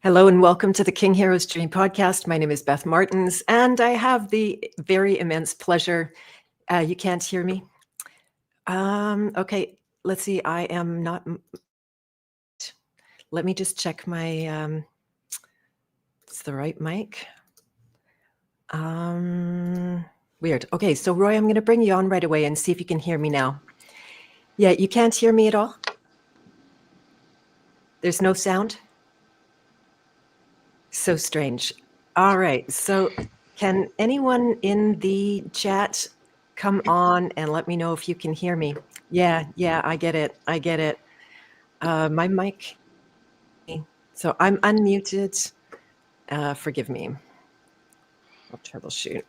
Hello and welcome to the King Heroes Dream Podcast. My name is Beth Martins, and I have the very immense pleasure. You can't hear me? Okay, let's see. I am not. Let me just check my. It's the right mic. Weird. Okay, so Roy, I'm going to bring you on right away and see if you can hear me now. Yeah, you can't hear me at all? There's no sound? So strange. All right. So can anyone in the chat come on and let me know if you can hear me? Yeah, I get it. My mic. So I'm unmuted. Forgive me. I'll troubleshoot.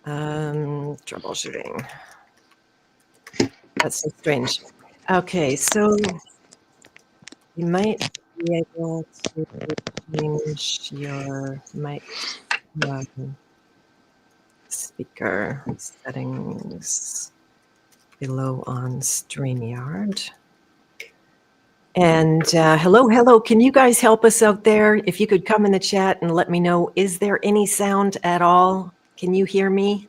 Troubleshooting. That's so strange. Okay, so you might be able to change your mic speaker settings below on StreamYard. And hello. Can you guys help us out there? If you could come in the chat and let me know, is there any sound at all? Can you hear me?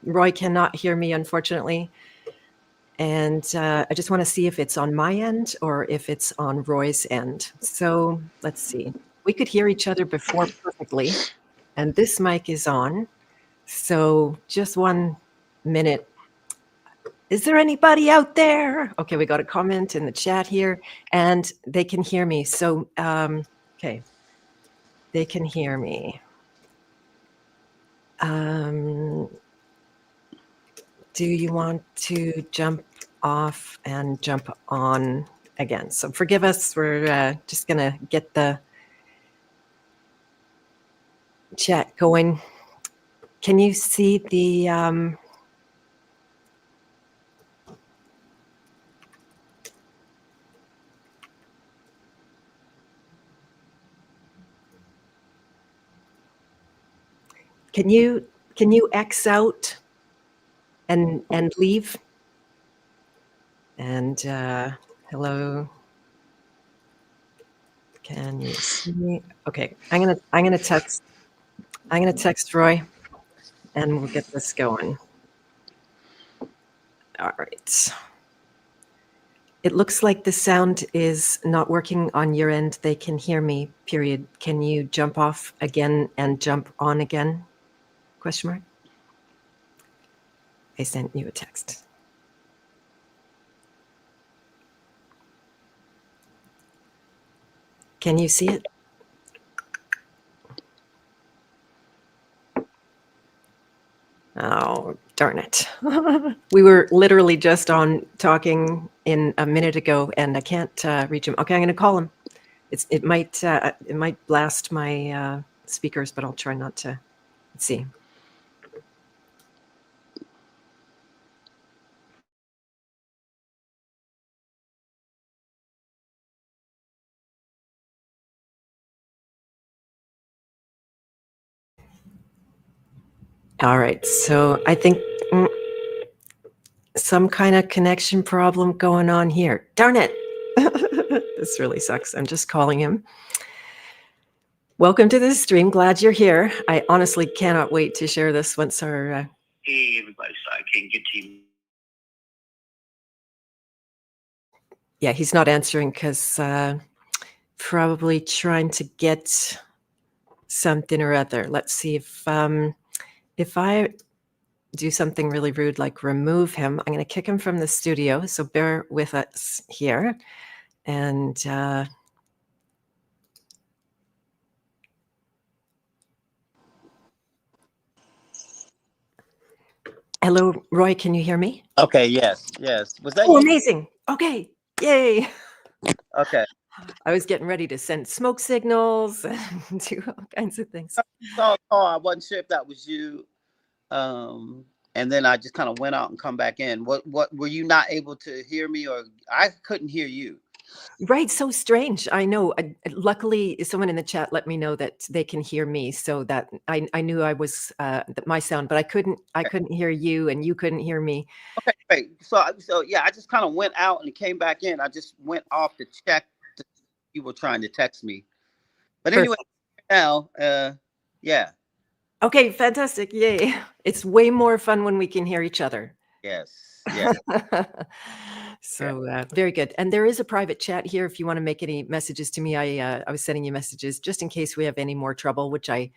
Roy cannot hear me, unfortunately. And I just want to see if it's on my end or if it's on Roy's end. So let's see. We could hear each other before perfectly. And this mic is on. So just 1 minute. Is there anybody out there? Okay, we got a comment in the chat here, and they can hear me. So, okay, they can hear me. Do you want to jump off and jump on again? So forgive us. We're just going to get the chat going. Can you see the... Can you X out and leave? And hello. Can you see me? Okay, I'm gonna text Roy, and we'll get this going. All right. It looks like the sound is not working on your end. They can hear me. Period. Can you jump off again and jump on again? Question mark. I sent you a text. Can you see it? Oh, darn it. We were literally just on talking in a minute ago, and I can't reach him. Okay, I'm going to call him. It might blast my speakers, but I'll try not to. Let's see. All right, so I think some kind of connection problem going on here. Darn it. This really sucks. I'm just calling him. Welcome to the stream. Glad you're here. I honestly cannot wait to share this once our... Hey, everybody. Sorry, I can't get to you. Yeah, he's not answering because probably trying to get something or other. Let's see if I do something really rude, like remove him, I'm going to kick him from the studio. So bear with us here. And hello, Roy, can you hear me? Okay, yes. Was that you? Amazing. Okay, yay. Okay. I was getting ready to send smoke signals and do all kinds of things. I wasn't sure if that was you. And then I just kind of went out and come back in. What were you not able to hear me, or I couldn't hear you? Right, so strange. I know. Luckily, someone in the chat let me know that they can hear me, so that I knew I was my sound, but I couldn't hear you, and you couldn't hear me. Okay, great. So yeah, I just kind of went out and came back in. I just went off to check you were trying to text me. But anyway, Perfect. now, yeah, Okay, fantastic. Yay. It's way more fun when we can hear each other. yes, yeah, yeah. So very good. And there is a private chat here if you want to make any messages to me. I was sending you messages just in case we have any more trouble, which I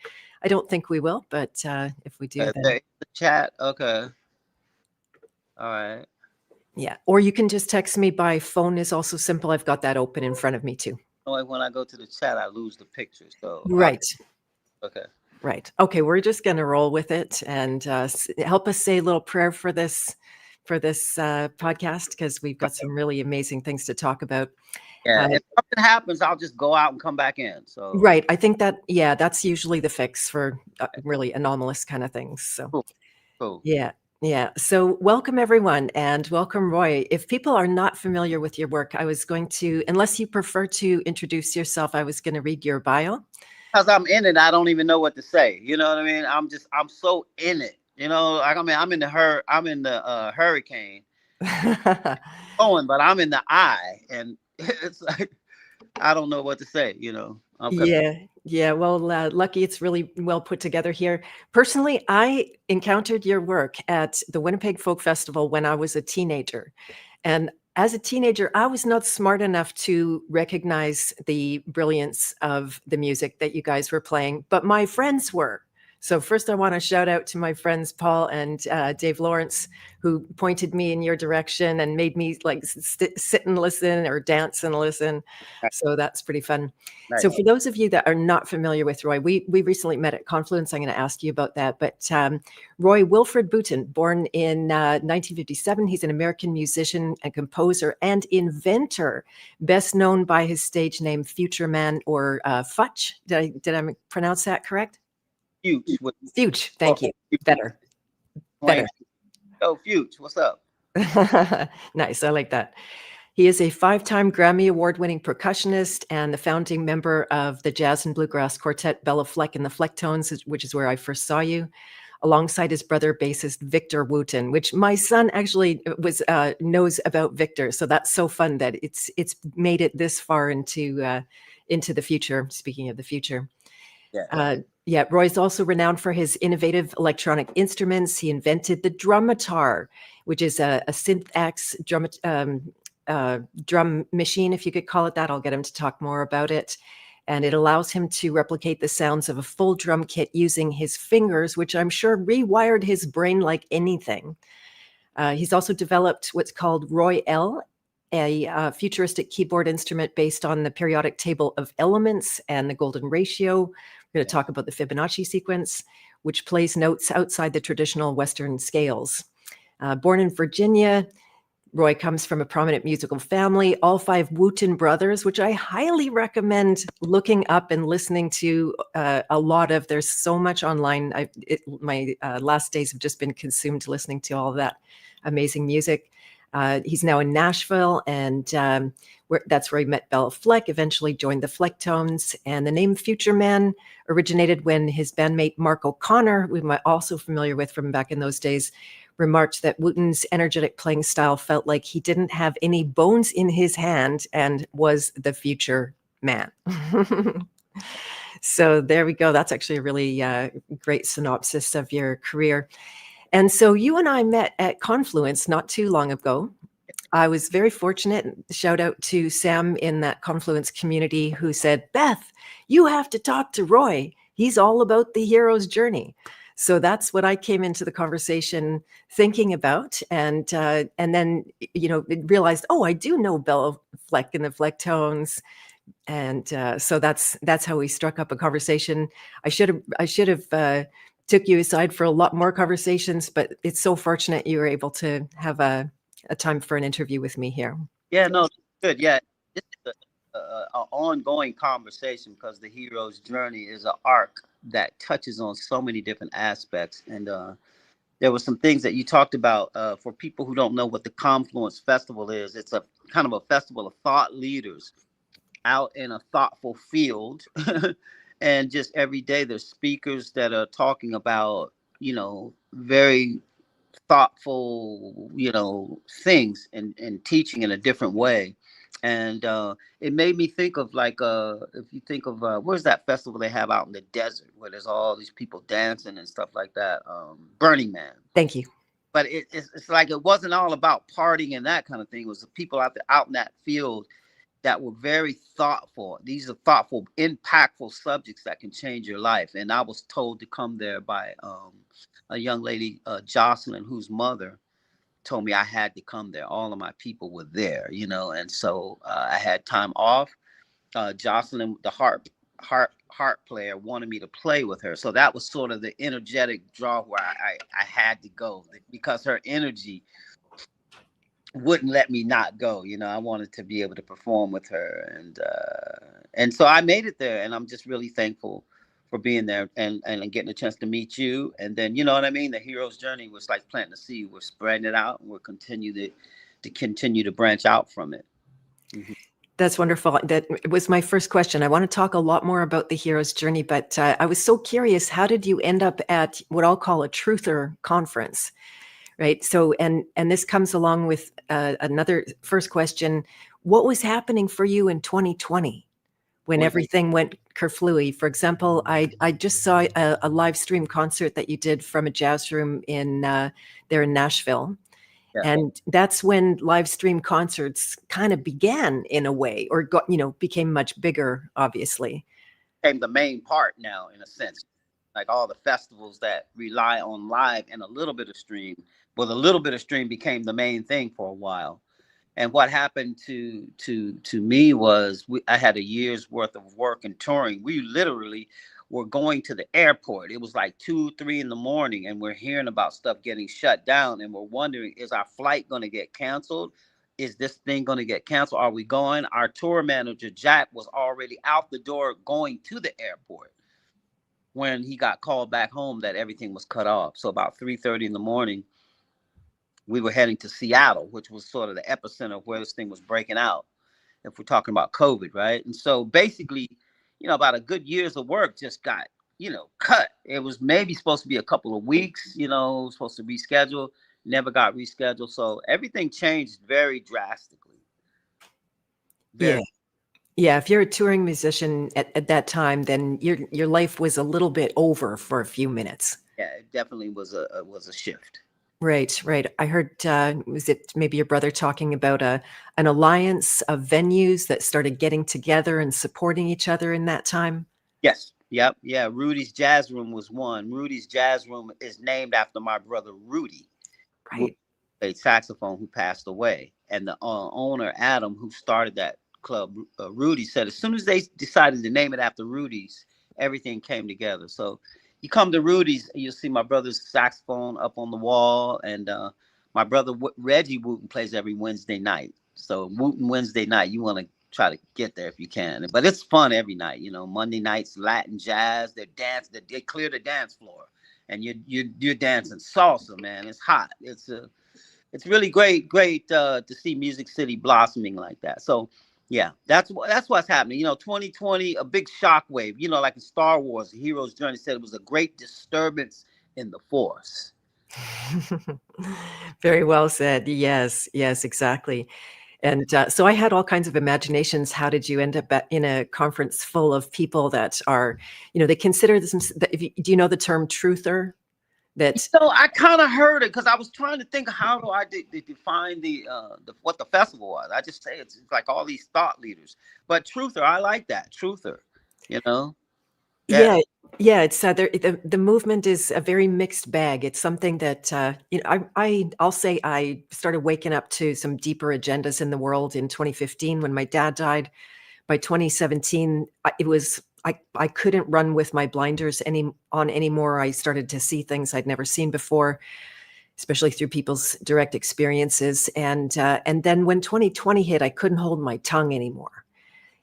don't think we will, but if we do, then The chat, okay, all right. yeah. Or you can just text me by phone is also simple. I've got that open in front of me too. Like when I go to the chat, I lose the picture. So, Right. okay. Right. Okay, we're just going to roll with it and help us say a little prayer for this podcast because we've got some really amazing things to talk about. Yeah, if something happens, I'll just go out and come back in. So Right. I think that, yeah, that's usually the fix for really anomalous kind of things. So cool. yeah. Yeah. So welcome everyone and welcome Roy. If people are not familiar with your work, I was going to, unless you prefer to introduce yourself, I was going to read your bio. Because I'm in it, I don't even know what to say. You know what I mean? I'm so in it. You know, like I mean, I'm in the hurricane, going, but I'm in the eye, and it's like I don't know what to say. You know? Yeah. Yeah. Well, lucky it's really well put together here. Personally, I encountered your work at the Winnipeg Folk Festival when I was a teenager. And as a teenager, I was not smart enough to recognize the brilliance of the music that you guys were playing, but my friends were. So first, I want to shout out to my friends Paul and Dave Lawrence, who pointed me in your direction and made me like sit and listen or dance and listen. So that's pretty fun. Nice. So for those of you that are not familiar with Roy, we recently met at Confluence. I'm going to ask you about that. But Roy Wilfred Wooten, born in 1957, he's an American musician and composer and inventor, best known by his stage name Future Man or Futch. Did I pronounce that correct? Fuge. Thank you. Better. Oh, Fuge. What's up? Nice. I like that. He is a 5-time Grammy Award-winning percussionist and the founding member of the jazz and bluegrass quartet Bella Fleck and the Flecktones, which is where I first saw you, alongside his brother bassist Victor Wooten, which my son actually knows about Victor. So that's so fun that it's made it this far into the future. Speaking of the future. Yeah. Roy's also renowned for his innovative electronic instruments. He invented the Drumitar, which is a synth-ax drum machine, if you could call it that. I'll get him to talk more about it. And it allows him to replicate the sounds of a full drum kit using his fingers, which I'm sure rewired his brain like anything. He's also developed what's called RoyEl, a futuristic keyboard instrument based on the periodic table of elements and the golden ratio. We're going to talk about the Fibonacci sequence, which plays notes outside the traditional Western scales. Born in Virginia, Roy comes from a prominent musical family, all 5 Wooten brothers, which I highly recommend looking up and listening to a lot of. There's so much online. My last days have just been consumed listening to all of that amazing music. He's now in Nashville, and that's where he met Bella Fleck, eventually joined the Flecktones. And the name Future Man originated when his bandmate Mark O'Connor, who I'm also familiar with from back in those days, remarked that Wooten's energetic playing style felt like he didn't have any bones in his hand and was the future man. So there we go. That's actually a really great synopsis of your career. And so you and I met at Confluence not too long ago. I was very fortunate. Shout out to Sam in that Confluence community who said, Beth, you have to talk to Roy. He's all about the hero's journey. So that's what I came into the conversation thinking about, and then realized, oh, I do know Bella Fleck and the Flecktones, and so that's how we struck up a conversation. I should have took you aside for a lot more conversations, but it's so fortunate you were able to have a time for an interview with me here. Yeah, no, good. Yeah, this is an ongoing conversation because the hero's journey is an arc that touches on so many different aspects. And there were some things that you talked about for people who don't know what the Confluence Festival is. It's a kind of a festival of thought leaders out in a thoughtful field. And just every day there's speakers that are talking about, very thoughtful, things and teaching in a different way. And it made me think of like if you think of where's that festival they have out in the desert where there's all these people dancing and stuff like that, Burning Man. Thank you. But it's like it wasn't all about partying and that kind of thing. It was the people out in that field that were very thoughtful. These are thoughtful, impactful subjects that can change your life. And I was told to come there by a young lady, Jocelyn, whose mother told me I had to come there. All of my people were there, you know, and so I had time off. Jocelyn, the harp player, wanted me to play with her, so that was sort of the energetic draw where I had to go because her energy wouldn't let me not go. You know, I wanted to be able to perform with her, and so I made it there, and I'm just really thankful for being there and getting a chance to meet you. And then, you know what I mean? The hero's journey was like planting a seed. We're spreading it out, and we're continue to branch out from it. Mm-hmm. That's wonderful. That was my first question. I want to talk a lot more about the hero's journey, but I was so curious, how did you end up at what I'll call a truther conference, right? So, and this comes along with another first question. What was happening for you in 2020 when everything went kerflooey? For example, I just saw a live stream concert that you did from a jazz room in there in Nashville. Yeah. And that's when live stream concerts kind of began in a way, or became much bigger, obviously. Became the main part now, in a sense. Like all the festivals that rely on live and a little bit of stream, well, the little bit of stream became the main thing for a while. And what happened to me was I had a year's worth of work and touring. We literally were going to the airport. It was like 2, 3 in the morning, and we're hearing about stuff getting shut down, and we're wondering, is our flight going to get canceled? Is this thing going to get canceled? Are we going? Our tour manager, Jack, was already out the door going to the airport when he got called back home that everything was cut off. So about 3:30 in the morning, we were heading to Seattle, which was sort of the epicenter of where this thing was breaking out, if we're talking about COVID, right? And so basically, about a good year's of work just got, cut. It was maybe supposed to be a couple of weeks, supposed to reschedule, never got rescheduled. So everything changed very drastically. Yeah. If you're a touring musician at that time, then your life was a little bit over for a few minutes. Yeah, it definitely was a shift. Right. I heard, was it maybe your brother talking about an alliance of venues that started getting together and supporting each other in that time? Yes. Yep. Yeah. Rudy's Jazz Room was one. Rudy's Jazz Room is named after my brother, Rudy. Right. Who played saxophone, who passed away. And the owner, Adam, who started that club, Rudy, said as soon as they decided to name it after Rudy's, everything came together. So you come to Rudy's, you'll see my brother's saxophone up on the wall, and my brother Reggie Wooten plays every Wednesday night. So Wooten Wednesday night, you want to try to get there if you can. But it's fun every night. Monday nights, Latin jazz. They clear the dance floor, and you're dancing salsa, man. It's hot. It's really great to see Music City blossoming like that. So yeah, that's what's happening. 2020, a big shockwave. Like in Star Wars, the hero's journey said it was a great disturbance in the force. Very well said. Yes, exactly. And so I had all kinds of imaginations. How did you end up in a conference full of people that are, they consider this? Do you know the term truther? So I kind of heard it because I was trying to think, how do I define what the festival was? I just say it's like all these thought leaders, but truther, I like that truther. Yeah. It's the movement is a very mixed bag. It's something that I'll say I started waking up to some deeper agendas in the world in 2015 when my dad died. By 2017, I couldn't run with my blinders anymore. I started to see things I'd never seen before, especially through people's direct experiences. And then when 2020 hit, I couldn't hold my tongue anymore.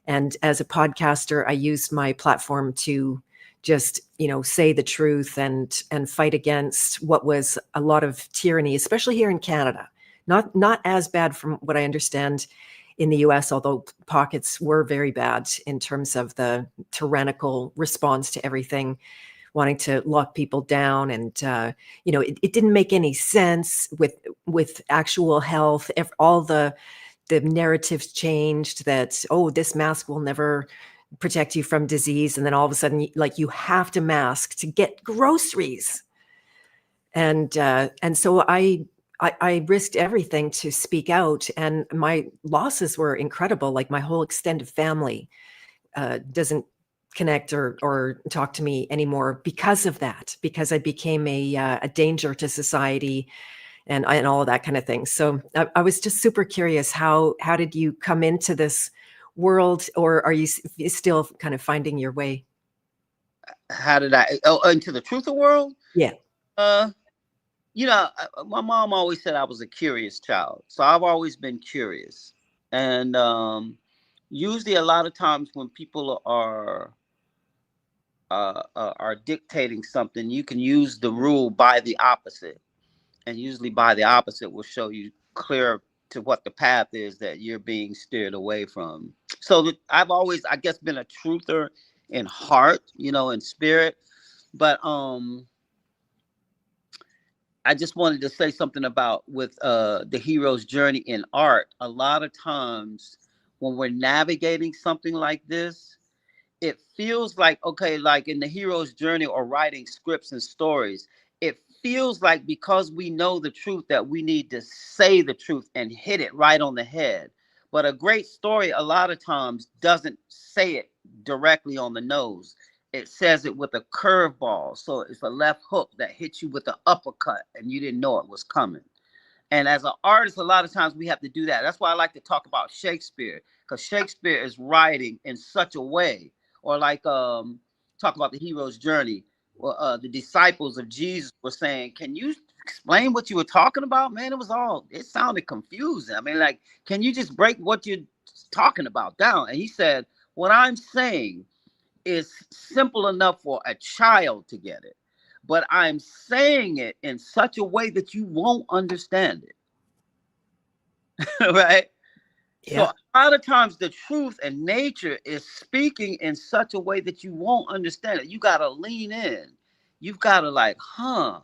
And as a podcaster, I used my platform to just, say the truth and fight against what was a lot of tyranny, especially here in Canada. Not as bad from what I understand in the US, although pockets were very bad in terms of the tyrannical response to everything, wanting to lock people down. And, it didn't make any sense with actual health, all the the narratives changed that, oh, this mask will never protect you from disease. And then all of a sudden, like, you have to mask to get groceries. And so I risked everything to speak out, and my losses were incredible. Like, my whole extended family doesn't connect or talk to me anymore because of that, because I became a danger to society and all of that kind of thing. So I was just super curious, how did you come into this world, or are you still kind of finding your way? How did I into the truth of world? Yeah. You know, my mom always said I was a curious child, so I've always been curious. And usually, a lot of times when people are dictating something, you can use the rule by the opposite, and usually by the opposite will show you clear to what the path is that you're being steered away from. So I've always, I guess, been a truther in heart, you know, in spirit, but I just wanted to say something about with the hero's journey in art. A lot of times when we're navigating something like this, it feels like, okay, like in the hero's journey or writing scripts and stories, it feels like because we know the truth that we need to say the truth and hit it right on the head. But a great story a lot of times doesn't say it directly on the nose. It says it with a curveball. So it's a left hook that hits you with an uppercut and you didn't know it was coming. And as an artist, a lot of times we have to do that. That's why I like to talk about Shakespeare, because Shakespeare is writing in such a way, or like talk about the hero's journey. Well, the disciples of Jesus were saying, "Can you explain what you were talking about, man? It sounded confusing. I mean, like, can you just break what you're talking about down?" And he said, "What I'm saying is simple enough for a child to get it, but I'm saying it in such a way that you won't understand it." Right? So Yeah. a lot of times the truth and nature is speaking in such a way that you won't understand it. You got to lean in. You've got to like, huh,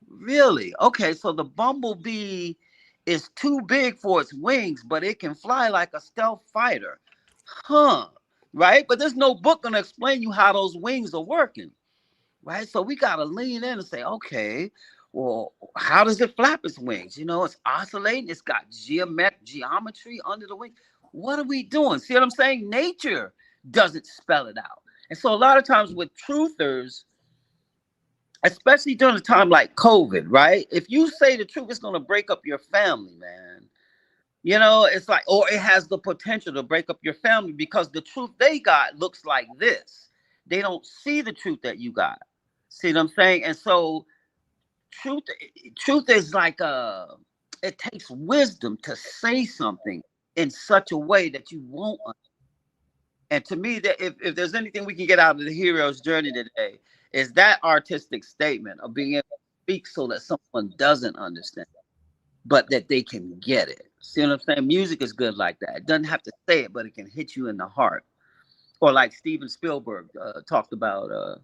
really? Okay, so the bumblebee is too big for its wings, but it can fly like a stealth fighter. Huh, right? But there's no book going to explain you how those wings are working. Right? So we got to lean in and say, okay, well, how does it flap its wings? You know, it's oscillating. It's got geometry under the wing. What are we doing? See what I'm saying? Nature doesn't spell it out. And so a lot of times with truthers, especially during a time like COVID, right? If you say the truth, it's going to break up your family, man. You know, it's like, or it has the potential to break up your family because the truth they got looks like this. They don't see the truth that you got. See what I'm saying? And so truth is like it takes wisdom to say something in such a way that you won't. And to me, that if there's anything we can get out of the hero's journey today, is that artistic statement of being able to speak so that someone doesn't understand, but that they can get it. See what I'm saying? Music is good like that. It doesn't have to say it, but it can hit you in the heart. Or like Steven Spielberg talked about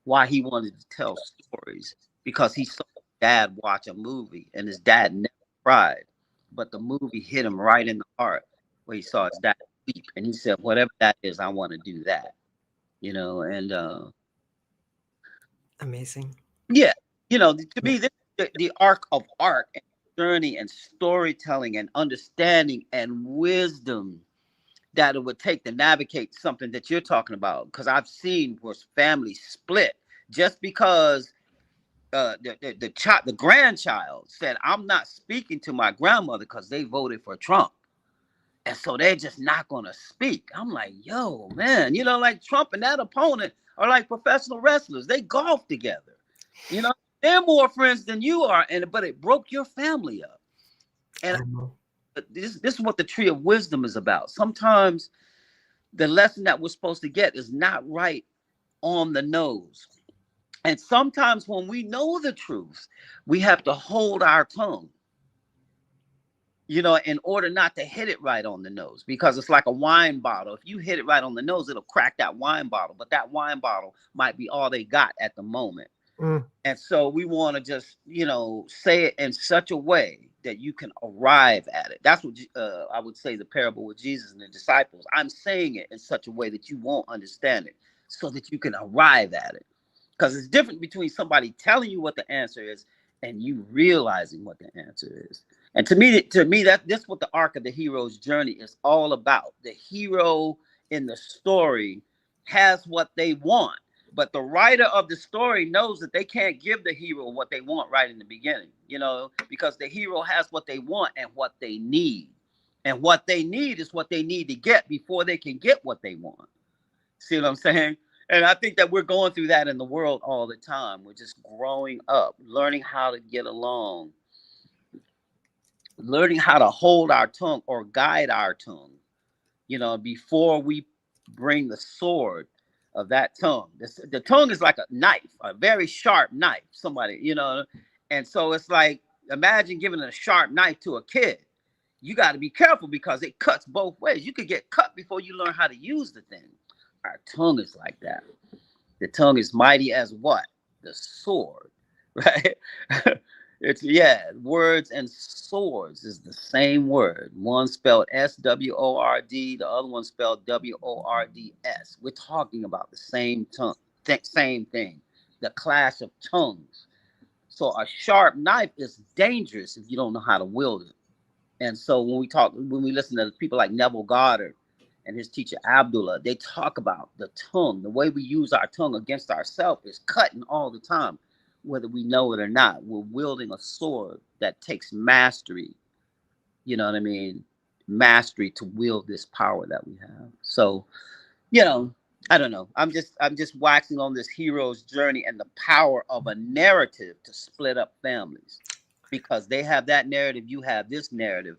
why he wanted to tell stories, because he saw his dad watch a movie and his dad never cried, but the movie hit him right in the heart where he saw his dad weep, and he said, "Whatever that is, I want to do that." You know, and Amazing. yeah, you know, to Yeah. me, this is the arc of art and journey and storytelling and understanding and wisdom that it would take to navigate something that you're talking about. Because I've seen where families split just because the grandchild said, "I'm not speaking to my grandmother because they voted for Trump." And so they're just not going to speak. I'm like, yo, man, you know, like Trump and that opponent are like professional wrestlers. They golf together. You know, they're more friends than you are. But it broke your family up. And this is what the tree of wisdom is about. Sometimes the lesson that we're supposed to get is not right on the nose. And sometimes when we know the truth, we have to hold our tongue, you know, in order not to hit it right on the nose, because it's like a wine bottle. If you hit it right on the nose, it'll crack that wine bottle, but that wine bottle might be all they got at the moment. Mm. And so we want to just, you know, say it in such a way that you can arrive at it. That's what I would say the parable with Jesus and the disciples. I'm saying it in such a way that you won't understand it, so that you can arrive at it. Because it's different between somebody telling you what the answer is and you realizing what the answer is. And to me, that's what the arc of the hero's journey is all about. The hero in the story has what they want, but the writer of the story knows that they can't give the hero what they want right in the beginning, you know, because the hero has what they want and what they need. And what they need is what they need to get before they can get what they want. See what I'm saying? And I think that we're going through that in the world all the time. We're just growing up, learning how to get along, learning how to hold our tongue or guide our tongue, you know, before we bring the sword of that tongue. The tongue is like a knife, a very sharp knife, somebody, you know. And so it's like, imagine giving a sharp knife to a kid. You got to be careful because it cuts both ways. You could get cut before you learn how to use the thing. Our tongue is like that. The tongue is mighty as what? The sword, right? It's, yeah, words and swords is the same word. One spelled S-W-O-R-D, the other one spelled W-O-R-D-S. We're talking about the same tongue, same thing, the clash of tongues. So a sharp knife is dangerous if you don't know how to wield it. And so when we listen to people like Neville Goddard and his teacher Abdullah, they talk about the tongue. The way we use our tongue against ourselves is cutting all the time, whether we know it or not. We're wielding a sword that takes mastery. You know what I mean? Mastery to wield this power that we have. So, you know, I don't know. I'm just waxing on this hero's journey and the power of a narrative to split up families, because they have that narrative, you have this narrative,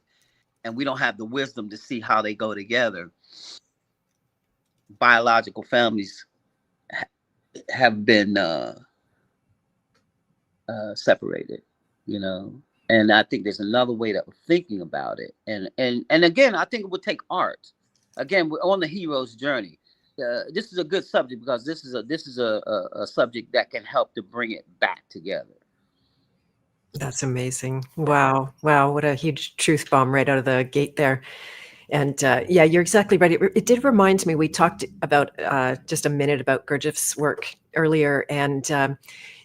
and we don't have the wisdom to see how they go together. Biological families have been separated, you know, and I think there's another way that we're thinking about it. And again, I think it would take art. Again, we're on the hero's journey. This is a good subject because this is a subject that can help to bring it back together. That's amazing. Wow. Wow. What a huge truth bomb right out of the gate there. And yeah, you're exactly right. It did remind me, we talked about just a minute about Gurdjieff's work earlier. And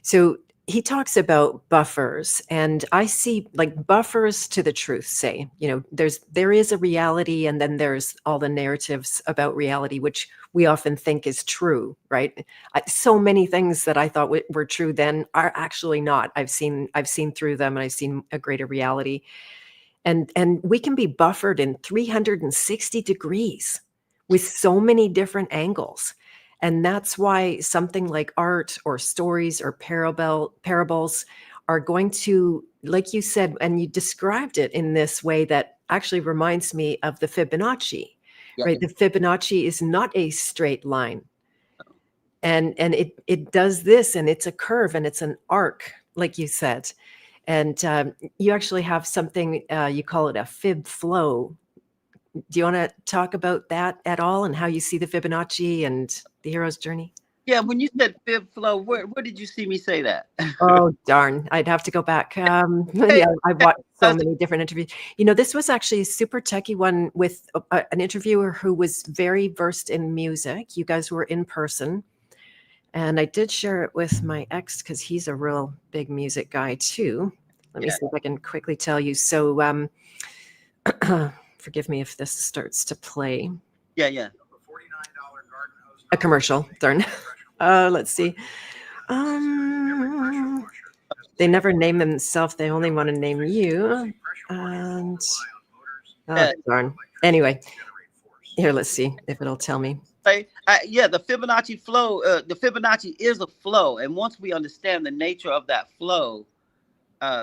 so he talks about buffers, and I see like buffers to the truth, say, you know, there is a reality, and then there's all the narratives about reality, which we often think is true, right? So many things that I thought were true then are actually not. I've seen through them, and I've seen a greater reality. And we can be buffered in 360 degrees with so many different angles. And that's why something like art or stories or parables are going to, like you said, and you described it in this way that actually reminds me of the Fibonacci, Yeah. right? The Fibonacci is not a straight line. And it does this, and it's a curve, and it's an arc, like you said. And you actually have something, you call it a fib flow. Do you want to talk about that at all, and how you see the Fibonacci and the hero's journey? Yeah, when you said fib flow, where did you see me say that? Oh, darn. I'd have to go back. Yeah, I've watched so many different interviews. You know, this was actually a super techie one with an interviewer who was very versed in music. You guys were in person. And I did share it with my ex because he's a real big music guy too. Let me see if I can quickly tell you. So forgive me if this starts to play. Yeah. A commercial, darn. Let's see. They never name themselves. They only want to name you. And darn. Anyway, here, let's see if it'll tell me. Yeah, the Fibonacci flow. The Fibonacci is a flow, and once we understand the nature of that flow,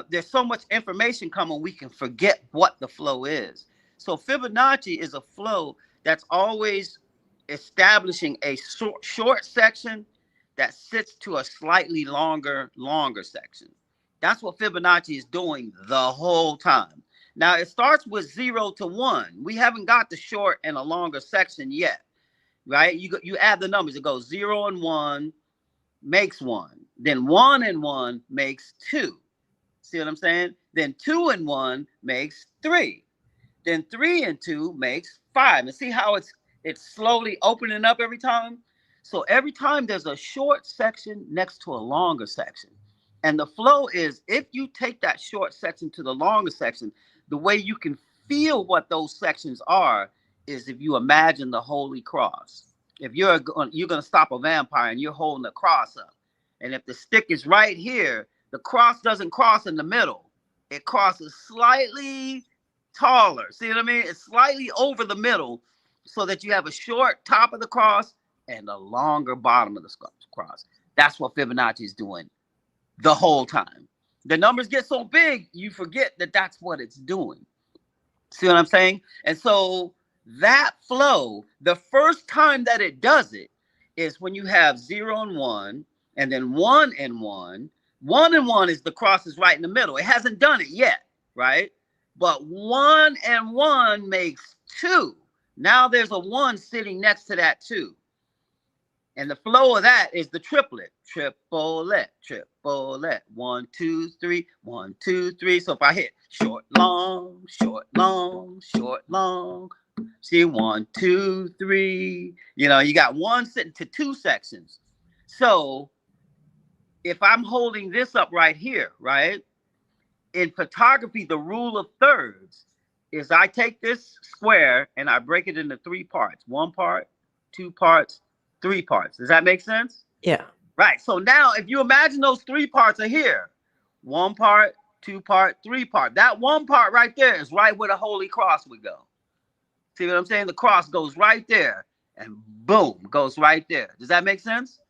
there's so much information coming, we can forget what the flow is. So Fibonacci is a flow that's always establishing a short section that sits to a slightly longer section. That's what Fibonacci is doing the whole time. Now it starts with 0 to 1. We haven't got the short and a longer section yet, right? You add the numbers. It goes 0 and 1 makes 1. Then 1 and 1 makes 2. See what I'm saying? Then 2 and 1 makes 3. Then 3 and 2 makes 5. And see how it's slowly opening up every time? So every time there's a short section next to a longer section. And the flow is, if you take that short section to the longer section, the way you can feel what those sections are is if you imagine the Holy Cross. If you're going to stop a vampire and you're holding the cross up, and if the stick is right here, the cross doesn't cross in the middle. It crosses slightly taller. See what I mean? It's slightly over the middle so that you have a short top of the cross and a longer bottom of the cross. That's what Fibonacci is doing the whole time. The numbers get so big, you forget that that's what it's doing. See what I'm saying? And so that flow, the first time that it does it is when you have 0 and 1, and then 1 and 1. 1 and 1 is the cross is right in the middle. It hasn't done it yet, right? But 1 and 1 makes 2. Now there's a 1 sitting next to that 2. And the flow of that is the triplet. Triplet, triplet. 1, 2, 3, 1, 2, 3. So if I hit short, long, short, long, short, long. See, 1, 2, 3. You know, you got 1 sitting to 2 sections. So if I'm holding this up right here, right? In photography, the rule of thirds is I take this square and I break it into 3 parts. 1 part, 2 parts, 3 parts. Does that make sense? Yeah. Right. So now if you imagine those 3 parts are here, 1 part, 2 part, 3 part. That 1 part right there is right where the Holy Cross would go. See what I'm saying? The cross goes right there and boom, goes right there. Does that make sense?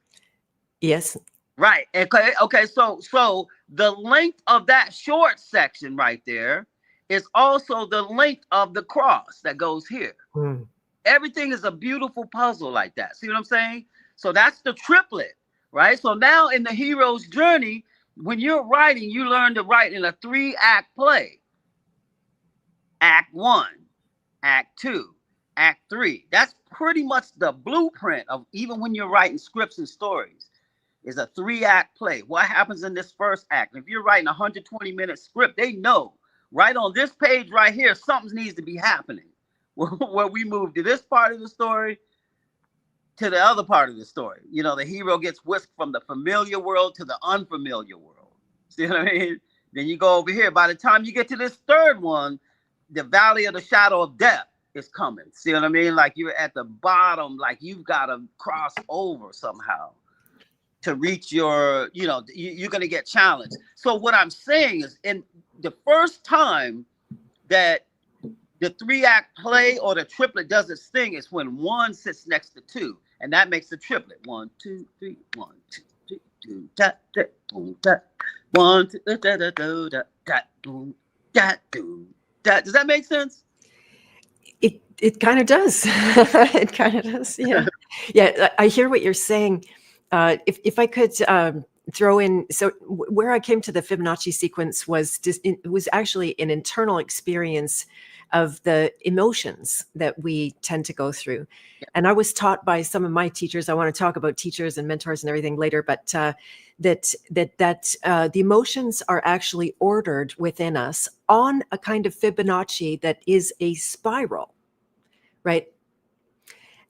Yes. Right. Okay. Okay. So the length of that short section right there is also the length of the cross that goes here. Mm. Everything is a beautiful puzzle like that. See what I'm saying? So that's the triplet, right? So now in the hero's journey, when you're writing, you learn to write in a 3-act play. Act 1, Act 2, Act 3. That's pretty much the blueprint of even when you're writing scripts and stories. Is a 3-act play. What happens in this first act? If you're writing a 120-minute script, they know right on this page right here, something needs to be happening. Where we move to this part of the story to the other part of the story. You know, the hero gets whisked from the familiar world to the unfamiliar world. See what I mean? Then you go over here. By the time you get to this third one, the valley of the shadow of death is coming. See what I mean? Like you're at the bottom, like you've got to cross over somehow to reach your, you know, you're going to get challenged. So what I'm saying is in the first time that the 3-act play or the triplet does its thing is when 1 sits next to 2. And that makes the triplet. 1, 2, 3, 1, 2, 3, 2, da, da, boom, da, 1, 2, da, da, da, da, da, boom, da, do, da. Does that make sense? It kind of does. It kind of does. Yeah. Yeah. I hear what you're saying. If I could throw in, so where I came to the Fibonacci sequence was it was actually an internal experience of the emotions that we tend to go through. Yeah. And I was taught by some of my teachers. I want to talk about teachers and mentors and everything later, but that the emotions are actually ordered within us on a kind of Fibonacci that is a spiral, right?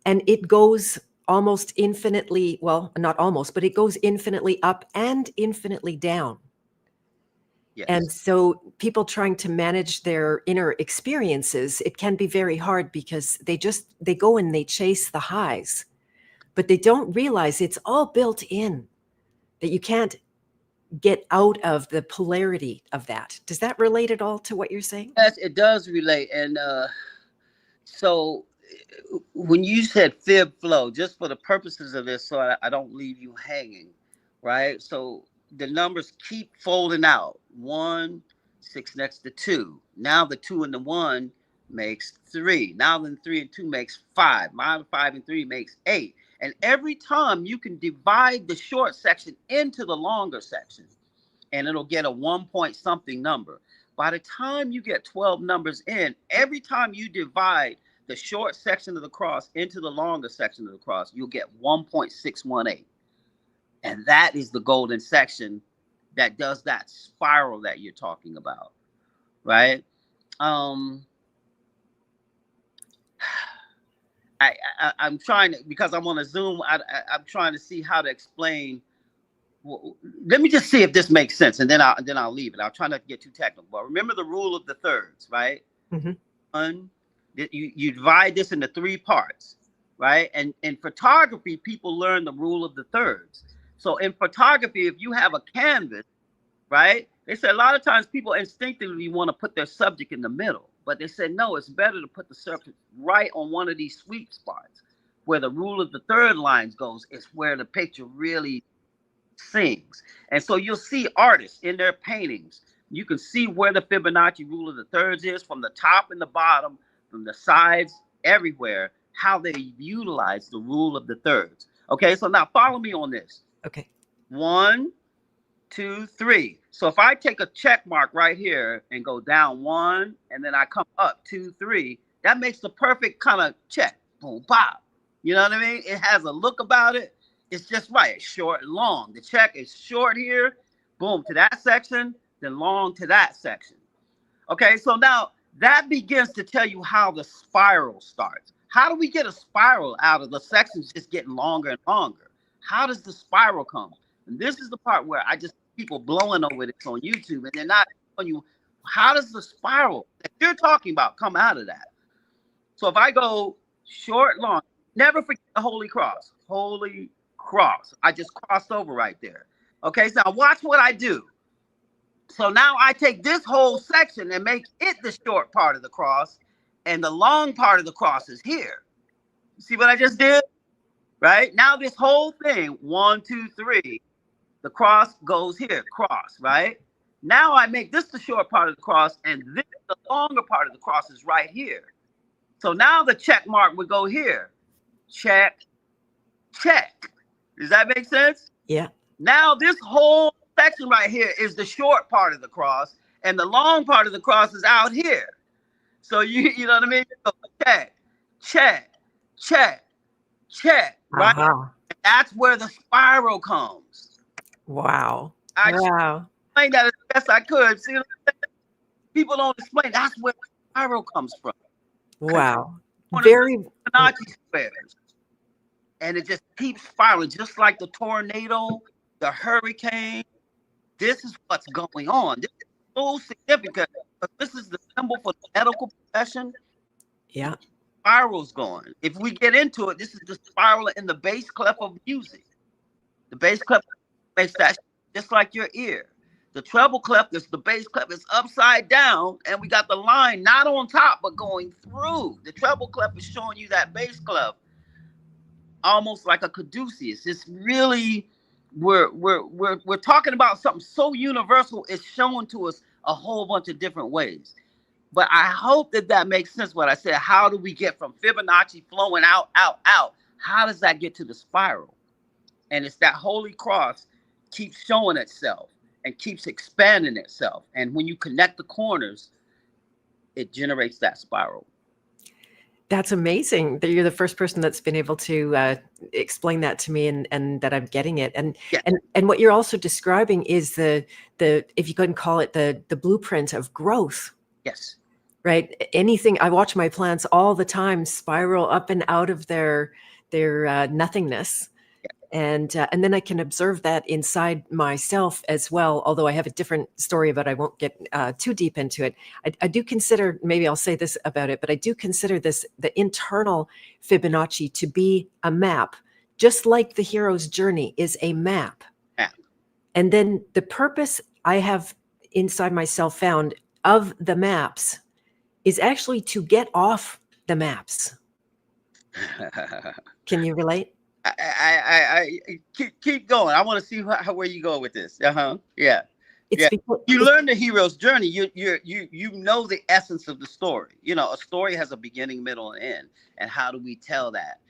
And it goes almost infinitely, well, not almost, but it goes infinitely up and infinitely down. Yes. And so people trying to manage their inner experiences, it can be very hard because they go and they chase the highs, but they don't realize it's all built in, that you can't get out of the polarity of that. Does that relate at all to what you're saying? Yes, it does relate. And so when you said fib flow, just for the purposes of this, so I don't leave you hanging, right? So the numbers keep folding out. 1, 6 next to 2. Now the 2 and the 1 makes 3. Now the 3 and 2 makes 5. Now the 5 and 3 makes 8. And every time you can divide the short section into the longer section, and it'll get a 1 point something number. By the time you get 12 numbers in, every time you divide the short section of the cross into the longer section of the cross, you'll get 1.618. And that is the golden section that does that spiral that you're talking about, right? I'm trying to, because I'm on a Zoom, I'm trying to see how to explain. Let me just see if this makes sense, and then I'll leave it. I'll try not to get too technical. But remember the rule of the thirds, right? One, you divide this into 3 parts, right? And in photography, people learn the rule of the thirds. So in photography, if you have a canvas, right? They say a lot of times people instinctively want to put their subject in the middle, but they said, no, it's better to put the subject right on one of these sweet spots where the rule of the third lines goes. It's where the picture really sings. And so you'll see artists in their paintings. You can see where the Fibonacci rule of the thirds is from the top and the bottom, from the sides, everywhere, how they utilize the rule of the thirds. Okay, so now follow me on this. Okay. 1, 2, 3. So if I take a check mark right here and go down 1, and then I come up 2, 3, that makes the perfect kind of check. Boom, pop. You know what I mean? It has a look about it. It's just right. It's short and long. The check is short here, boom, to that section, then long to that section. Okay, so now that begins to tell you how the spiral starts. How do we get a spiral out of the sections just getting longer and longer? How does the spiral come? And this is the part where I just people blowing over this on YouTube, and they're not telling you how does the spiral that you're talking about come out of that. So if I go short, long, never forget the Holy Cross. Holy Cross. I just crossed over right there. Okay, so now watch what I do. So now I take this whole section and make it the short part of the cross, and the long part of the cross is here. You see what I just did? Right? Now this whole thing, 1, 2, 3, the cross goes here, cross, right? Now I make this the short part of the cross, and this the longer part of the cross is right here. So now the check mark would go here. Check, check. Does that make sense? Yeah. Now this whole section right here is the short part of the cross, and the long part of the cross is out here. So you know what I mean? So check, check, check, check, right? And that's where the spiral comes. Wow. I explained that as best I could. See, people don't explain. That's where the spiral comes from. Wow. Very Fibonacci squares. And it just keeps spiraling, just like the tornado, the hurricane. This is what's going on. This is so significant. This is the symbol for the medical profession. Yeah. Spiral's going. If we get into it, this is the spiral in the bass clef of music. The bass clef makes that just like your ear. The treble clef, the bass clef is upside down, and we got the line not on top but going through. The treble clef is showing you that bass clef, almost like a caduceus. It's really we're talking about something so universal. It's shown to us a whole bunch of different ways. But I hope that makes sense. What I said. How do we get from Fibonacci flowing out, out, out? How does that get to the spiral? And it's that Holy Cross keeps showing itself and keeps expanding itself. And when you connect the corners, it generates that spiral. That's amazing that you're the first person that's been able to explain that to me, and that I'm getting it. And yeah. and what you're also describing is the if you couldn't call it the blueprint of growth. Yes. Right. Anything. I watch my plants all the time spiral up and out of their nothingness. And then I can observe that inside myself as well, although I have a different story, but I won't get too deep into it. I do consider, maybe I'll say this about it, but I do consider the internal Fibonacci to be a map, just like the hero's journey is a map. Yeah. And then the purpose I have inside myself found of the maps is actually to get off the maps. Can you relate? I keep going. I want to see where you go with this. Yeah. You learn the hero's journey. You know the essence of the story. You know, a story has a beginning, middle, and end. And how do we tell that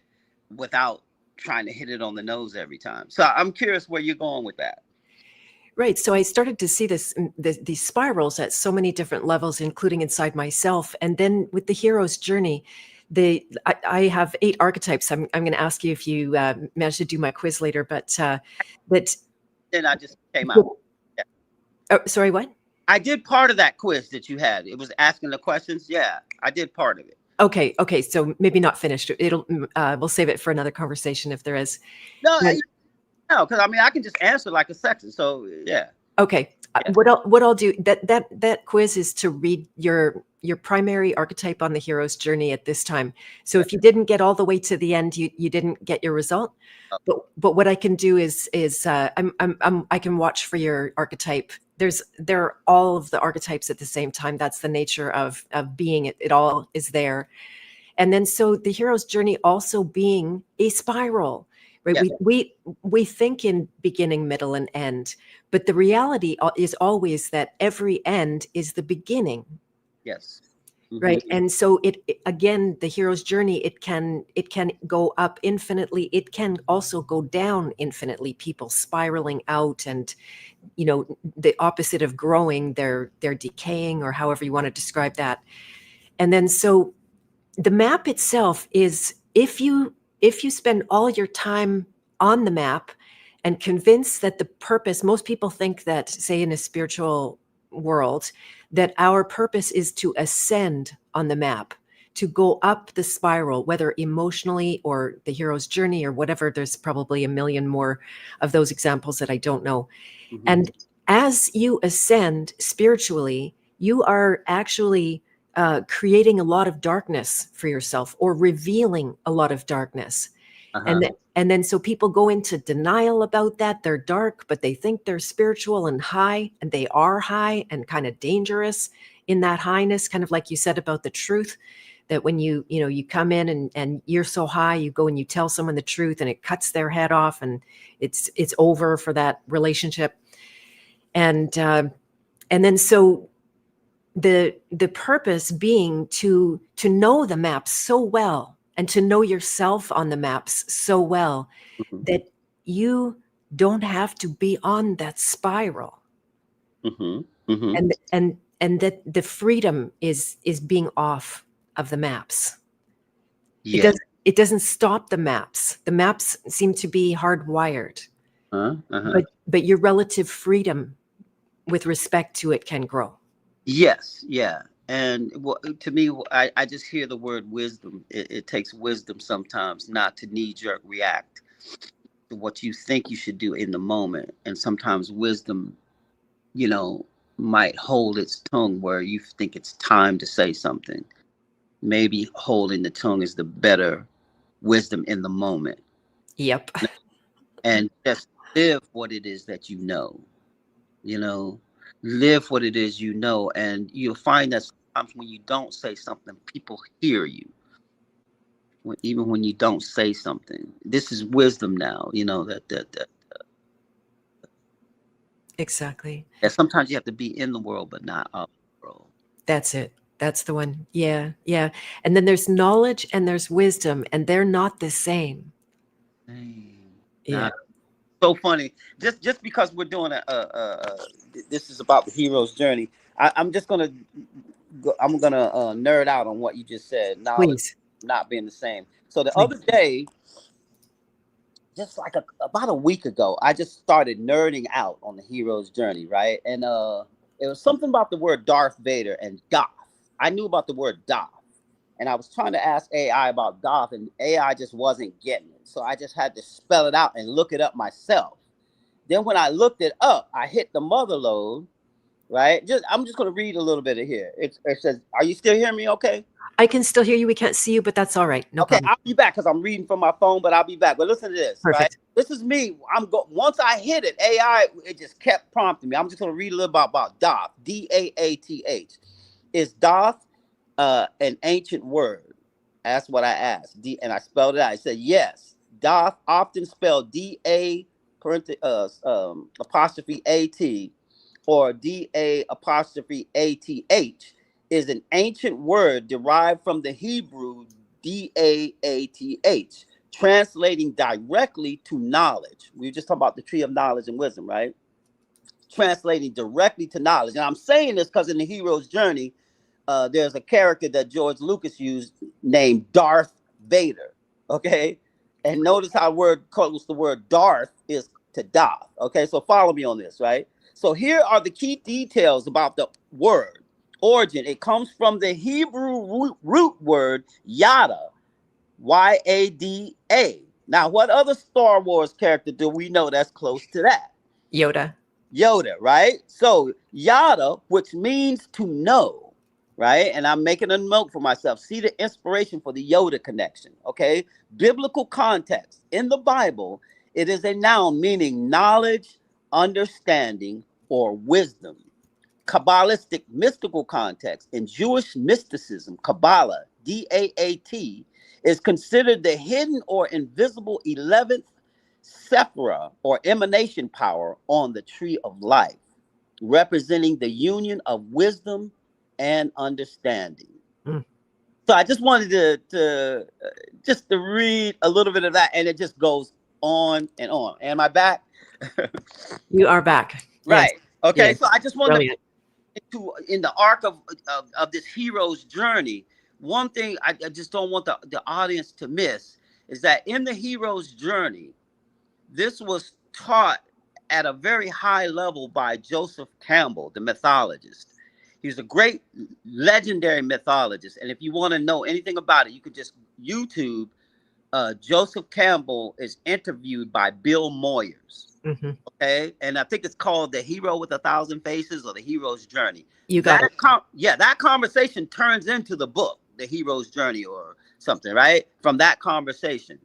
without trying to hit it on the nose every time? So I'm curious where you're going with that. Right. So I started to see these spirals at so many different levels, including inside myself. And then with the hero's journey, I have 8 archetypes. I'm going to ask you if you manage to do my quiz later, but then I just came out. Oh, sorry, what? I did part of that quiz that you had. It was asking the questions. Yeah, I did part of it. Okay. So maybe not finished. We'll save it for another conversation if there is. No, And- no, because I mean I can just answer like a section. So yeah. Okay. Yeah. What I'll do, that quiz is to read your primary archetype on the hero's journey at this time. So if you didn't get all the way to the end, you didn't get your result. But what I can do is I can watch for your archetype. There are all of the archetypes at the same time. That's the nature of being. It all is there. And then so the hero's journey also being a spiral, right? Yeah. We think in beginning, middle, and end, but the reality is always that every end is the beginning. Yes. Right. And so again, the hero's journey, it can go up infinitely. It can also go down infinitely, people spiraling out, and the opposite of growing, they're decaying, or however you want to describe that. And then so the map itself is, if you spend all your time on the map and convince that the purpose, most people think that, say in a spiritual world, that our purpose is to ascend on the map, to go up the spiral, whether emotionally or the hero's journey or whatever. There's probably a million more of those examples that I don't know. And as you ascend spiritually, you are actually creating a lot of darkness for yourself, or revealing a lot of darkness. And then so people go into denial about that. They're dark, but they think they're spiritual and high, and they are high and kind of dangerous in that highness, kind of like you said about the truth, that when you come in and you're so high, you go and you tell someone the truth and it cuts their head off, and it's over for that relationship. And then so the purpose being to know the maps so well, and to know yourself on the maps so well, that you don't have to be on that spiral. And that the freedom is being off of the maps. It doesn't stop the maps. The maps seem to be hardwired. But your relative freedom with respect to it can grow. Yes, yeah. And to me, I just hear the word wisdom. It takes wisdom sometimes not to knee-jerk react to what you think you should do in the moment. And sometimes wisdom, might hold its tongue where you think it's time to say something. Maybe holding the tongue is the better wisdom in the moment. Yep. And just live what it is that live what it is, and you'll find that sometimes when you don't say something, people hear you. Even when you don't say something, this is wisdom now. That Exactly. sometimes you have to be in the world, but not of the world. That's it. That's the one. Yeah. And then there's knowledge and there's wisdom, and they're not the same. Yeah. So funny. Just because we're doing this is about the hero's journey. I'm gonna nerd out on what you just said. Knowledge Please. not being the same. So the other day, just like about a week ago, I just started nerding out on the hero's journey, right? And it was something about the word Darth Vader and Goth. I knew about the word Goth, and I was trying to ask AI about Goth, and AI just wasn't getting it. So I just had to spell it out and look it up myself. Then when I looked it up, I hit the mother lode, right? I'm just going to read a little bit of here. It says, "Are you still hearing me? Okay." I can still hear you. We can't see you, but that's all right. No problem. I'll be back because I'm reading from my phone, but I'll be back. But listen to this, Perfect. right? This is me. Once I hit it, AI, it just kept prompting me. I'm just going to read a little about Doth. DAATH. Is Doth an ancient word? That's what I asked. And I spelled it out. I said yes. Doth, often spelled DA apostrophe AT or DA apostrophe ATH, is an ancient word derived from the Hebrew DAATH, translating directly to knowledge. We were just talking about the tree of knowledge and wisdom, right? Translating directly to knowledge. And I'm saying this because in the hero's journey, there's a character that George Lucas used named Darth Vader. Okay. And notice how the word Darth is to Doth. Okay. So follow me on this, right? So here are the key details about the word origin. It comes from the Hebrew root word yada, Y-A-D-A. Now, what other Star Wars character do we know that's close to that? Yoda. Yoda, right? So yada, which means to know, right? And I'm making a note for myself. See the inspiration for the Yoda connection, okay? Biblical context. In the Bible, it is a noun meaning knowledge, understanding, or wisdom. Kabbalistic mystical context. In Jewish mysticism, Kabbalah, D-A-A-T, is considered the hidden or invisible 11th sephira or emanation power on the tree of life, representing the union of wisdom and understanding. Mm. So I just wanted to just to read a little bit of that, and it just goes on and on. Am I back? You are back. Right. Yes. Okay. Yes. So I just wanted Brilliant. to in the arc of this hero's journey. One thing I just don't want the audience to miss is that in the hero's journey, this was taught at a very high level by Joseph Campbell, the mythologist. He's a great legendary mythologist. And if you want to know anything about it, you could just YouTube Joseph Campbell is interviewed by Bill Moyers. Mm-hmm. Okay. And I think it's called The Hero with a Thousand Faces or The Hero's Journey. You got it. That conversation turns into the book, The Hero's Journey or something, right? From that conversation.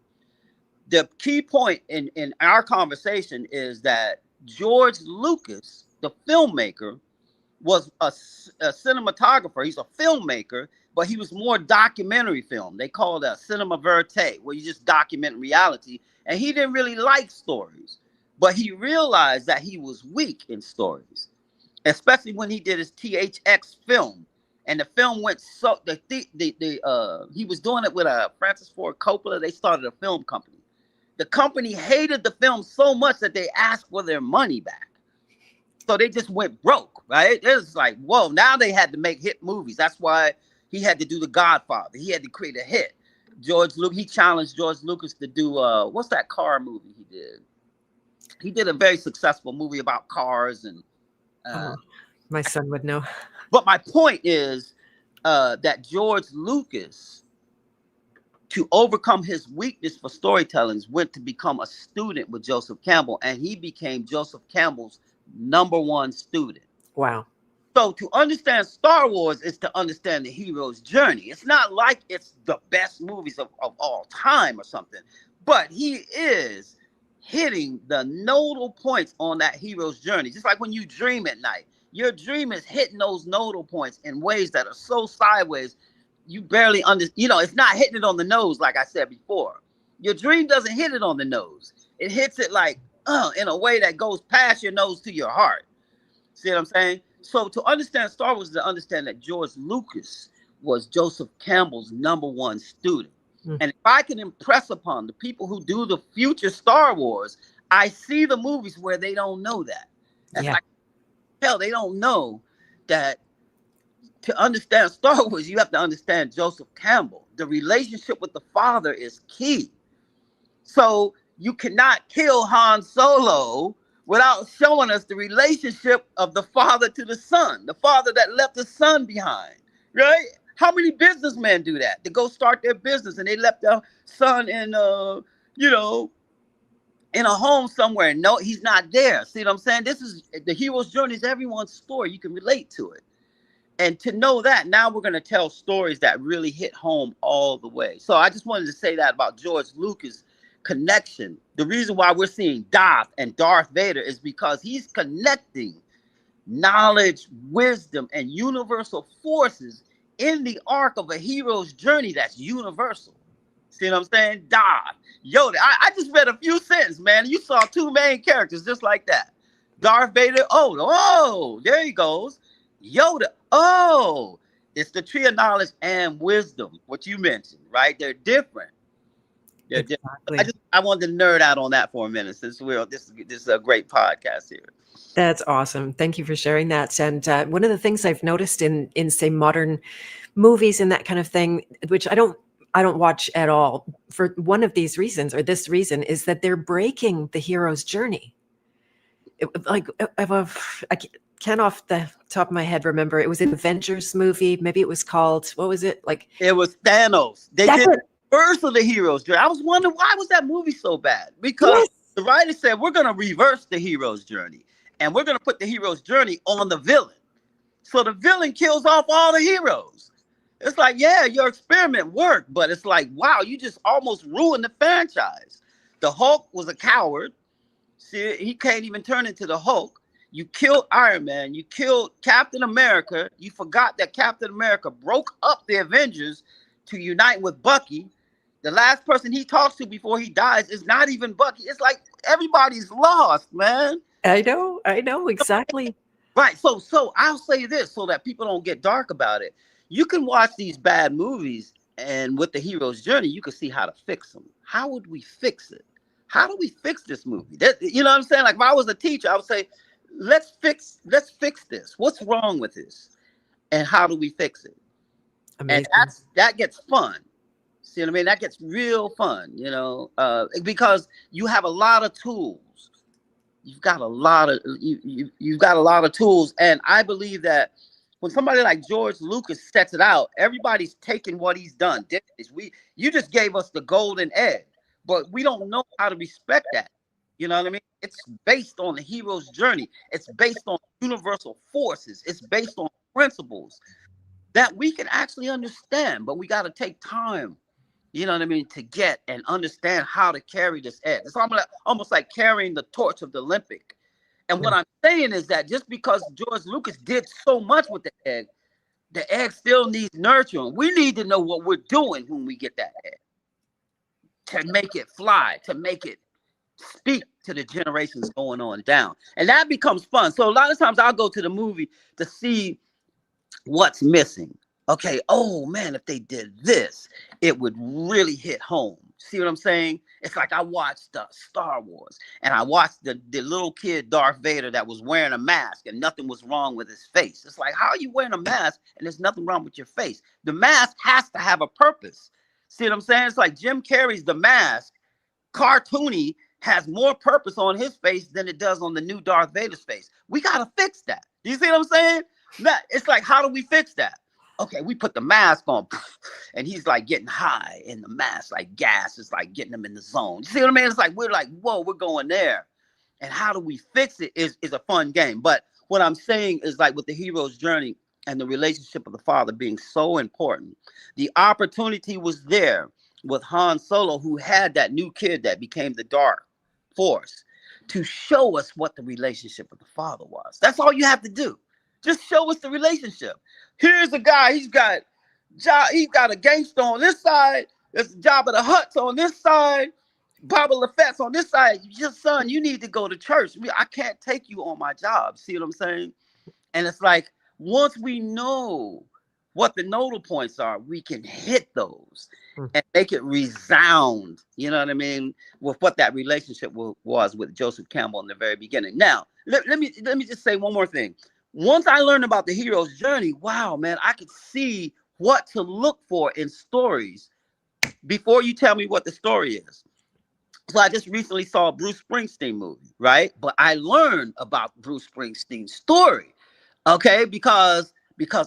The key point in our conversation is that George Lucas, the filmmaker, was a cinematographer. He's a filmmaker, but he was more documentary film. They call it a cinema verite, where you just document reality. And he didn't really like stories, but he realized that he was weak in stories, especially when he did his THX film. And the film went so he was doing it with Francis Ford Coppola. They started a film company. The company hated the film so much that they asked for their money back. So they just went broke, right? It was like, whoa, now they had to make hit movies. That's why he had to do The Godfather. He had to create a hit. He challenged George Lucas to do, what's that car movie he did? He did a very successful movie about cars. And my son would know. But my point is that George Lucas, to overcome his weakness for storytelling, went to become a student with Joseph Campbell, and he became Joseph Campbell's #1 student. Wow. So to understand Star Wars is to understand the hero's journey. It's not like it's the best movies of all time or something, but he is hitting the nodal points on that hero's journey. Just like when you dream at night, your dream is hitting those nodal points in ways that are so sideways, you barely it's not hitting it on the nose, like I said before. Your dream doesn't hit it on the nose. It hits it like, in a way that goes past your nose to your heart. See what I'm saying? So to understand Star Wars is to understand that George Lucas was Joseph Campbell's #1 student. Mm. And if I can impress upon the people who do the future Star Wars, I see the movies where they don't know that. That's like, hell, they don't know that to understand Star Wars, you have to understand Joseph Campbell. The relationship with the father is key. So you cannot kill Han Solo without showing us the relationship of the father to the son, the father that left the son behind, right? How many businessmen do that? They go start their business and they left their son in, in a home somewhere. No, he's not there. See what I'm saying? This is the hero's journey is everyone's story. You can relate to it. And to know that, now we're going to tell stories that really hit home all the way. So I just wanted to say that about George Lucas' connection. The reason why we're seeing Darth and Darth Vader is because he's connecting knowledge, wisdom, and universal forces in the arc of a hero's journey that's universal. See what I'm saying? Darth, Yoda. I just read a few sentences, man. You saw 2 main characters just like that. Darth Vader. Oh, there he goes. Yoda. Oh, it's the tree of knowledge and wisdom. What you mentioned, right? They're different. Exactly. I wanted to nerd out on that for a minute since this is a great podcast here. That's awesome. Thank you for sharing that. And one of the things I've noticed in say modern movies and that kind of thing, which I don't watch at all for one of these reasons or this reason, is that they're breaking the hero's journey. like I can't off the top of my head remember. It was an Avengers movie. Maybe it was called, what was it? Like, it was Thanos. They that's did it. first of the hero's journey. I was wondering, why was that movie so bad? Because Yes. the writer said, we're going to reverse the hero's journey, and we're going to put the hero's journey on the villain. So the villain kills off all the heroes. It's like, yeah, your experiment worked, but it's like, wow, you just almost ruined the franchise. The Hulk was a coward. See, he can't even turn into the Hulk. You killed Iron Man. You killed Captain America. You forgot that Captain America broke up the Avengers to unite with Bucky. The last person he talks to before he dies is not even Bucky. It's like everybody's lost, man. I know exactly. Right. So I'll say this so that people don't get dark about it. You can watch these bad movies, and with the hero's journey, you can see how to fix them. How would we fix it? How do we fix this movie? You know what I'm saying? Like, if I was a teacher, I would say, let's fix this. What's wrong with this? And how do we fix it? Amazing. And that gets fun. See what I mean? That gets real fun, because you have a lot of tools. You've got a lot of tools. And I believe that when somebody like George Lucas sets it out, everybody's taking what he's done. You just gave us the golden egg, but we don't know how to respect that. You know what I mean? It's based on the hero's journey. It's based on universal forces. It's based on principles that we can actually understand, but we got to take time, you know what I mean, to get and understand how to carry this egg. It's almost like carrying the torch of the Olympic. And what I'm saying is that just because George Lucas did so much with the egg still needs nurturing. We need to know what we're doing when we get that egg to make it fly, to make it speak to the generations going on down. And that becomes fun. So a lot of times I'll go to the movie to see what's missing. Okay, oh man, if they did this, it would really hit home. See what I'm saying? It's like I watched Star Wars, and I watched the little kid Darth Vader that was wearing a mask and nothing was wrong with his face. It's like, how are you wearing a mask and there's nothing wrong with your face? The mask has to have a purpose. See what I'm saying? It's like Jim Carrey's The Mask, cartoony, has more purpose on his face than it does on the new Darth Vader's face. We got to fix that. Do you see what I'm saying? It's like, how do we fix that? Okay, we put the mask on, and he's like getting high in the mask, like gas is like getting him in the zone. You see what I mean? It's like, we're like, whoa, we're going there. And how do we fix it is a fun game. But what I'm saying is, like, with the hero's journey and the relationship of the father being so important, the opportunity was there with Han Solo, who had that new kid that became the dark force, to show us what the relationship with the father was. That's all you have to do. Just show us the relationship. Here's a guy, he's got a gangster on this side, there's Jabba the Hutt's on this side, Baba LaFett's on this side. Your son, you need to go to church. I can't take you on my job. See what I'm saying? And it's like, once we know what the nodal points are, we can hit those and make it resound, you know what I mean, with what that relationship was with Joseph Campbell in the very beginning. Now, let me just say one more thing. Once I learned about the hero's journey, wow, man, I could see what to look for in stories before you tell me what the story is. So I just recently saw a Bruce Springsteen movie, right? But I learned about Bruce Springsteen's story, okay? Because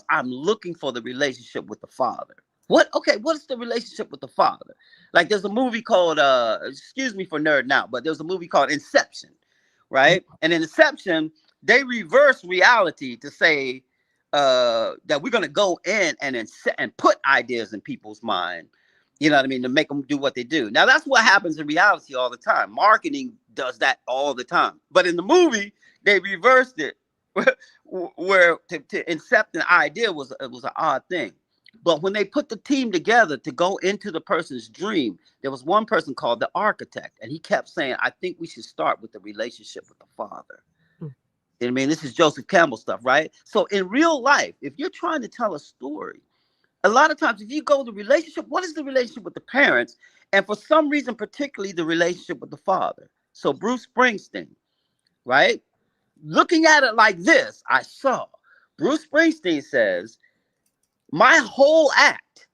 I'm looking for the relationship with the father. What is the relationship with the father? Like, there's a movie called, excuse me for nerding out, but there's a movie called Inception, right? And in Inception, they reverse reality to say that we're going to go in and put ideas in people's mind, you know what I mean, to make them do what they do. Now, that's what happens in reality all the time. Marketing does that all the time. But in the movie, they reversed it, where to incept an idea was an odd thing. But when they put the team together to go into the person's dream, there was one person called the architect, and he kept saying, I think we should start with the relationship with the father. I mean, this is Joseph Campbell stuff, right? So in real life, if you're trying to tell a story, a lot of times if you go to relationship, what is the relationship with the parents? And for some reason, particularly the relationship with the father. So Bruce Springsteen, right? Looking at it like this, I saw Bruce Springsteen says, my whole act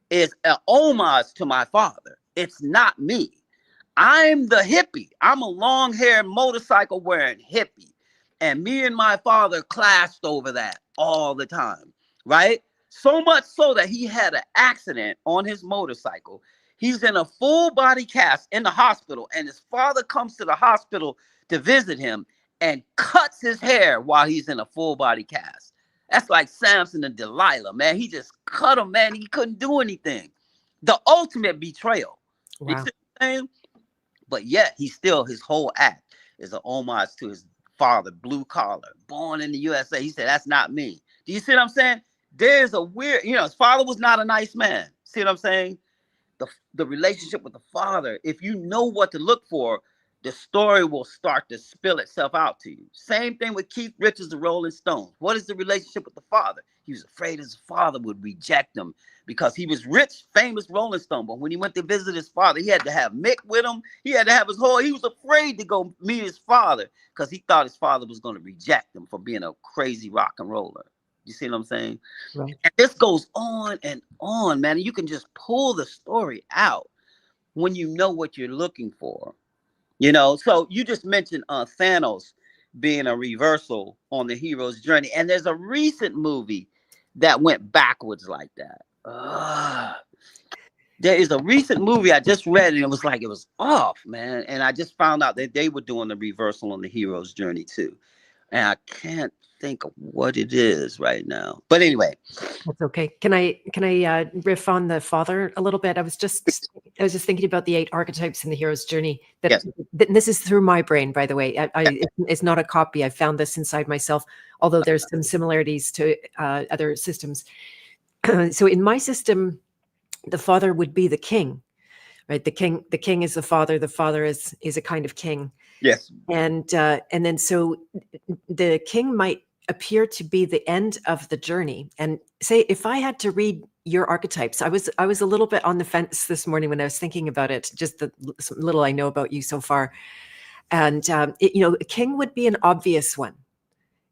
is an homage to my father. It's not me. I'm the hippie. I'm a long-haired motorcycle wearing hippie. And me and my father clashed over that all the time, right? So much so that he had an accident on his motorcycle. He's in a full body cast in the hospital, and his father comes to the hospital to visit him and cuts his hair while he's in a full body cast. That's like Samson and Delilah, man. He just cut him, man. He couldn't do anything. The ultimate betrayal. Wow. You see what I'm saying? But yet, his whole act is an homage to his father, blue collar, born in the USA. He said, that's not me. Do you see what I'm saying? There's a weird, his father was not a nice man. See what I'm saying? The relationship with the father, if you know what to look for, the story will start to spill itself out to you. Same thing with Keith Richards, the Rolling Stones. What is the relationship with the father? He was afraid his father would reject him because he was rich, famous Rolling Stone. But when he went to visit his father, he had to have Mick with him. He had to have he was afraid to go meet his father because he thought his father was going to reject him for being a crazy rock and roller. You see what I'm saying? Right. And this goes on and on, man. And you can just pull the story out when you know what you're looking for. So you just mentioned Thanos being a reversal on the hero's journey. And there's a recent movie that went backwards like that. There is a recent movie I just read, and it was like, it was off, man. And I just found out that they were doing the reversal on the hero's journey too. And I can't think of what it is right now. But anyway. That's okay. Can I riff on the father a little bit? I was just thinking about the 8 archetypes in the hero's journey. Yes. This is through my brain, by the way. It's not a copy. I found this inside myself, although there's some similarities to other systems. So in my system, the father would be the king, right? The king is the father. The father is a kind of king. Yes. And then so the king might appear to be the end of the journey. And say, if I had to read your archetypes, I was a little bit on the fence this morning when I was thinking about it, just the little I know about you so far. And a king would be an obvious one.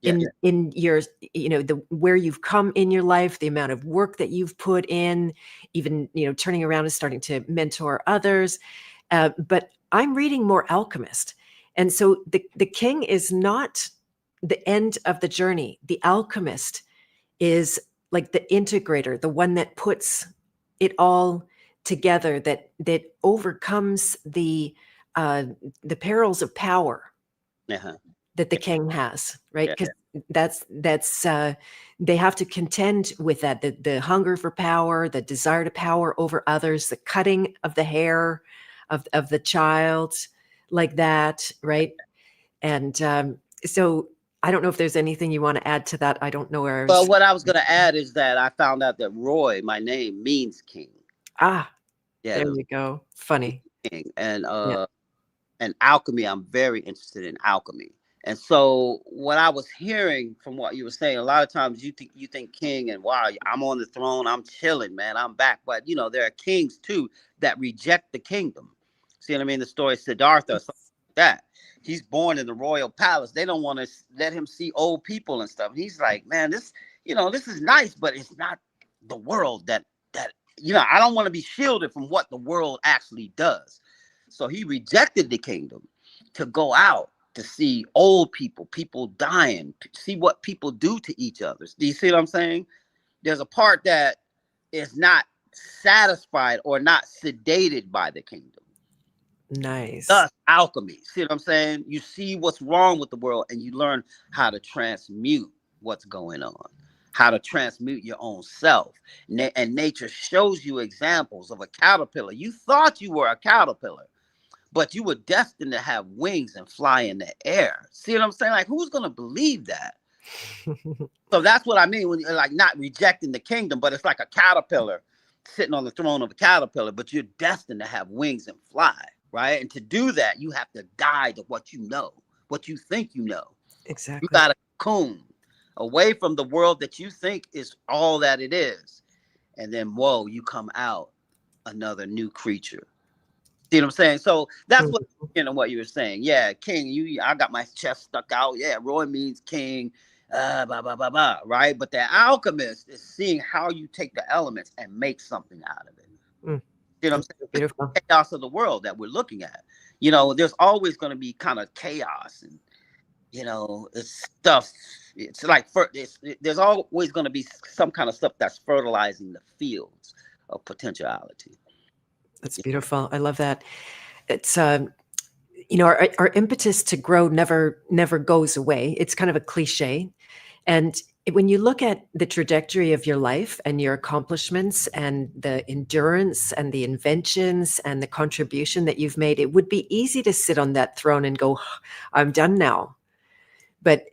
In your, the where you've come in your life, the amount of work that you've put in, even turning around and starting to mentor others. But I'm reading more alchemist, and so the king is not the end of the journey. The alchemist is like the integrator, the one that puts it all together, that overcomes the perils of power. Uh-huh. That the king has, right? Because that's they have to contend with that, the hunger for power, the desire to power over others, the cutting of the hair of the child, like that, right? And so I don't know if there's anything you want to add to that. I don't know where. Well, what I was going to add is that I found out that Roy, my name, means king. Yeah, there you go. Funny. King. And alchemy, I'm very interested in alchemy. And so what I was hearing from what you were saying, a lot of times you think king and wow, I'm on the throne, I'm chilling, man, I'm back. But there are kings too that reject the kingdom. See what I mean? The story of Siddhartha, something like that. He's born in the royal palace. They don't want to let him see old people and stuff. He's like, man, this is nice, but it's not the world that I don't want to be shielded from what the world actually does. So he rejected the kingdom to go out to see old people dying, see what people do to each other. Do you see what I'm saying? There's a part that is not satisfied or not sedated by the kingdom. Nice. Thus, alchemy. See what I'm saying? You see what's wrong with the world and you learn how to transmute what's going on, how to transmute your own self. And nature shows you examples of a caterpillar. You thought you were a caterpillar, but you were destined to have wings and fly in the air. See what I'm saying? Like, who's going to believe that? So that's what I mean when you're like not rejecting the kingdom, but it's like a caterpillar sitting on the throne of a caterpillar, but you're destined to have wings and fly, right? And to do that, you have to die to what you know, what you think you know. Exactly. You got to cocoon away from the world that you think is all that it is. And then, whoa, you come out another new creature. See what I'm saying? So that's what you were saying. Yeah, king. I got my chest stuck out. Yeah, Roy means king. Blah blah blah blah. Right? But the alchemist is seeing how you take the elements and make something out of it. You know what I'm saying? Beautiful. The chaos of the world that we're looking at. There's always going to be kind of chaos, and you know, it's stuff. It's like there's always going to be some kind of stuff that's fertilizing the fields of potentiality. That's beautiful. I love that. It's our impetus to grow never goes away. It's kind of a cliche. And when you look at the trajectory of your life and your accomplishments and the endurance and the inventions and the contribution that you've made, it would be easy to sit on that throne and go, I'm done now. But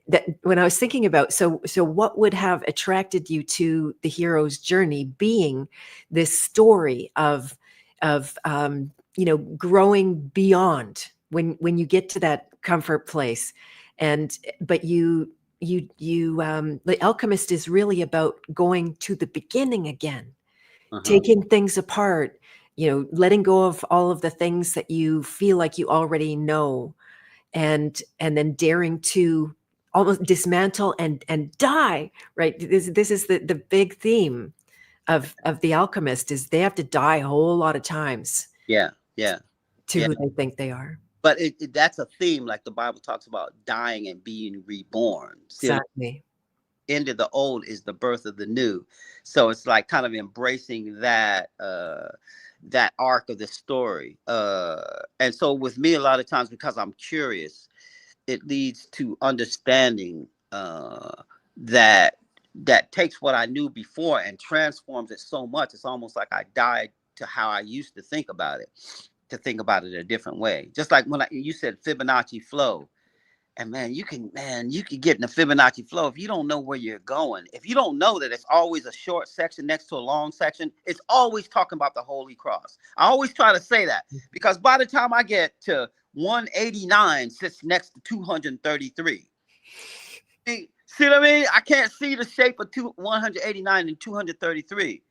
when I was thinking about, so what would have attracted you to the hero's journey being this story of growing beyond when you get to that comfort place, but the alchemist is really about going to the beginning again, taking things apart, letting go of all of the things that you feel like you already know, and then daring to almost dismantle and die, right? This is the big theme of the alchemist, is they have to die a whole lot of times Yeah. to who they think they are. But that's a theme, like the Bible talks about dying and being reborn. Exactly. End of the old is the birth of the new. So it's like kind of embracing that that arc of the story. And so with me, a lot of times, because I'm curious, it leads to understanding that takes what I knew before and transforms it so much. It's almost like I died to how I used to think about it, a different way. Just like when you said Fibonacci flow, and you can get in the Fibonacci flow if you don't know where you're going. If you don't know that it's always a short section next to a long section, it's always talking about the Holy Cross. I always try to say that, because by the time I get to 189 sits next to 233. See what I mean? I can't see the shape of 189 and 233.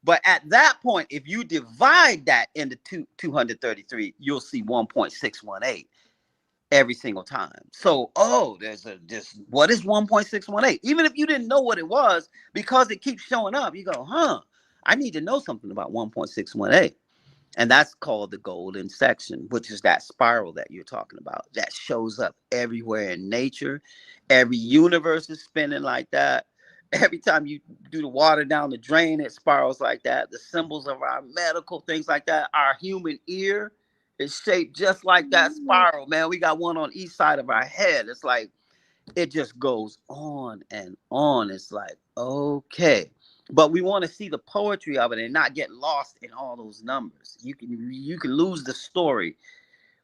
But at that point, if you divide that into 233, you'll see 1.618 every single time. So, there's what is 1.618? Even if you didn't know what it was, because it keeps showing up, you go, I need to know something about 1.618. And that's called the golden section, which is that spiral that you're talking about that shows up everywhere in nature. Every universe is spinning like that. Every time you do the water down the drain, it spirals like that. The symbols of our medical things like that. Our human ear is shaped just like that spiral, man. We got one on each side of our head. It's like, it just goes on and on. It's like, okay. But we want to see the poetry of it and not get lost in all those numbers. You can lose the story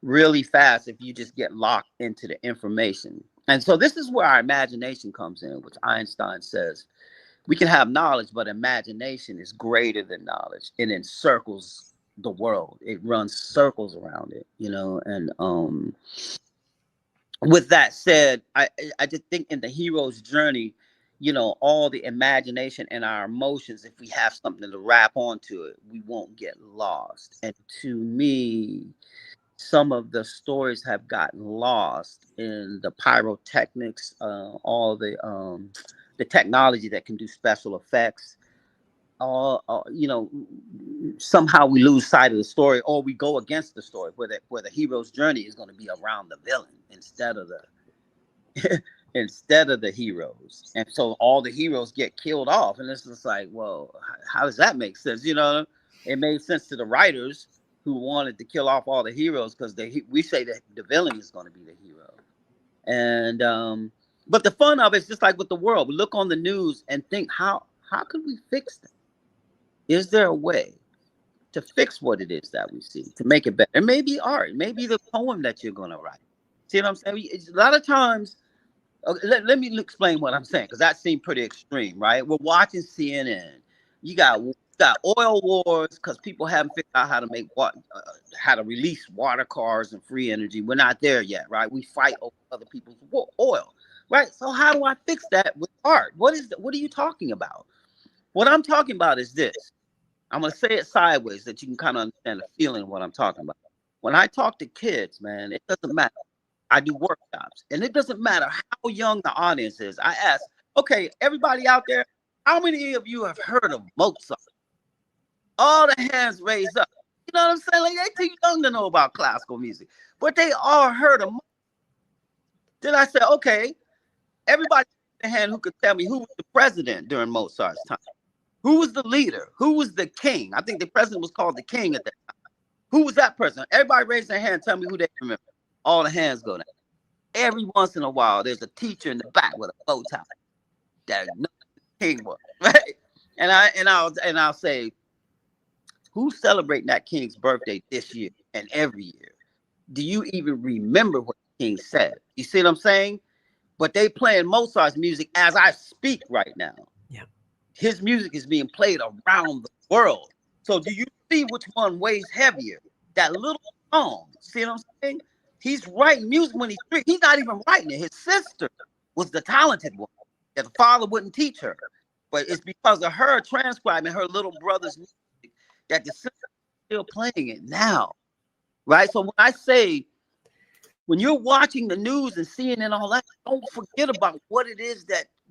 really fast if you just get locked into the information. And so this is where our imagination comes in, which Einstein says we can have knowledge, but imagination is greater than knowledge. It encircles the world. It runs circles around it, and with that said, I just think in the hero's journey, all the imagination and our emotions, if we have something to wrap onto it, we won't get lost. And to me, some of the stories have gotten lost in the pyrotechnics, all the technology that can do special effects. Somehow we lose sight of the story, or we go against the story, where the hero's journey is going to be around the villain instead of the heroes. And so all the heroes get killed off, and it's just like, well, how does that make sense? It made sense to the writers who wanted to kill off all the heroes, because we say that the villain is going to be the hero. And but the fun of it's just like with the world. We look on the news and think, how could we fix that? Is there a way to fix what it is that we see, to make it better? It may be art, maybe the poem that you're going to write. See what I'm saying? A lot of times, let me explain what I'm saying, because that seemed pretty extreme, right? We're watching CNN. You got oil wars because people haven't figured out how to make how to release water cars and free energy. We're not there yet, right? We fight over other people's oil, right? So how do I fix that with art? What are you talking about? What I'm talking about is this. I'm going to say it sideways that you can kind of understand the feeling of what I'm talking about. When I talk to kids, man, it doesn't matter. I do workshops, and it doesn't matter how young the audience is. I ask, okay, everybody out there, how many of you have heard of Mozart? All the hands raised up. You know what I'm saying? Like, they're too young to know about classical music, but they all heard of Mozart. Then I said, okay, everybody in the hand who could tell me who was the president during Mozart's time. Who was the leader? Who was the king? I think the president was called the king at that time. Who was that person? Everybody raise their hand and tell me who they remember. All the hands go down. Every once in a while, there's a teacher in the back with a bow tie that knows the king was, right? And I'll say, who's celebrating that king's birthday this year and every year? Do you even remember what the king said? You see what I'm saying? But they playing Mozart's music as I speak right now. Yeah. His music is being played around the world. So do you see which one weighs heavier? That little song. See what I'm saying? He's writing music when he's 3. He's not even writing it. His sister was the talented one that the father wouldn't teach her. But it's because of her transcribing her little brother's music that the sister is still playing it now. Right? So when I say, when you're watching the news and seeing and all that, don't forget about what it is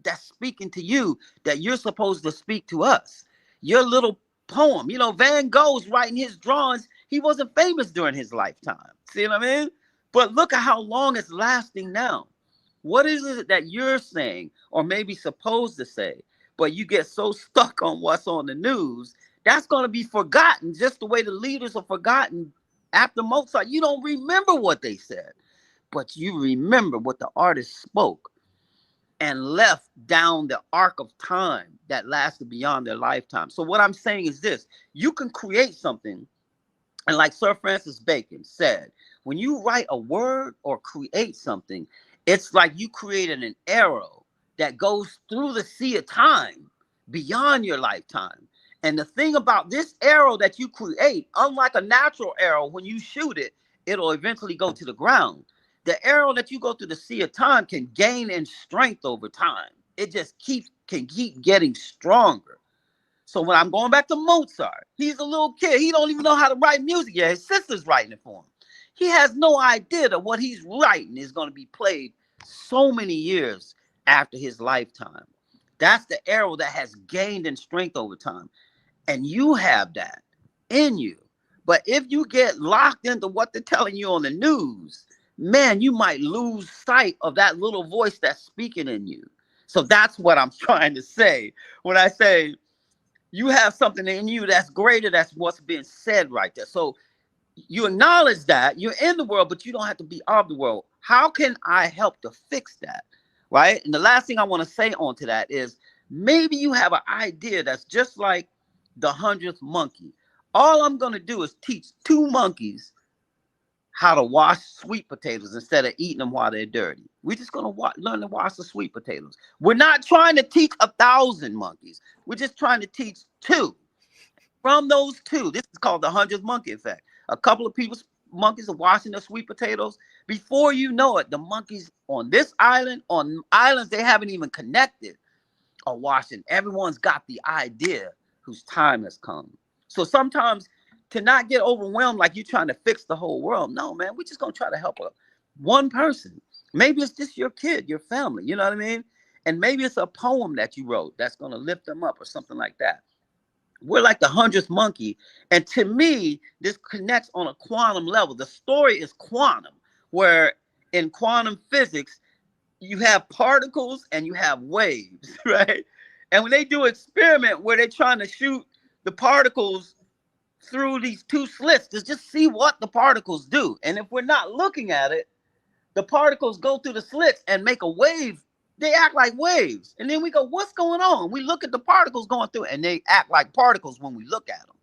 that's speaking to you, that you're supposed to speak to us. Your little poem. You know, Van Gogh's writing his drawings. He wasn't famous during his lifetime. See what I mean? But look at how long it's lasting now. What is it that you're saying or maybe supposed to say, but you get so stuck on what's on the news, that's going to be forgotten just the way the leaders are forgotten after Mozart. You don't remember what they said, but you remember what the artist spoke and left down the arc of time that lasted beyond their lifetime. So what I'm saying is this: you can create something, and like Sir Francis Bacon said, when you write a word or create something, it's like you created an arrow that goes through the sea of time beyond your lifetime. And the thing about this arrow that you create, unlike a natural arrow, when you shoot it, it'll eventually go to the ground. The arrow that you go through the sea of time can gain in strength over time. It just can keep getting stronger. So when I'm going back to Mozart, he's a little kid. He don't even know how to write music yet. His sister's writing it for him. He has no idea that what he's writing is going to be played so many years after his lifetime. That's the arrow that has gained in strength over time. And you have that in you. But if you get locked into what they're telling you on the news, man, you might lose sight of that little voice that's speaking in you. So that's what I'm trying to say when I say you have something in you that's greater. That's what's being said right there. So you acknowledge that you're in the world, but you don't have to be of the world. How can I help to fix that? Right? And the last thing I want to say onto that is maybe you have an idea that's just like the 100th monkey. All I'm going to do is teach 2 monkeys how to wash sweet potatoes instead of eating them while they're dirty. We're just going to learn to wash the sweet potatoes. We're not trying to teach 1,000 monkeys. We're just trying to teach 2. From those 2, this is called the 100th monkey effect. A couple of monkeys are washing their sweet potatoes. Before you know it, the monkeys on this island, on islands they haven't even connected, are washing. Everyone's got the idea whose time has come. So sometimes to not get overwhelmed like you're trying to fix the whole world. No, man, we're just going to try to help one person. Maybe it's just your kid, your family, you know what I mean? And maybe it's a poem that you wrote that's going to lift them up or something like that. We're like the 100th monkey. And to me, this connects on a quantum level. The story is quantum, where in quantum physics, you have particles and you have waves, right? And when they do an experiment where they're trying to shoot the particles through these 2 slits to just see what the particles do. And if we're not looking at it, the particles go through the slits and make a wave. They act like waves. And then we go, what's going on? We look at the particles going through and they act like particles when we look at them.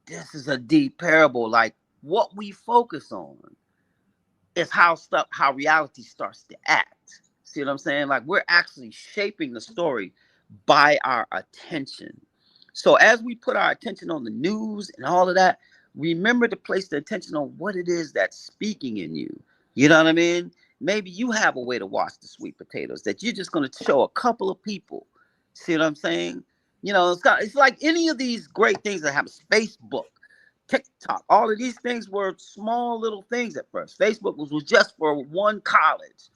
This is a deep parable. Like what we focus on is how reality starts to act. See what I'm saying? Like we're actually shaping the story by our attention. So as we put our attention on the news and all of that, remember to place the attention on what it is that's speaking in you. You know what I mean? Maybe you have a way to wash the sweet potatoes that you're just going to show a couple of people. See what I'm saying? You know, it's like any of these great things that happen. Facebook, TikTok, all of these things were small little things at first. Facebook was just for one college.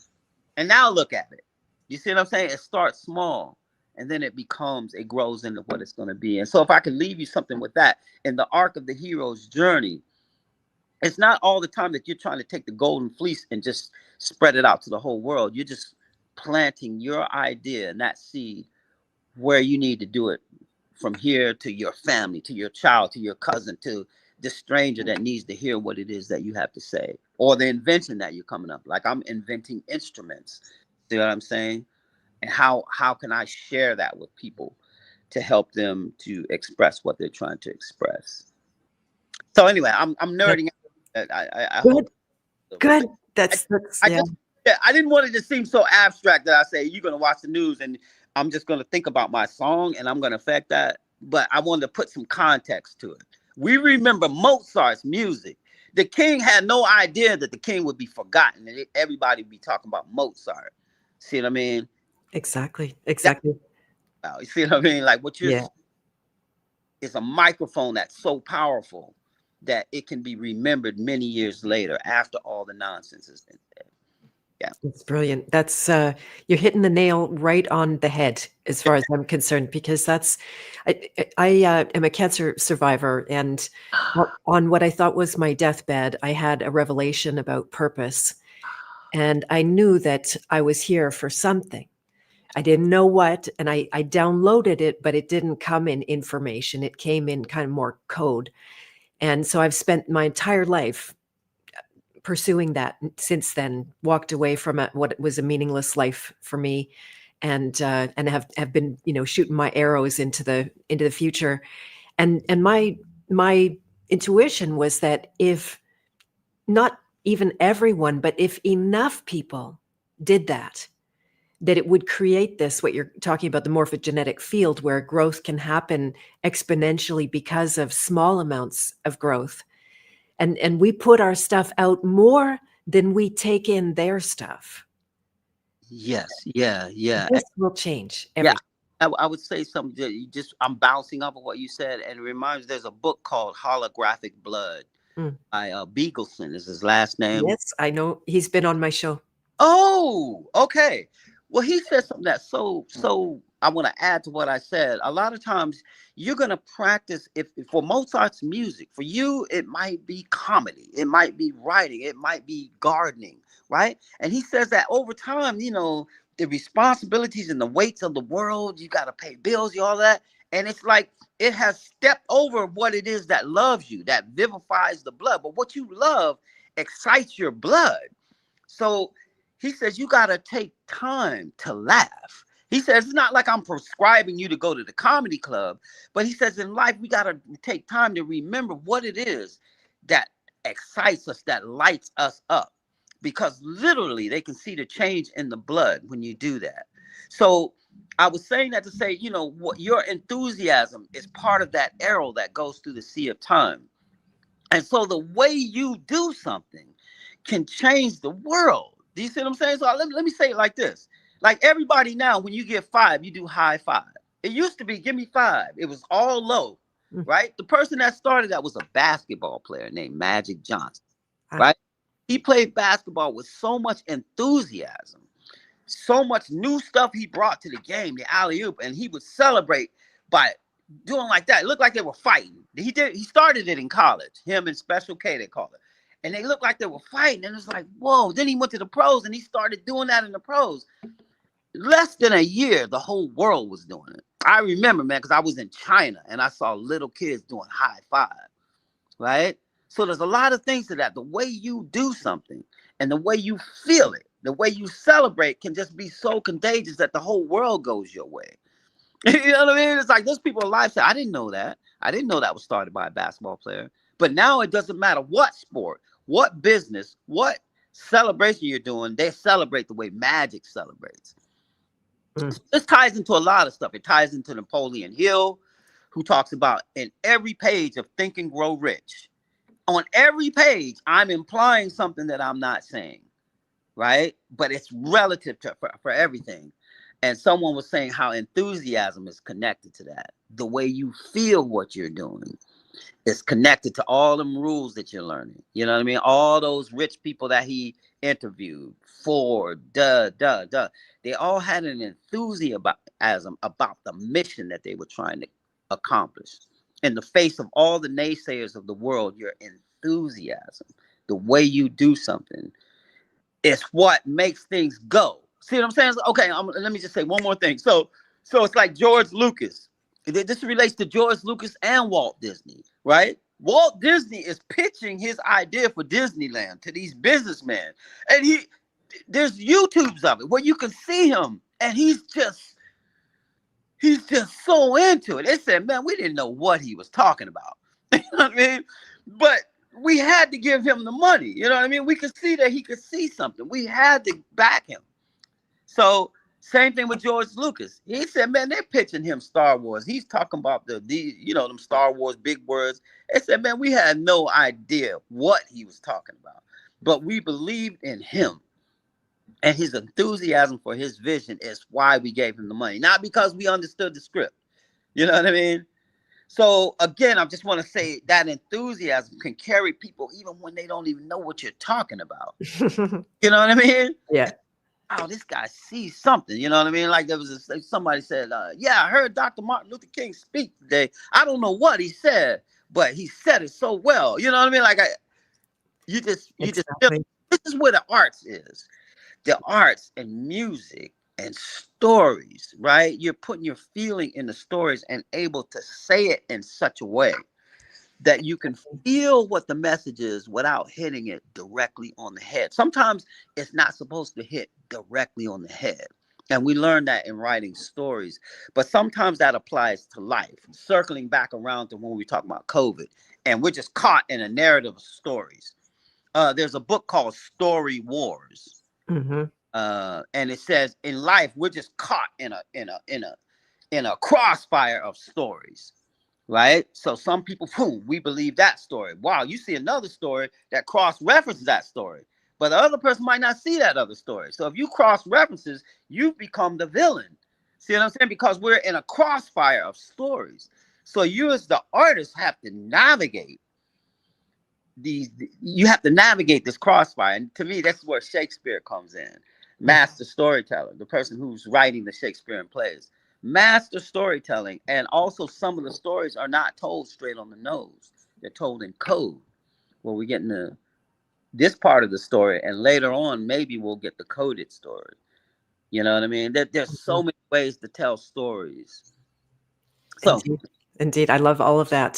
And now look at it. You see what I'm saying? It starts small. And then it grows into what it's going to be. And so if I can leave you something with that, in the arc of the hero's journey, It's not all the time that you're trying to take the golden fleece and just spread it out to the whole world. You're just planting your idea and that seed where you need to do it, from here to your family, to your child, to your cousin, to the stranger that needs to hear what it is that you have to say, or the invention that you're coming up. Like, I'm inventing instruments. See what I'm saying? And how can I share that with people to help them to express what they're trying to express? So anyway, I'm nerding out. I hope. Good. That's yeah. I didn't want it to seem so abstract that I say you're gonna watch the news and I'm just gonna think about my song and I'm gonna affect that. But I wanted to put some context to it. We remember Mozart's music. The king had no idea that the king would be forgotten and everybody would be talking about Mozart. See what I mean? Exactly. You see what I mean? Like, what you're it's a microphone that's so powerful that it can be remembered many years later after all the nonsense has been said. Yeah, it's brilliant. That's you're hitting the nail right on the head as far as I'm concerned, because that's I am a cancer survivor, and on what I thought was my deathbed, I had a revelation about purpose, and I knew that I was here for something. I didn't know what, and I downloaded it, but it didn't come in information. It came in kind of more code. And so I've spent my entire life pursuing that. Since then, walked away from what was a meaningless life for me, and have been, shooting my arrows into the future. And my intuition was that if not even everyone, but if enough people did that it would create this, what you're talking about, the morphogenetic field, where growth can happen exponentially because of small amounts of growth. And we put our stuff out more than we take in their stuff. Yes. Yeah. This will change everything. Yeah. I would say something that I'm bouncing off of what you said, and it reminds me, there's a book called Holographic Blood by Beagleson is his last name. Yes, I know. He's been on my show. Oh, okay. Well, he said something that's so I want to add to what I said. A lot of times you're going to practice, if for Mozart's music, for you, it might be comedy, it might be writing, it might be gardening, right? And he says that over time, the responsibilities and the weights of the world, you got to pay bills, all that. And it's like, it has stepped over what it is that loves you, that vivifies the blood. But what you love excites your blood. So he says, you got to take time to laugh. He says, it's not like I'm prescribing you to go to the comedy club, but he says in life, we got to take time to remember what it is that excites us, that lights us up, because literally they can see the change in the blood when you do that. So I was saying that to say, what your enthusiasm is part of that arrow that goes through the sea of time. And so the way you do something can change the world. Do you see what I'm saying? So let me say it like this. Like, everybody now, when you get 5, you do high 5. It used to be, give me 5. It was all low, right? The person that started that was a basketball player named Magic Johnson, right? He played basketball with so much enthusiasm, so much new stuff he brought to the game, the alley-oop, and he would celebrate by doing like that. It looked like they were fighting. He started it in college, him and Special K, they call it. And they looked like they were fighting. And it's like, whoa. Then he went to the pros and he started doing that in the pros. Less than a year, the whole world was doing it. I remember, man, because I was in China and I saw little kids doing high 5, right? So there's a lot of things to that. The way you do something and the way you feel it, the way you celebrate can just be so contagious that the whole world goes your way. You know what I mean? It's like, there's people alive say, I didn't know that. I didn't know that was started by a basketball player. But now it doesn't matter what sport, what business, what celebration you're doing, they celebrate the way magic celebrates. So this ties into a lot of stuff. It ties into Napoleon Hill, who talks about in every page of Think and Grow Rich. On every page, I'm implying something that I'm not saying, right? But it's relative to for everything. And someone was saying how enthusiasm is connected to that. The way you feel what you're doing is connected to all them rules that you're learning. You know what I mean? All those rich people that he interviewed, Ford, they all had an enthusiasm about the mission that they were trying to accomplish. In the face of all the naysayers of the world, you're enthusiasm, the way you do something, is what makes things go. See what I'm saying? Okay, let me just say one more thing. So it's like George Lucas. This relates to George Lucas and Walt Disney, right? Walt Disney is pitching his idea for Disneyland to these businessmen, and there's YouTubes of it where you can see him, and he's just so into it. They said, man, we didn't know what he was talking about. You know what I mean? But we had to give him the money. You know what I mean? We could see that he could see something. We had to back him. So same thing with George Lucas. He said, man, they're pitching him Star Wars. He's talking about them Star Wars big words. They said, man, we had no idea what he was talking about, but we believed in him. And his enthusiasm for his vision is why we gave him the money, not because we understood the script. You know what I mean? So again, I just want to say that enthusiasm can carry people even when they don't even know what you're talking about. You know what I mean? Yeah. Oh, this guy sees something. You know what I mean? Like somebody said, yeah, I heard Dr. Martin Luther King speak today. I don't know what he said, but he said it so well. You know what I mean? Like you just feel, this is where the arts is. The arts and music and stories, right? You're putting your feeling in the stories and able to say it in such a way that you can feel what the message is without hitting it directly on the head. Sometimes it's not supposed to hit directly on the head. And we learn that in writing stories. But sometimes that applies to life. Circling back around to when we talk about COVID, and we're just caught in a narrative of stories. There's a book called Story Wars. Mm-hmm. And it says in life we're just caught in a crossfire of stories, right? So some people, boom, we believe that story. Wow, you see another story that cross-references that story, but the other person might not see that other story. So if you cross-references, you've become the villain. See what I'm saying? Because we're in a crossfire of stories. So you as the artist have to navigate this crossfire. And to me, that's where Shakespeare comes in. Master storyteller, the person who's writing the Shakespearean plays. Master storytelling. And also some of the stories are not told straight on the nose. They're told in code, where we get into this part of the story, and later on maybe we'll get the coded story. You know what I mean? There's so many ways to tell stories. So Indeed. I love all of that.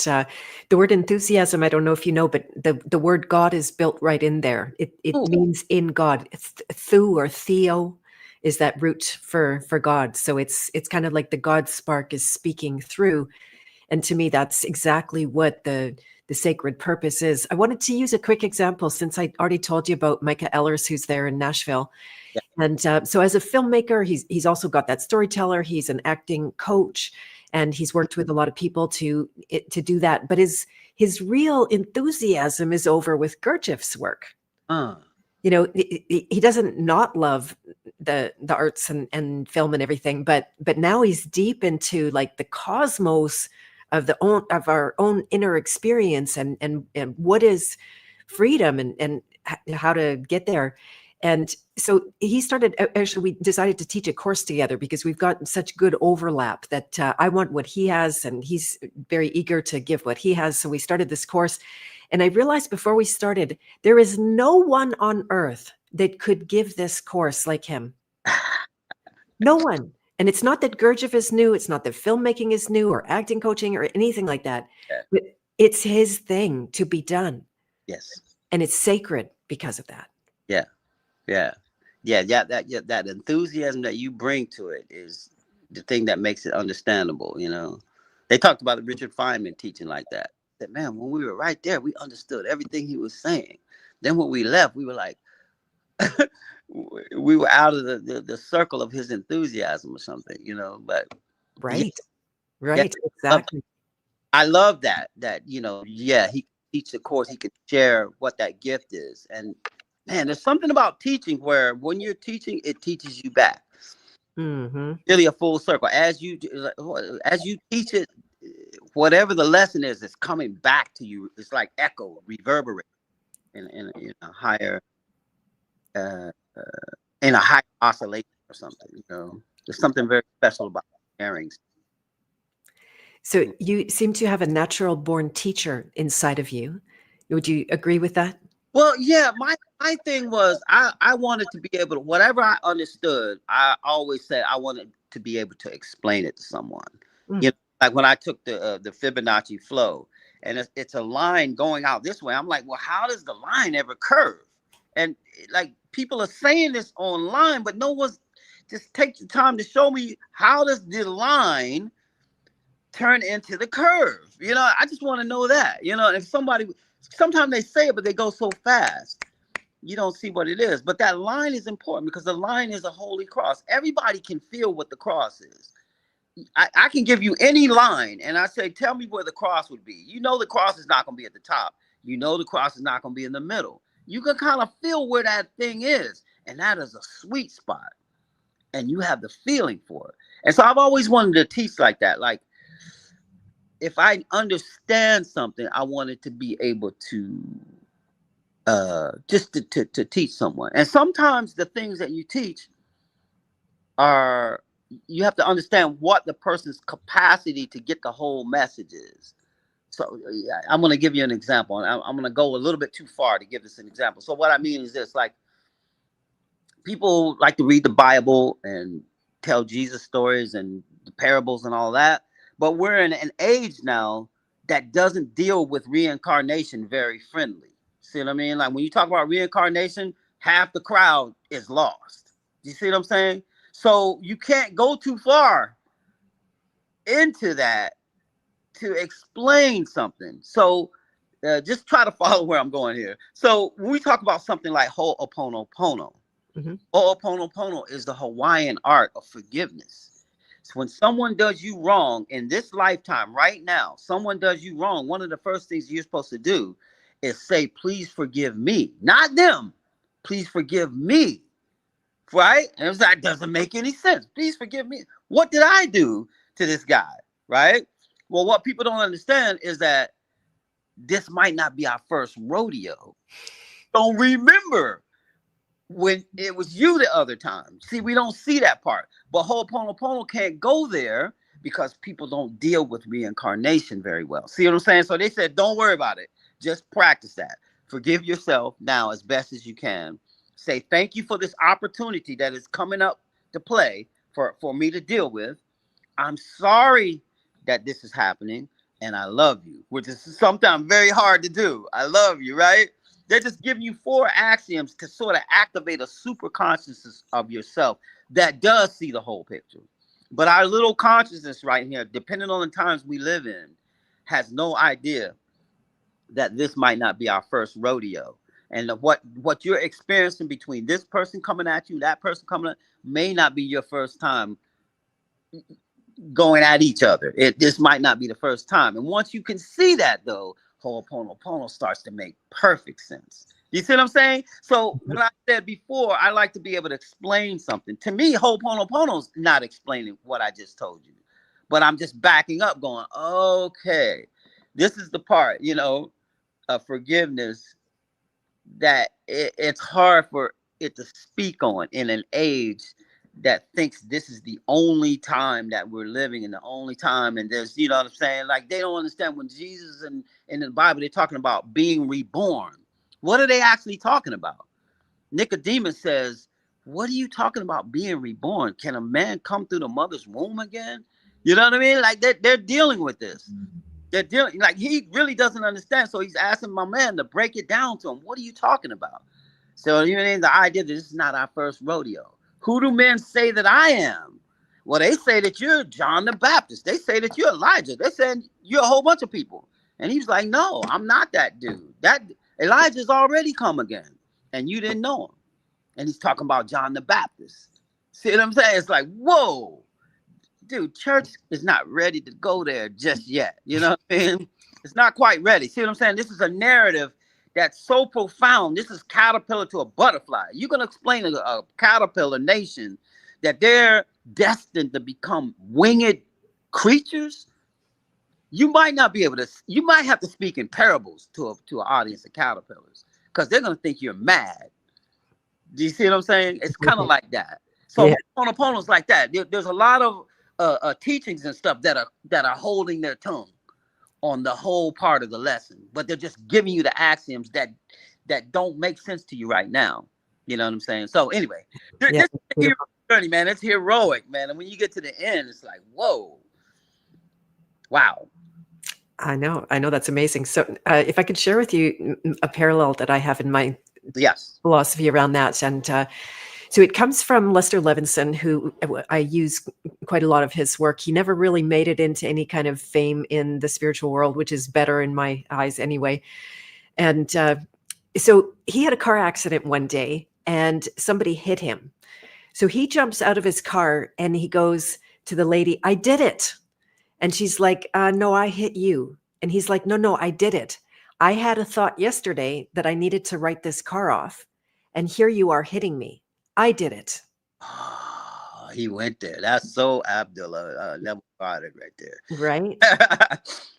The word enthusiasm, I don't know if you know, but the word God is built right in there. It means in God. It's thu or theo is that root for God. So it's kind of like the God spark is speaking through. And to me, that's exactly what the sacred purpose is. I wanted to use a quick example since I already told you about Micah Ellers, who's there in Nashville. Yeah. And so as a filmmaker, he's also got that storyteller. He's an acting coach. And he's worked with a lot of people to do that. But his real enthusiasm is over with Gurdjieff's work. You know, he doesn't not love the arts and film and everything, but now he's deep into like the cosmos of our own inner experience and what is freedom and how to get there. And so we decided to teach a course together because we've got such good overlap that I want what he has and he's very eager to give what he has. So we started this course, and I realized before we started, there is no one on earth that could give this course like him. No one. And it's not that Gurdjieff is new. It's not that filmmaking is new or acting coaching or anything like that. Yeah. But it's his thing to be done. Yes. And it's sacred because of that. Yeah. That enthusiasm that you bring to it is the thing that makes it understandable. You know, they talked about Richard Feynman teaching like that. That man, when we were right there, we understood everything he was saying. Then when we left, we were like, we were out of the circle of his enthusiasm or something. You know, but right, exactly. I love that he could teach the course, he could share what that gift is, and. Man, there's something about teaching where when you're teaching, it teaches you back. Mm-hmm. Really a full circle. As you teach it, whatever the lesson is, it's coming back to you. It's like echo, reverberate in a higher oscillation or something. You know, there's something very special about sharing. So you seem to have a natural born teacher inside of you. Would you agree with that? Well, yeah, my thing was I wanted to be able to, whatever I understood, I always said I wanted to be able to explain it to someone. Mm. You know, like when I took the Fibonacci flow, and it's a line going out this way. I'm like, well, how does the line ever curve? And like people are saying this online, but no one's just take the time to show me how does the line turn into the curve. You know, I just want to know that. You know, if somebody, sometimes they say it, but they go so fast, you don't see what it is. But that line is important because the line is a holy cross. Everybody can feel what the cross is. I can give you any line and I say, tell me where the cross would be. You know, the cross is not going to be at the top. You know, the cross is not going to be in the middle. You can kind of feel where that thing is. And that is a sweet spot. And you have the feeling for it. And so I've always wanted to teach like that. Like, if I understand something, I wanted to be able to just to teach someone. And sometimes the things that you teach are, you have to understand what the person's capacity to get the whole message is. So I'm going to give you an example. And I'm going to go a little bit too far to give this an example. So what I mean is this, like, people like to read the Bible and tell Jesus stories and the parables and all that. But we're in an age now that doesn't deal with reincarnation very friendly. See what I mean? Like when you talk about reincarnation, half the crowd is lost. You see what I'm saying? So you can't go too far into that to explain something. So just try to follow where I'm going here. So when we talk about something like Ho'oponopono, Ho'oponopono is the Hawaiian art of forgiveness. So when someone does you wrong in this lifetime, right now, someone does you wrong, one of the first things you're supposed to do is say, please forgive me. Not them. Please forgive me. Right? And it's like, doesn't make any sense. Please forgive me. What did I do to this guy? Right? Well, what people don't understand is that this might not be our first rodeo. Don't remember when it was you the other time. See, we don't see that part. But Ho'oponopono can't go there because people don't deal with reincarnation very well. See what I'm saying? So they said, don't worry about it. Just practice that. Forgive yourself now as best as you can. Say thank you for this opportunity that is coming up to play for me to deal with. I'm sorry that this is happening and I love you, which is sometimes very hard to do. I love you, right? They're just giving you 4 axioms to sort of activate a super consciousness of yourself that does see the whole picture. But our little consciousness right here, depending on the times we live in, has no idea that this might not be our first rodeo. And what you're experiencing between this person coming at you, that person coming at, may not be your first time going at each other. This might not be the first time. And once you can see that, though, Ho'oponopono starts to make perfect sense. You see what I'm saying? So what I said before, I like to be able to explain something. To me, Ho'oponopono's not explaining what I just told you, but I'm just backing up going, okay, this is the part, you know, of forgiveness that it's hard for it to speak on in an age that thinks this is the only time that we're living in, the only time. And there's, you know what I'm saying? Like they don't understand when Jesus and in the Bible, they're talking about being reborn. What are they actually talking about? Nicodemus says, what are you talking about being reborn? Can a man come through the mother's womb again? You know what I mean? Like they're dealing with this. They're dealing, like he really doesn't understand. So he's asking my man to break it down to him. What are you talking about? So even the idea that this is not our first rodeo. Who do men say that I am? Well, they say that you're John the Baptist. They say that you're Elijah. They said you're a whole bunch of people. And he's like, no, I'm not that dude. That Elijah's already come again. And you didn't know him. And he's talking about John the Baptist. See what I'm saying? It's like, whoa. Dude, church is not ready to go there just yet. You know what I mean? It's not quite ready. See what I'm saying? This is a narrative that's so profound. This is caterpillar to a butterfly. You're going to explain to a caterpillar nation that they're destined to become winged creatures? You might not be able to, you might have to speak in parables to an audience of caterpillars because they're going to think you're mad. Do you see what I'm saying? It's kind of like that. So Ho'oponopono's like that. There's a lot of teachings and stuff that are holding their tongue. on the whole part of the lesson, but they're just giving you the axioms that don't make sense to you right now. You know what I'm saying? So anyway, this Yeah, is the hero journey, man. It's heroic, man. And when you get to the end, it's like, whoa, wow. I know that's amazing. So if I could share with you a parallel that I have in my Yes. philosophy around that, and so it comes from Lester Levinson, who I use quite a lot of his work. He never really made it into any kind of fame in the spiritual world, which is better in my eyes anyway. And so he had a car accident one day and somebody hit him. So he jumps out of his car and he goes to the lady, "I did it." And she's like, "No, I hit you." And he's like, No, I did it. I had a thought yesterday that I needed to write this car off. And here you are hitting me. I did it. Oh, he went there. That's so Abdullah. Never got it right there. Right.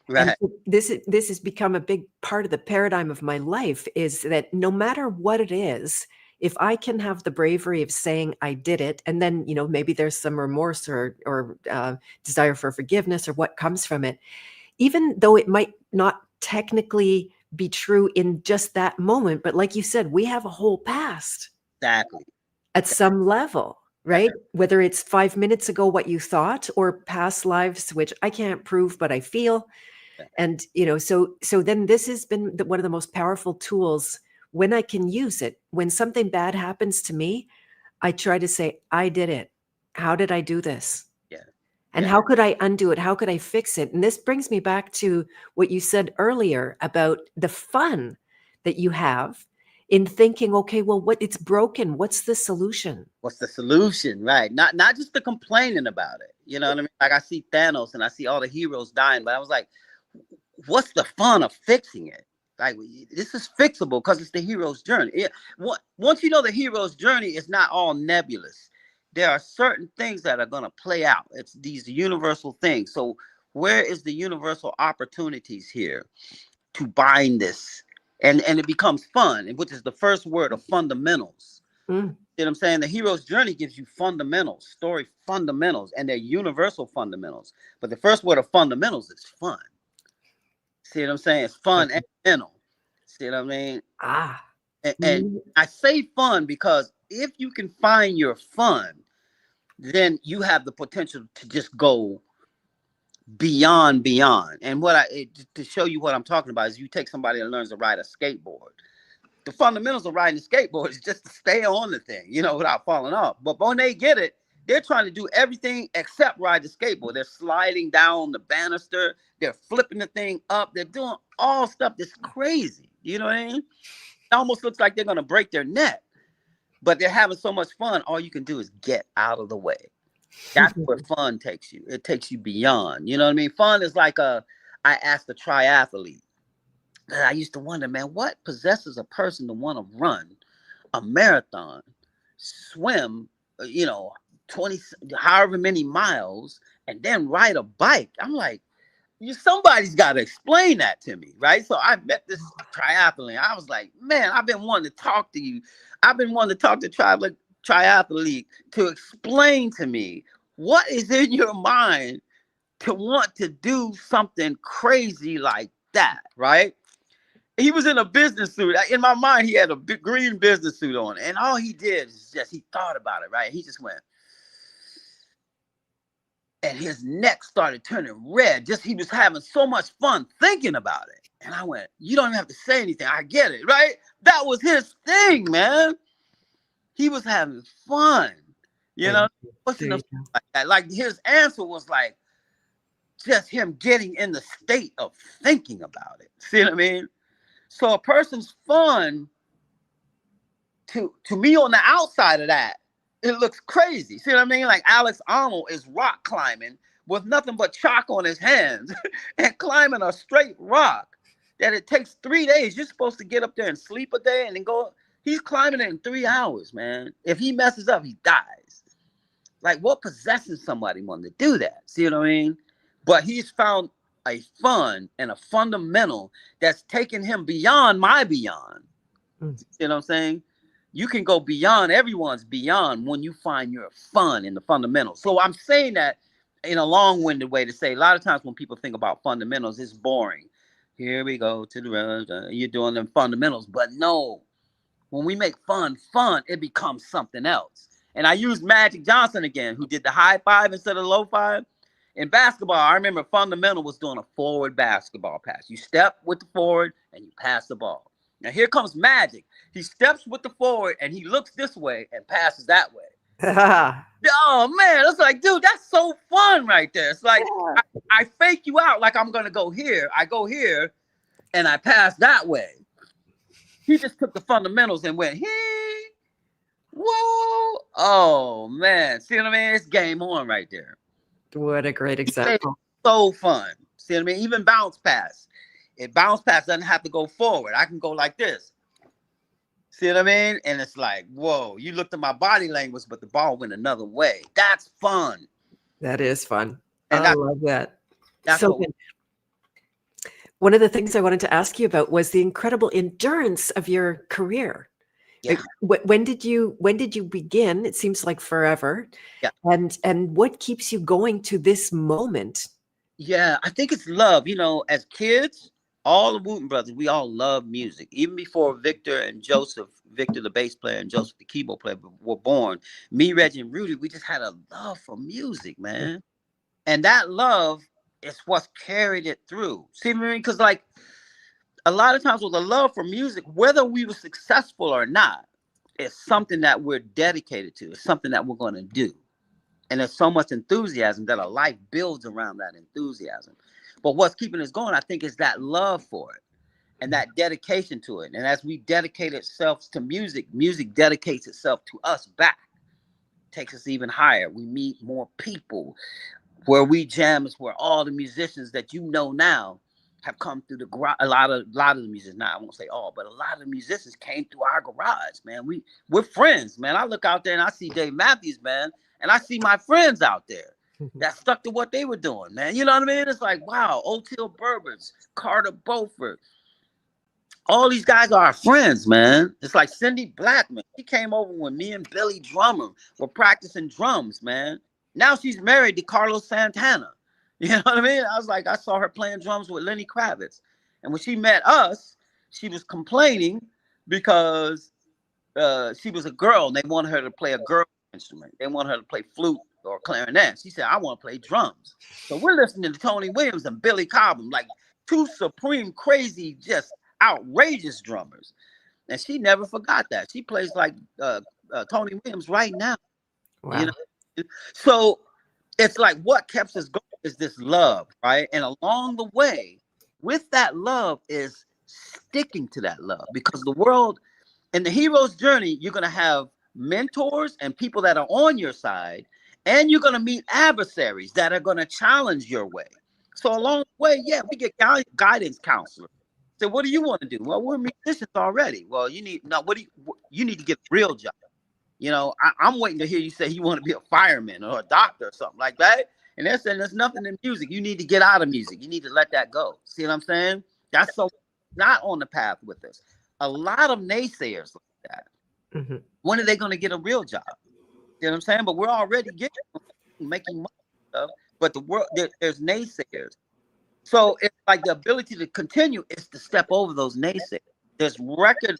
Right. And so this has become a big part of the paradigm of my life, is that no matter what it is, if I can have the bravery of saying I did it, and then, maybe there's some remorse or desire for forgiveness or what comes from it, even though it might not technically be true in just that moment, but like you said, we have a whole past. Exactly. At some level, right? Whether it's 5 minutes ago what you thought, or past lives, which I can't prove, but I feel. And, so then this has been one of the most powerful tools when I can use it. When something bad happens to me, I try to say, I did it. How did I do this? Yeah. And how could I undo it? How could I fix it? And this brings me back to what you said earlier about the fun that you have in thinking, okay, well, it's broken. What's the solution? What's the solution? Right. Not just the complaining about it. You know what I mean? Like I see Thanos and I see all the heroes dying, but I was like, what's the fun of fixing it? Like, this is fixable because it's the hero's journey. Once you know the hero's journey is not all nebulous. There are certain things that are going to play out. It's these universal things. So where is the universal opportunities here to bind this? And it becomes fun, which is the first word of fundamentals. You know what I'm saying? The hero's journey gives you fundamentals, story fundamentals, and they're universal fundamentals. But the first word of fundamentals is fun. See what I'm saying? It's fun and mental. See what I mean? And I say fun because if you can find your fun, then you have the potential to just go beyond. And to show you what I'm talking about is you take somebody that learns to ride a skateboard. The fundamentals of riding a skateboard is just to stay on the thing, without falling off. But when they get it, they're trying to do everything except ride the skateboard. They're sliding down the banister. They're flipping the thing up. They're doing all stuff that's crazy. You know what I mean? It almost looks like they're going to break their neck. But they're having so much fun, all you can do is get out of the way. That's where fun takes you. It takes you beyond. You know what I mean? Fun is like I asked a triathlete. I used to wonder, man, what possesses a person to want to run a marathon, swim, 20, however many miles, and then ride a bike? I'm like, somebody's got to explain that to me, right? So I met this triathlete. I was like, man, I've been wanting to talk to you. I've been wanting to talk to triathlete to explain to me what is in your mind to want to do something crazy like that, right? He was in a business suit. In my mind, he had a big green business suit on, and all he did is he thought about it, right? He just went, and his neck started turning red. He was having so much fun thinking about it. And I went, you don't even have to say anything. I get it, right? That was his thing, man. He was having fun. Like his answer was like just him getting in the state of thinking about it. See what I mean? So a person's fun, to me on the outside of that, it looks crazy. See what I mean? Like Alex Arnold is rock climbing with nothing but chalk on his hands and climbing a straight rock that it takes 3 days. You're supposed to get up there and sleep a day and then go. He's climbing it in 3 hours, man. If he messes up, he dies. Like, what possesses somebody wanting to do that? See what I mean? But he's found a fun and a fundamental that's taken him beyond my beyond. See what I'm saying? You can go beyond, everyone's beyond when you find your fun in the fundamentals. So I'm saying that in a long-winded way to say, a lot of times when people think about fundamentals, it's boring. Here we go to the you're doing them fundamentals, but no, when we make fun, it becomes something else. And I used Magic Johnson again, who did the high five instead of low five. In basketball, I remember fundamental was doing a forward basketball pass. You step with the forward and you pass the ball. Now here comes Magic. He steps with the forward and he looks this way and passes that way. Oh man, it's like, dude, that's so fun right there. It's like I fake you out like I'm gonna go here. I go here and I pass that way. He just took the fundamentals and went, hey, whoa. Oh man. See what I mean? It's game on right there. What a great example. So fun. See what I mean? Even bounce pass. If bounce pass doesn't have to go forward, I can go like this. See what I mean? And it's like, whoa, you looked at my body language, but the ball went another way. That's fun. That is fun. And I love that. That's so one of the things I wanted to ask you about was the incredible endurance of your career. Yeah. When did you begin? It seems like forever. Yeah. And what keeps you going to this moment? Yeah, I think it's love. You know, as kids, all the Wooten brothers, we all love music. Even before Victor and Joseph, Victor the bass player and Joseph the keyboard player were born, me, Reggie, and Rudy, we just had a love for music, man. And that love is what's carried it through. See what I mean? Because like a lot of times with a love for music, whether we were successful or not, it's something that we're dedicated to. It's something that we're going to do. And there's so much enthusiasm that a life builds around that enthusiasm. But what's keeping us going, I think, is that love for it and that dedication to it. And as we dedicate ourselves to music, music dedicates itself to us back, takes us even higher. We meet more people. Where we jam is where all the musicians that you know now have come through the garage. A lot of the musicians, now I won't say all, but a lot of the musicians came through our garage, man. We're friends, man. I look out there and I see Dave Matthews, man, and I see my friends out there that stuck to what they were doing, man. You know what I mean? It's like, wow, Otil Burbers, Carter Beauford. All these guys are our friends, man. It's like Cindy Blackman. She came over when me and Billy Drummer were practicing drums, man. Now she's married to Carlos Santana. You know what I mean? I was like, I saw her playing drums with Lenny Kravitz. And when she met us, she was complaining because she was a girl and they wanted her to play a girl instrument. They wanted her to play flute or clarinet. She said, I want to play drums. So we're listening to Tony Williams and Billy Cobham, like two supreme, crazy, just outrageous drummers. And she never forgot that. She plays like Tony Williams right now. Wow. You know? So it's like what kept us going is this love, right? And along the way, with that love is sticking to that love, because the world in the hero's journey, you're going to have mentors and people that are on your side, and you're going to meet adversaries that are going to challenge your way. So along the way, yeah, we get guidance counselors. So what do you want to do? Well, we're musicians already. Well, you need to get a real job. You know, I'm waiting to hear you say you want to be a fireman or a doctor or something like that. And they're saying there's nothing in music. You need to get out of music. You need to let that go. See what I'm saying? That's so not on the path with us. A lot of naysayers like that. Mm-hmm. When are they going to get a real job? You know what I'm saying? But we're already making money stuff. But the world, there's naysayers. So it's like the ability to continue is to step over those naysayers. There's record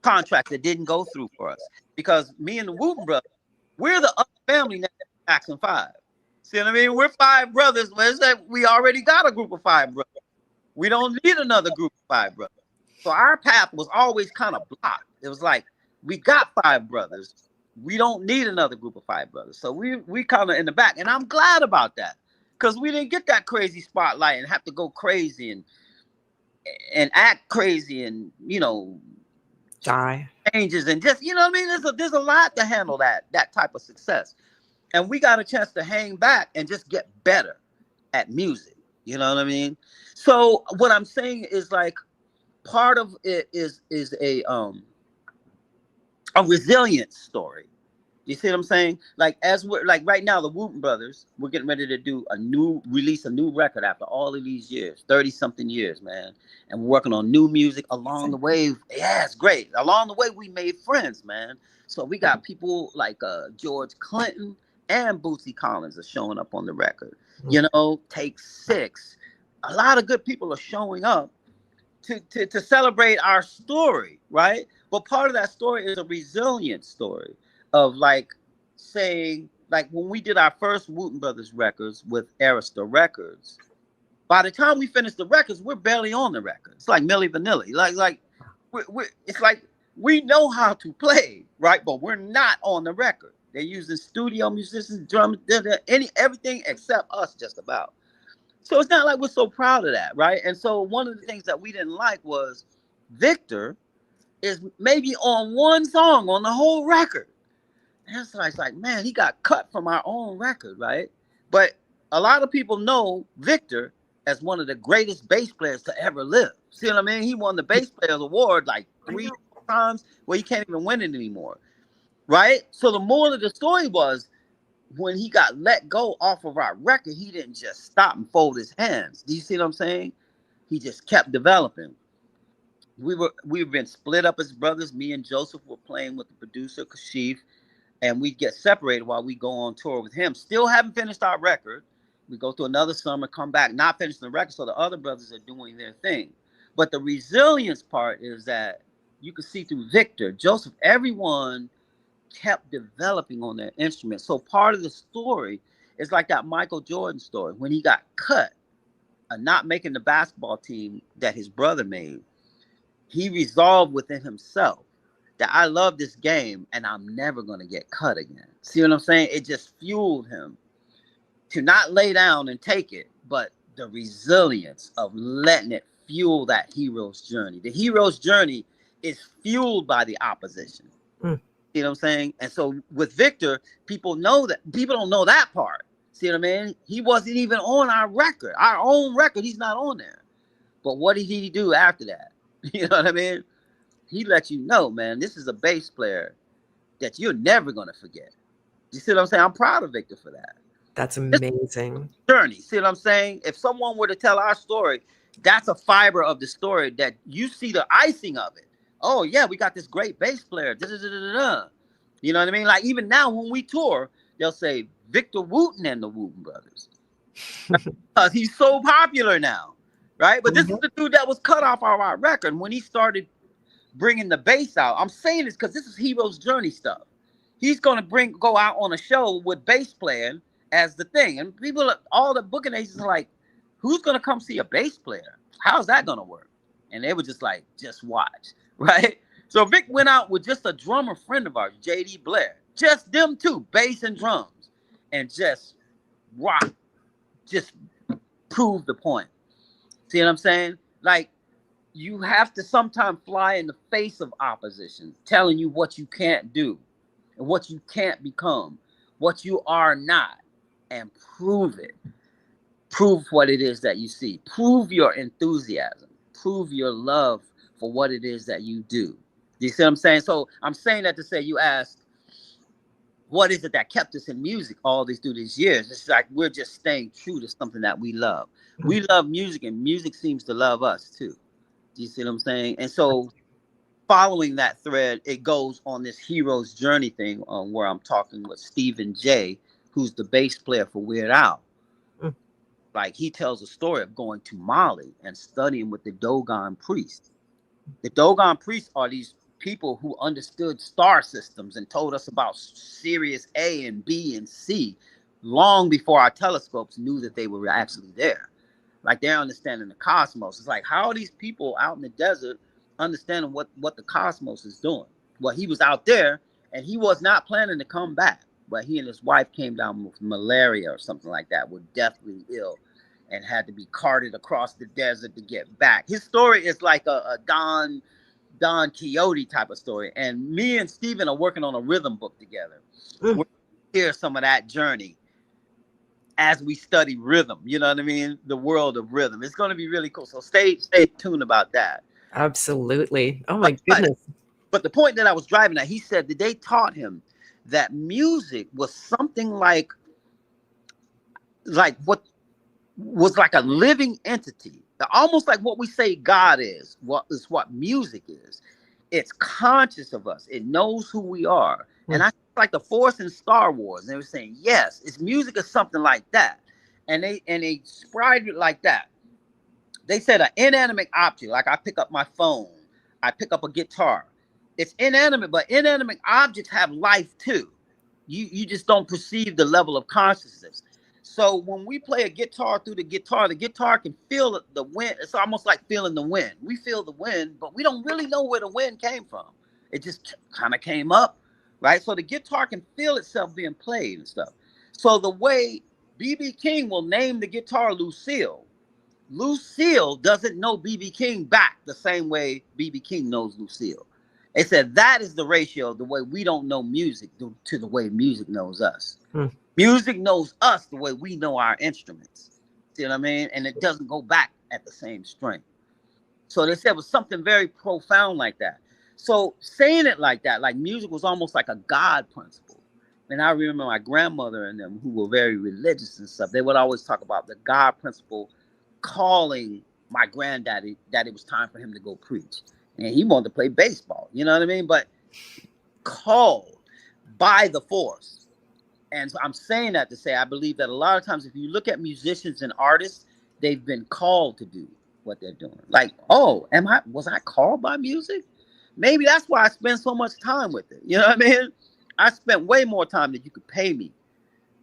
contracts that didn't go through for us, because me and the Wooten brothers, we're the other family next to Jackson 5. See what I mean? We're 5 brothers. We already got a group of 5 brothers. We don't need another group of 5 brothers. So our path was always kind of blocked. It was like, we got 5 brothers. We don't need another group of 5 brothers. So we kind of in the back. And I'm glad about that, because we didn't get that crazy spotlight and have to go crazy and act crazy and, you know, die changes and just, you know what I mean? There's a lot to handle that type of success. And we got a chance to hang back and just get better at music. You know what I mean? So what I'm saying is, like, part of it is a resilience story. You see what I'm saying? Like, as we're like right now, the Wooten brothers, we're getting ready to release a new record after all of these years, 30 something years, man. And we're working on new music along the way. Yeah, it's great. Along the way, we made friends, man. So we got people like George Clinton, and Bootsy Collins are showing up on the record. You know, Take Six. A lot of good people are showing up to celebrate our story, right? But part of that story is a resilient story of like saying, like when we did our first Wooten Brothers records with Arista Records, by the time we finished the records, we're barely on the record. It's like Milli Vanilli. It's like we know how to play, right? But we're not on the record. They're using studio musicians, drums, everything except us, just about. So it's not like we're so proud of that, right? And so one of the things that we didn't like was Victor is maybe on one song on the whole record. And so it's like, man, he got cut from our own record, right? But a lot of people know Victor as one of the greatest bass players to ever live. See what I mean? He won the Bass Players Award like 3 times. Well, he can't even win it anymore, right? So the moral of the story was, when he got let go off of our record, he didn't just stop and fold his hands. Do you see what I'm saying? He just kept developing. We've been split up as brothers. Me and Joseph were playing with the producer Kashif, and we get separated while we go on tour with him. Still haven't finished our record. We go through another summer, come back, not finishing the record. So the other brothers are doing their thing. But the resilience part is that you can see through Victor, Joseph, everyone kept developing on their instrument. So part of the story is like that Michael Jordan story. When he got cut and not making the basketball team that his brother made, he resolved within himself that I love this game and I'm never going to get cut again. See what I'm saying? It just fueled him to not lay down and take it, but the resilience of letting it fuel that hero's journey. The hero's journey is fueled by the opposition. You know what I'm saying? And so with Victor, people know that. People don't know that part. See what I mean? He wasn't even on our record. Our own record, he's not on there. But what did he do after that? You know what I mean? He let you know, man, this is a bass player that you're never going to forget. You see what I'm saying? I'm proud of Victor for that. That's amazing. Journey. See what I'm saying? If someone were to tell our story, that's a fiber of the story that you see the icing of it. Oh, yeah, we got this great bass player. You know what I mean? Like, even now when we tour, they'll say Victor Wooten and the Wooten Brothers. Because he's so popular now, right? But this is the dude that was cut off of our record. When he started bringing the bass out, I'm saying this because this is Hero's Journey stuff. He's going to go out on a show with bass playing as the thing. And people, all the booking agents are like, who's going to come see a bass player? How's that going to work? And they were just like, just watch. Right? So Vic went out with just a drummer friend of ours, JD Blair. Just them two, bass and drums. And just rock. Just prove the point. See what I'm saying? Like, you have to sometimes fly in the face of opposition, telling you what you can't do and what you can't become, what you are not, and prove it. Prove what it is that you see. Prove your enthusiasm. Prove your love for what it is that you do. You see what I'm saying? So I'm saying that to say, you asked, what is it that kept us in music all through these years? It's like we're just staying true to something that we love. We love music, and music seems to love us too. Do you see what I'm saying? And so following that thread, it goes on this hero's journey thing where I'm talking with Stephen J., who's the bass player for Weird Al. Like, he tells a story of going to Mali and studying with the Dogon priests. The Dogon priests are these people who understood star systems and told us about Sirius A and B and C long before our telescopes knew that they were actually there. Like, they're understanding the cosmos. It's like, how are these people out in the desert understanding what the cosmos is doing? Well, he was out there and he was not planning to come back, but he and his wife came down with malaria or something like that, were deathly ill and had to be carted across the desert to get back. His story is like a Don Quixote type of story. And me and Steven are working on a rhythm book together. We're hear some of that journey as we study rhythm. You know what I mean? The world of rhythm. It's going to be really cool. So stay tuned about that. Absolutely. Oh my goodness. But the point that I was driving at, he said that they taught him that music was something like what was like a living entity, almost like what we say God is, what music is. It's conscious of us. It knows who we are. And I like the Force in Star Wars. And they were saying, yes, it's music or something like that. And they described it like that. They said an inanimate object, like I pick up my phone, I pick up a guitar. It's inanimate, but inanimate objects have life too. You just don't perceive the level of consciousness. So when we play a guitar through the guitar can feel the wind. It's almost like feeling the wind. We feel the wind, but we don't really know where the wind came from. It just kind of came up, right? So the guitar can feel itself being played and stuff. So the way B.B. King will name the guitar Lucille, Lucille doesn't know B.B. King back the same way B.B. King knows Lucille. They said that is the ratio, the way we don't know music to the way music knows us. Music knows us the way we know our instruments. See what I mean? And it doesn't go back at the same strength. So they said it was something very profound like that. So saying it like that, like music was almost like a God principle. And I remember my grandmother and them, who were very religious and stuff, they would always talk about the God principle calling my granddaddy that it was time for him to go preach. And he wanted to play baseball, you know what I mean? But called by the Force. And so I'm saying that to say, I believe that a lot of times, if you look at musicians and artists, they've been called to do what they're doing. Like, oh, was I called by music? Maybe that's why I spend so much time with it. You know what I mean? I spent way more time than you could pay me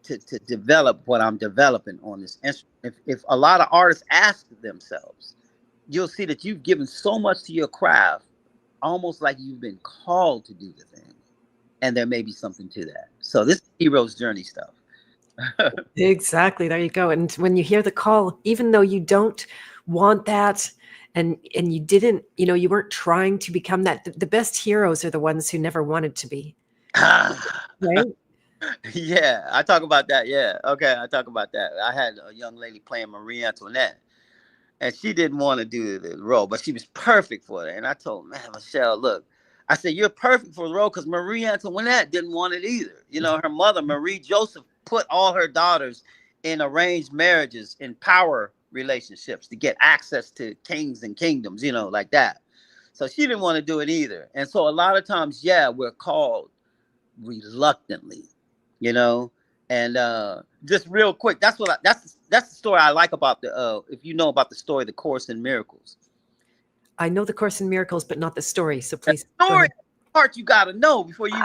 to develop what I'm developing on this instrument. If a lot of artists ask themselves, you'll see that you've given so much to your craft, almost like you've been called to do the thing. And there may be something to that. So this is hero's journey stuff. Exactly. There you go. And when you hear the call, even though you don't want that, and you didn't, you weren't trying to become that. The best heroes are the ones who never wanted to be. Right? Yeah, I talk about that. Yeah. Okay, I talk about that. I had a young lady playing Marie Antoinette, and she didn't want to do the role, but she was perfect for it. And I told, man, Michelle, look, I said, you're perfect for the role because Marie Antoinette didn't want it either. You know, her mother, Marie Joseph, put all her daughters in arranged marriages, in power relationships to get access to kings and kingdoms, like that. So she didn't want to do it either. And so a lot of times, yeah, we're called reluctantly, and just real quick, that's the story I like about if you know about the story, The Course in Miracles. I know The Course in Miracles, but not the story. So please. The story part you got to know before you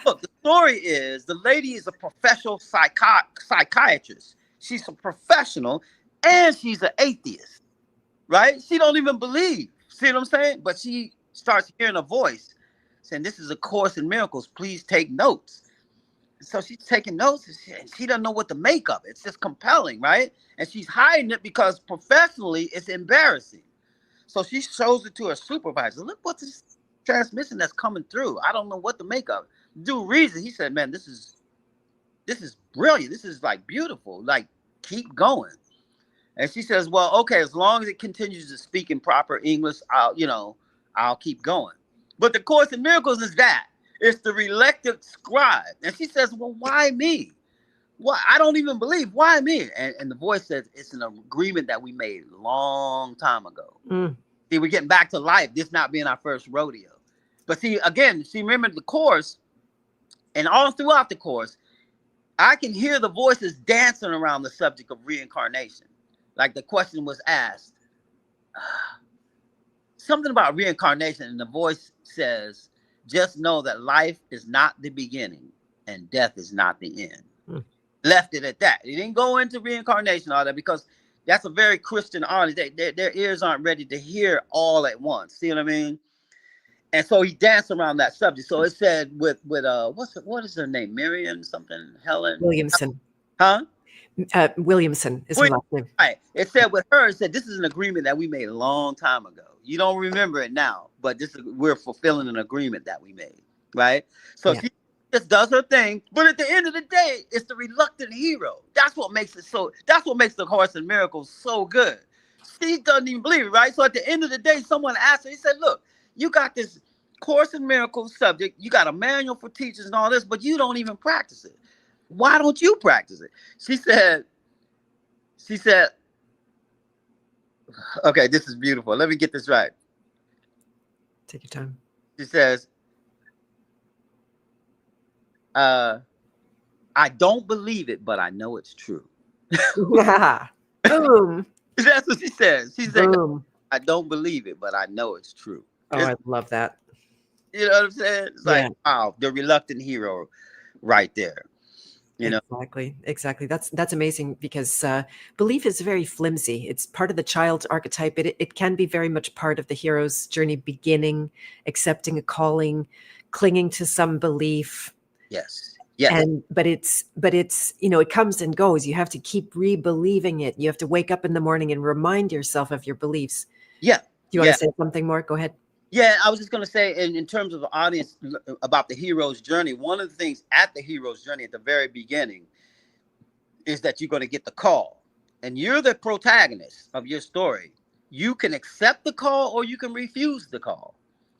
look. The story is the lady is a professional psychiatrist. She's a professional, and she's an atheist, right? She don't even believe. See what I'm saying? But she starts hearing a voice saying, "This is a Course in Miracles. Please take notes." So she's taking notes, and she doesn't know what to make of it. It's just compelling, right? And she's hiding it because professionally it's embarrassing. So she shows it to her supervisor. Look what this transmission that's coming through. I don't know what to make of it. Dude reads it. He said, man, this is brilliant. This is like beautiful. Like, keep going. And she says, well, okay, as long as it continues to speak in proper English, I'll keep going. But the Course in Miracles is that. It's the reluctant scribe. And she says, well, why me? Why? I don't even believe. Why me? And the voice says, it's an agreement that we made a long time ago. See, we're getting back to life, this not being our first rodeo. But see, again, remember the Course, and all throughout the Course, I can hear the voices dancing around the subject of reincarnation. Like the question was asked, something about reincarnation, and the voice says, just know that life is not the beginning and death is not the end. Left it at that. He didn't go into reincarnation, all that, because that's a very Christian audience. Their ears aren't ready to hear all at once. See what I mean? And so he danced around that subject. So it said with what is her name? Miriam something? Helen? Williamson. Huh? Williamson is her last name. Right. It said with her, it said, this is an agreement that we made a long time ago. You don't remember it now, but we're fulfilling an agreement that we made. Right. So she just does her thing. But at the end of the day, it's the reluctant hero. That's what makes the Course in Miracles so good. She doesn't even believe it, right? So at the end of the day, someone asked her, he said, look, you got this Course in Miracles subject, you got a manual for teachers and all this, but you don't even practice it. Why don't you practice it? She said, okay, this is beautiful. Let me get this right. Take your time. She says, I don't believe it, but I know it's true. Boom. That's what she says. She said, Boom. I don't believe it, but I know it's true. Oh, I love that. You know what I'm saying? It's like, wow, the reluctant hero right there. You know? Exactly. That's amazing, because belief is very flimsy. It's part of the child archetype. It can be very much part of the hero's journey, beginning, accepting a calling, clinging to some belief. Yes. Yeah. But it's it comes and goes. You have to keep re-believing it. You have to wake up in the morning and remind yourself of your beliefs. Yeah. Do you want to say something more? Go ahead. Yeah, I was just going to say, in terms of the audience, about the hero's journey, one of the things at the hero's journey at the very beginning is that you're going to get the call, and you're the protagonist of your story. You can accept the call or you can refuse the call.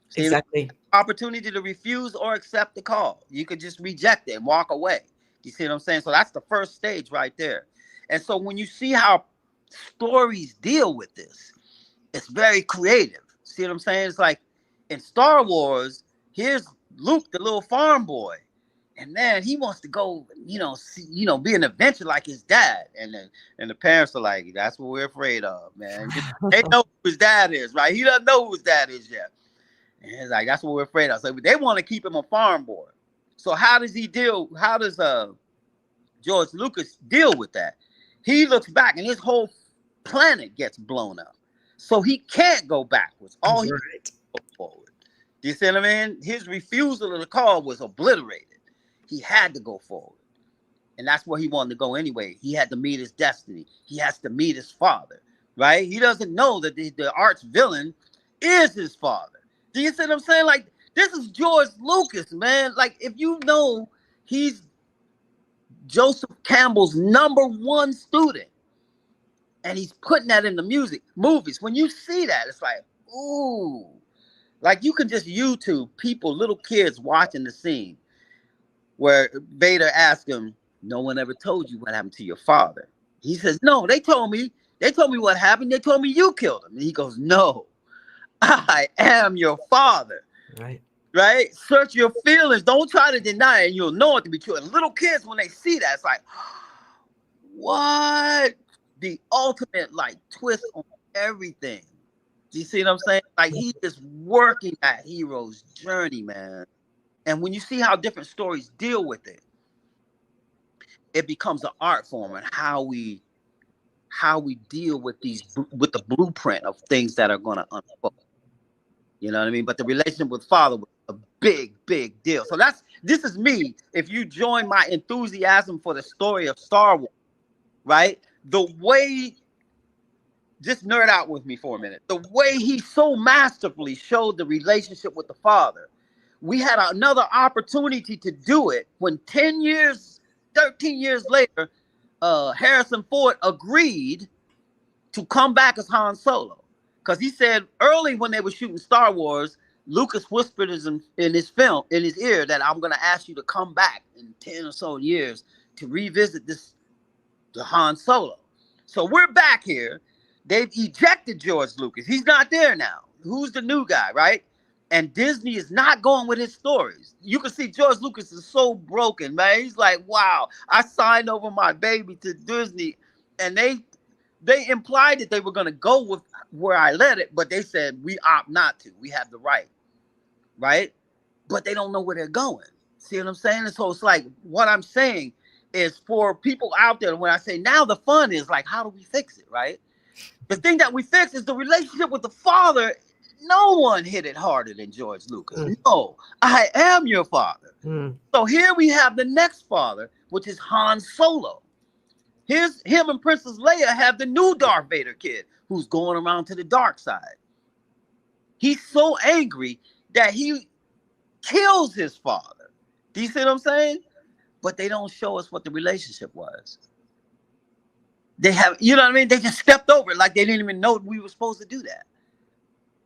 See, exactly. Opportunity to refuse or accept the call. You could just reject it and walk away. You see what I'm saying? So that's the first stage right there. And so when you see how stories deal with this, it's very creative. See what I'm saying? It's like in Star Wars, here's Luke, the little farm boy, and man, he wants to go, be an adventure like his dad. And the parents are like, that's what we're afraid of, man. They know who his dad is, right? He doesn't know who his dad is yet. And it's like, that's what we're afraid of. So they want to keep him a farm boy. So how does George Lucas deal with that? He looks back and his whole planet gets blown up. So he can't go backwards. All he can go forward. Do you see what I mean? His refusal of the call was obliterated. He had to go forward. And that's where he wanted to go anyway. He had to meet his destiny. He has to meet his father, right? He doesn't know that the arch villain is his father. Do you see what I'm saying? Like, this is George Lucas, man. Like, if you know he's Joseph Campbell's #1 student, and he's putting that in the movies. When you see that, it's like, ooh. Like, you can just YouTube people, little kids watching the scene where Vader asks him, no one ever told you what happened to your father. He says, no, they told me what happened. They told me you killed him. And he goes, no, I am your father. Right? Search your feelings. Don't try to deny it, and you'll know it to be true. And little kids, when they see that, it's like, what? The ultimate twist on everything. Do you see what I'm saying? Like, he is working that hero's journey, man. And when you see how different stories deal with it, it becomes an art form, and how we deal with with the blueprint of things that are going to unfold. You know what I mean? But the relationship with father was a big, big deal. So this is me. If you join my enthusiasm for the story of Star Wars, right? The way, just nerd out with me for a minute. The way he so masterfully showed the relationship with the father. We had another opportunity to do it when 13 years later, Harrison Ford agreed to come back as Han Solo. Because he said early when they were shooting Star Wars, Lucas whispered in his ear that I'm going to ask you to come back in 10 or so years to revisit the Han Solo. So we're back here. They've ejected George Lucas. He's not there now. Who's the new guy, right? And Disney is not going with his stories. You can see George Lucas is so broken, man. He's like, wow, I signed over my baby to Disney. And they implied that they were going to go with where I led it, but they said, we opt not to. We have the right? But they don't know where they're going. See what I'm saying? And so it's like, what I'm saying is, for people out there, when I say now the fun is like, how do we fix it, right? The thing that we fix is the relationship with the father. No one hit it harder than George Lucas. No, I am your father. So here we have the next father, which is Han Solo. Him and Princess Leia have the new Darth Vader kid who's going around to the dark side. He's so angry that he kills his father. Do you see what I'm saying? But they don't show us what the relationship was. They have, you know what I mean? They just stepped over it like they didn't even know we were supposed to do that.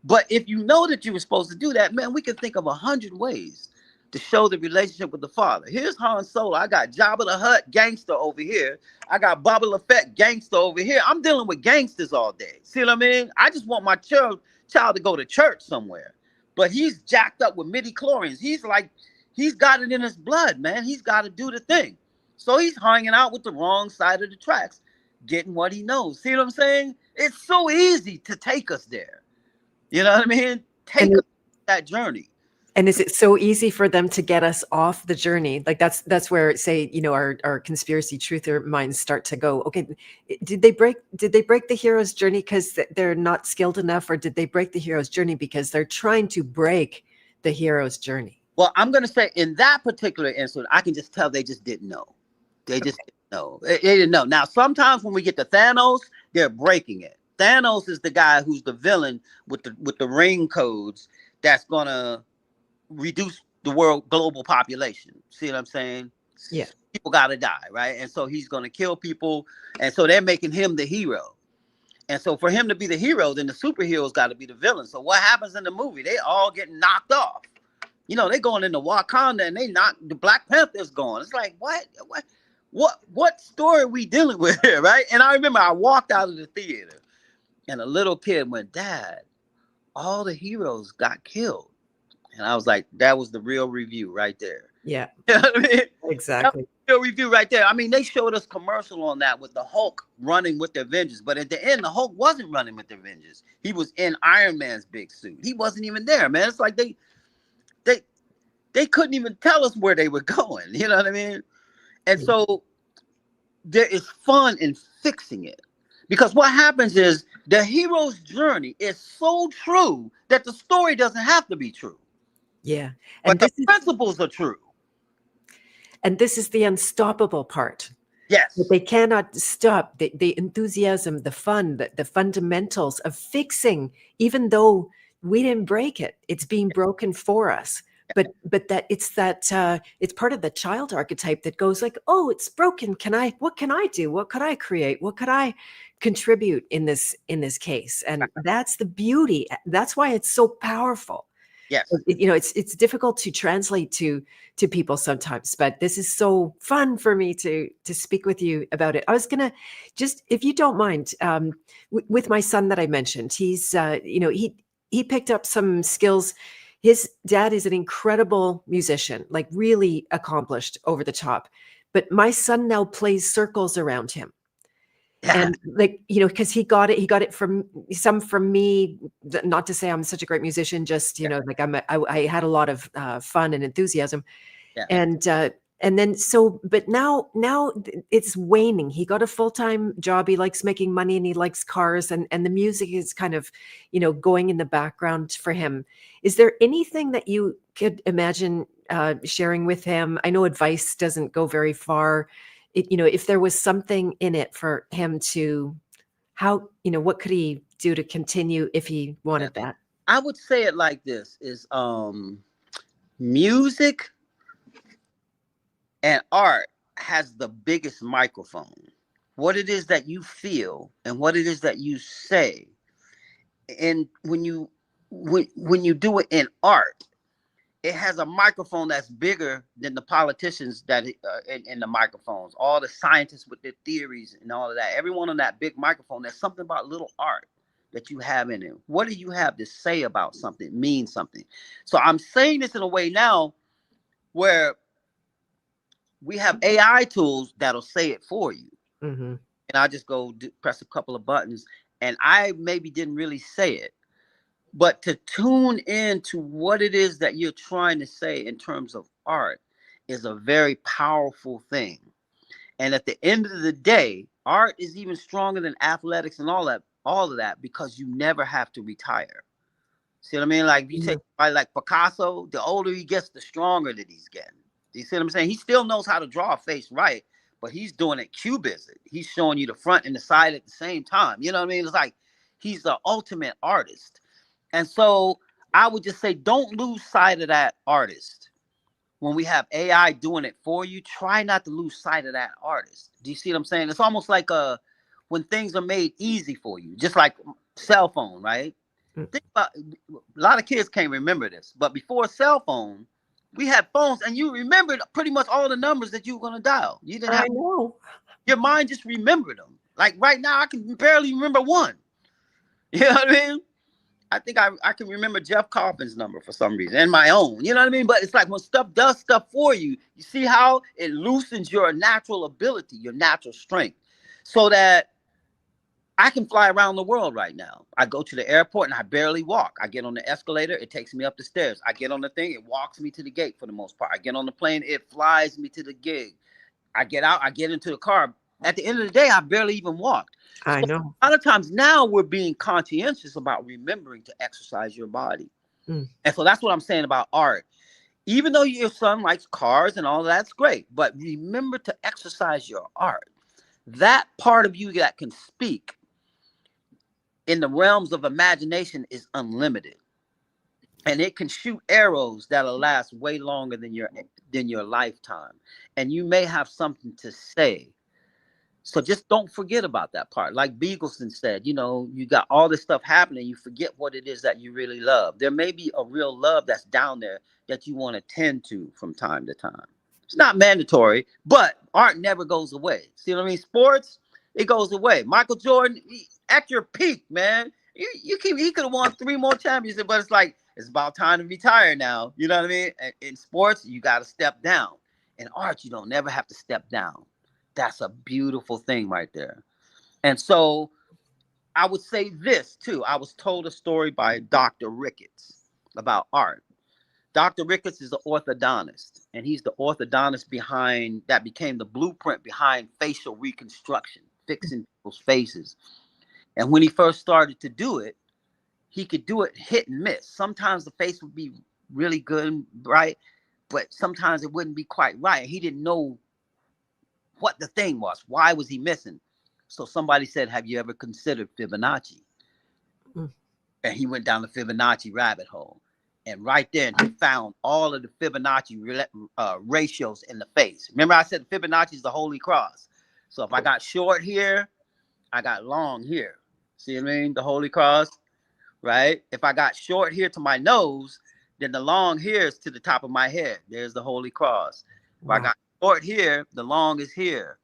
But if you know that you were supposed to do that, man, we can think of 100 ways to show the relationship with the father. Here's Han Solo. I got Jabba the Hutt, gangster over here. I got Boba the Fett, gangster over here. I'm dealing with gangsters all day. See what I mean? I just want my child to go to church somewhere. But he's jacked up with midi-chlorians. He's like, He's got it in his blood, man. He's got to do the thing. So he's hanging out with the wrong side of the tracks, getting what he knows. See what I'm saying? It's so easy to take us there. You know what I mean? Take us that journey. And is it so easy for them to get us off the journey? Like that's where, say, you know, our conspiracy truther minds start to go, okay, did they break the hero's journey because they're not skilled enough, or did they break the hero's journey because they're trying to break the hero's journey? Well, I'm going to say in that particular incident, I can just tell they just didn't know. They just didn't know. They didn't know. Now, sometimes when we get to Thanos, they're breaking it. Thanos is the guy who's the villain with the ring codes that's going to reduce the world global population. See what I'm saying? Yeah. People got to die, right? And so he's going to kill people. And so they're making him the hero. And so for him to be the hero, then the superhero's got to be the villain. So what happens in the movie? They all get knocked off. You know, they going into Wakanda and they knock the Black Panther's gone. It's like, what story are we dealing with here, right? And I remember I walked out of the theater and a little kid went, Dad, all the heroes got killed. And I was like, that was the real review right there. Yeah. You know what I mean? Exactly. Real review right there. I mean, they showed us commercial on that with the Hulk running with the Avengers. But at the end, the Hulk wasn't running with the Avengers. He was in Iron Man's big suit. He wasn't even there, man. It's like they couldn't even tell us where they were going. You know what I mean? And so there is fun in fixing it. Because what happens is the hero's journey is so true that the story doesn't have to be true. Yeah. And but the principles are true. And this is the unstoppable part. Yes. That they cannot stop the enthusiasm, the fun, the fundamentals of fixing, even though we didn't break it. It's being broken for us. But it's part of the child archetype that goes like, oh, it's broken. What can I do? What could I create? What could I contribute in this case? And that's the beauty. That's why it's so powerful. Yes. You know, it's difficult to translate to people sometimes, but this is so fun for me to speak with you about it. I was gonna just, if you don't mind, with my son that I mentioned, he's he picked up some skills. His dad is an incredible musician, like really accomplished, over the top. But my son now plays circles around him. Yeah. And like, you know, because he got it from me, not to say I'm such a great musician, just, you know, like I had a lot of fun and enthusiasm. Yeah. And then but now it's waning. He got a full-time job. He likes making money and he likes cars, and the music is kind of, you know, going in the background for him. Is there anything that you could imagine sharing with him? I know advice doesn't go very far. You know, if there was something in it for him to, what could he do to continue if he wanted that? I would say it like this: is music and art has the biggest microphone. What it is that you feel and what it is that you say, and when you do it in art, it has a microphone that's bigger than the politicians that in the microphones, all the scientists with their theories and all of that. Everyone on that big microphone, there's something about little art that you have in it. What do you have to say about something? It means something. So I'm saying this in a way now where we have AI tools that'll say it for you. Mm-hmm. And I just go press a couple of buttons, and I maybe didn't really say it. But to tune in to what it is that you're trying to say in terms of art is a very powerful thing. And at the end of the day, art is even stronger than athletics and all of that, because you never have to retire. See what I mean? Like, you take somebody like Picasso, the older he gets, the stronger that he's getting. You see what I'm saying? He still knows how to draw a face right, but he's doing it cubism. He's showing you the front and the side at the same time. You know what I mean? It's like he's the ultimate artist. And so I would just say, don't lose sight of that artist. When we have AI doing it for you, try not to lose sight of that artist. Do you see what I'm saying? It's almost like when things are made easy for you, just like cell phone, right? Think about, a lot of kids can't remember this, but before cell phone, we had phones, and you remembered pretty much all the numbers that you were going to dial. You didn't have, I know. Your mind just remembered them. Like right now, I can barely remember one. You know what I mean? I think I can remember Jeff Coffin's number for some reason, and my own. You know what I mean? But it's like when stuff does stuff for you, you see how it loosens your natural ability, your natural strength, so that I can fly around the world right now. I go to the airport and I barely walk. I get on the escalator, it takes me up the stairs. I get on the thing, it walks me to the gate for the most part. I get on the plane, it flies me to the gig. I get out, I get into the car. At the end of the day, I barely even walked. I know. A lot of times now we're being conscientious about remembering to exercise your body. And so that's what I'm saying about art. Even though your son likes cars and all that's great, but remember to exercise your art. That part of you that can speak in the realms of imagination is unlimited. And it can shoot arrows that'll last way longer than your lifetime. And you may have something to say. So just don't forget about that part. Like Beagleson said, you know, you got all this stuff happening, you forget what it is that you really love. There may be a real love that's down there that you want to tend to from time to time. It's not mandatory, but art never goes away. See what I mean? Sports, it goes away. Michael Jordan, at your peak, man, he could have won 3 more championships, but it's like, it's about time to retire now. You know what I mean? In sports, you got to step down. In art, you don't never have to step down. That's a beautiful thing right there. And so I would say this too. I was told a story by Dr. Ricketts about art. Dr. Ricketts is the orthodontist, and he's the orthodontist that became the blueprint behind facial reconstruction, fixing people's faces. And when he first started to do it, he could do it hit and miss. Sometimes the face would be really good and right, but sometimes it wouldn't be quite right. He didn't know what the thing was. Why was he missing? So somebody said, have you ever considered Fibonacci? And he went down the Fibonacci rabbit hole. And right then he found all of the Fibonacci ratios in the face. Remember I said Fibonacci is the holy cross. So if I got short here, I got long here. See what I mean? The holy cross, right? If I got short here to my nose, then the long here is to the top of my head. There's the holy cross. If I got short here, the long is here.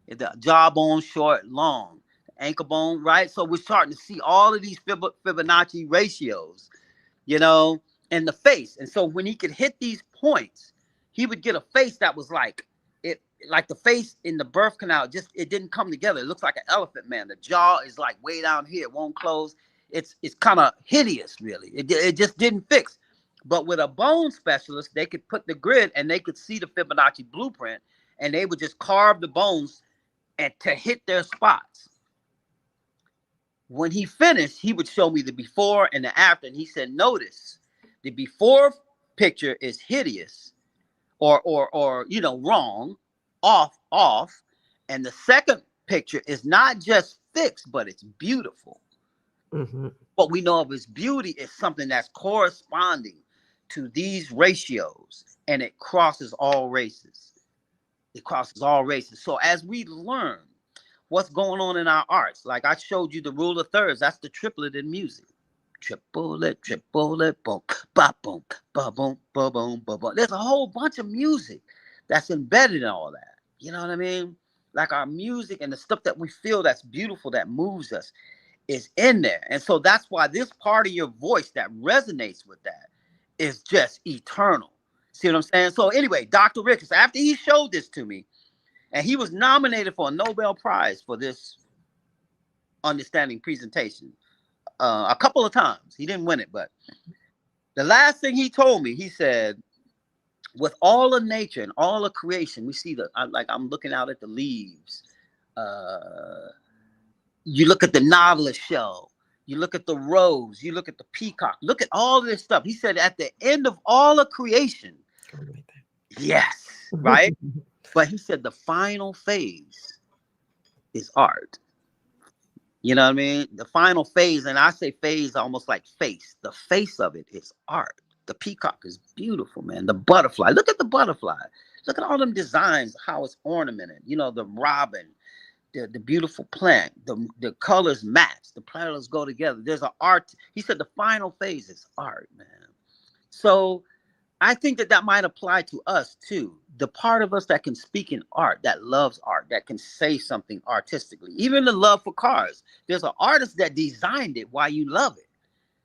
The jawbone, short, long. Ankle bone, right? So we're starting to see all of these Fibonacci ratios, you know, in the face. And so when he could hit these points, he would get a face that was like the face in the birth canal, just it didn't come together. It looks like an elephant man. The jaw is like way down here, it won't close. It's kind of hideous, really. It just didn't fix. But with a bone specialist, they could put the grid and they could see the Fibonacci blueprint, and they would just carve the bones and to hit their spots. When he finished, he would show me the before and the after, and he said, notice the before picture is hideous or you know, wrong, off, and the second picture is not just fixed, but it's beautiful. What we know of as beauty is something that's corresponding to these ratios, and it crosses all races. It crosses all races. So as we learn what's going on in our arts, like I showed you the rule of thirds, that's the triplet in music. Triplet, boom, ba boom, ba boom, ba boom, ba boom. There's a whole bunch of music that's embedded in all that. You know what I mean? Like our music and the stuff that we feel that's beautiful, that moves us, is in there. And so that's why this part of your voice that resonates with that is just eternal. See what I'm saying? So anyway, Dr. Ricketts, after he showed this to me, and he was nominated for a Nobel Prize for this understanding presentation a couple of times. He didn't win it, but the last thing he told me, he said, with all of nature and all of creation, we see I'm looking out at the leaves. You look at the novelist shell, you look at the rose, you look at the peacock, look at all this stuff. He said at the end of all of creation, yes, right? But he said the final phase is art. You know what I mean? The final phase, and I say phase almost like face. The face of it is art. The peacock is beautiful, man. The butterfly, look at the butterfly. Look at all them designs, how it's ornamented. You know, the robin, the beautiful plant, the colors match, the petals go together. There's an art. He said the final phase is art, man. So I think that might apply to us too. The part of us that can speak in art, that loves art, that can say something artistically, even the love for cars. There's an artist that designed it while you love it.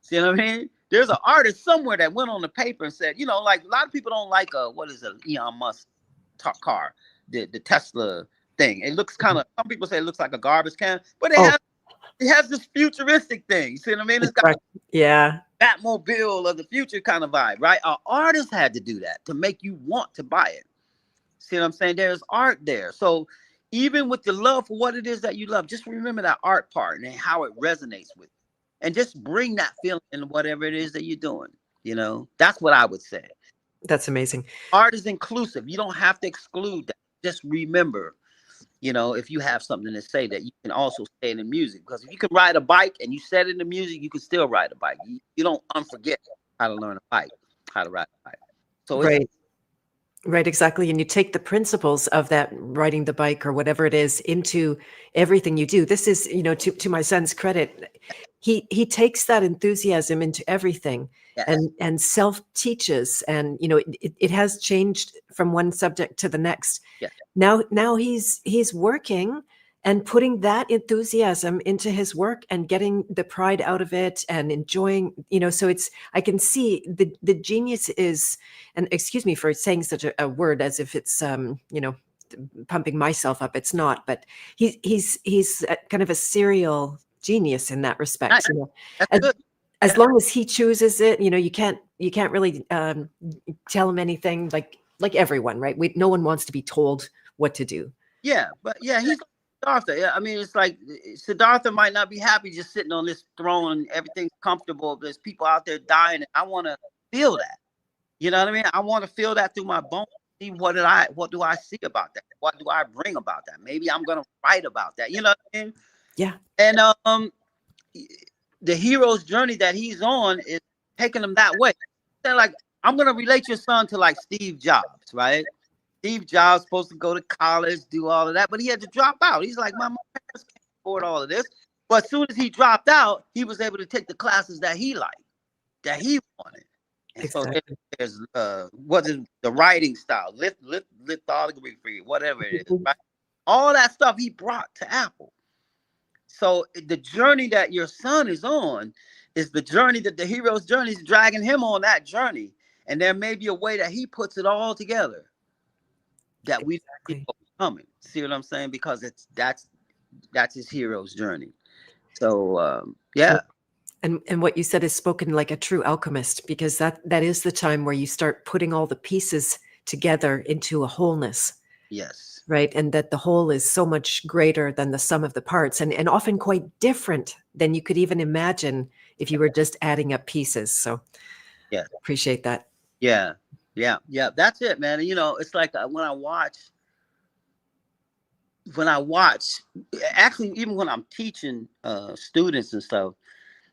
See what I mean? There's an artist somewhere that went on the paper and said, you know, like a lot of people don't like what is it, Elon Musk car, the Tesla thing. It looks kind of, some people say it looks like a garbage can, but it has this futuristic thing. You see what I mean? It's got yeah, Batmobile of the future kind of vibe, right? Our artists had to do that to make you want to buy it. See what I'm saying? There's art there. So even with the love for what it is that you love, just remember that art part and how it resonates with you. And just bring that feeling in whatever it is that you're doing. You know, that's what I would say. that's amazing. Art is inclusive. You don't have to exclude that. Just remember, you know, if you have something to say, that you can also say it in music. Because if you can ride a bike and you said it in the music, you can still ride a bike. You don't unforget how to learn a bike, how to ride a bike. So Right, exactly. And you take the principles of that riding the bike or whatever it is into everything you do. This is, you know, to my son's credit, he takes that enthusiasm into everything. yes. and self-teaches, and you know it has changed from one subject to the next. Yes. Now he's working and putting that enthusiasm into his work and getting the pride out of it and enjoying, you know, so I can see the genius is, and excuse me for saying such a word as if it's, you know, pumping myself up. It's not, but he's kind of a serial genius in that respect. Nice. You know, That's good. as long as he chooses it, you know, you can't really tell him anything, like everyone, right? No one wants to be told what to do. Yeah, but yeah, he's Siddhartha. Yeah, I mean, it's like Siddhartha might not be happy just sitting on this throne. Everything's comfortable. There's people out there dying. And I want to feel that. You know what I mean? I want to feel that through my bones. See what do I see about that? What do I bring about that? Maybe I'm gonna write about that. You know what I mean? Yeah. And the hero's journey that he's on is taking him that way. They're like, I'm gonna relate your son to like Steve Jobs, right? Steve Jobs supposed to go to college, do all of that, but he had to drop out. He's like, my parents can't afford all of this. But as soon as he dropped out, he was able to take the classes that he liked, that he wanted. And Exactly. so there's what is the writing style, lithography, whatever it is, right? All that stuff he brought to Apple. So the journey that your son is on is the journey that the hero's journey is dragging him on that journey. And there may be a way that he puts it all together that we see coming. See what I'm saying? Because that's his hero's journey. So yeah. And what you said is spoken like a true alchemist, because that is the time where you start putting all the pieces together into a wholeness. Yes. Right. And that the whole is so much greater than the sum of the parts, and often quite different than you could even imagine if you were just adding up pieces. So yeah, appreciate that. Yeah. That's it, man. You know, it's like when I watch, actually, even when I'm teaching students and stuff,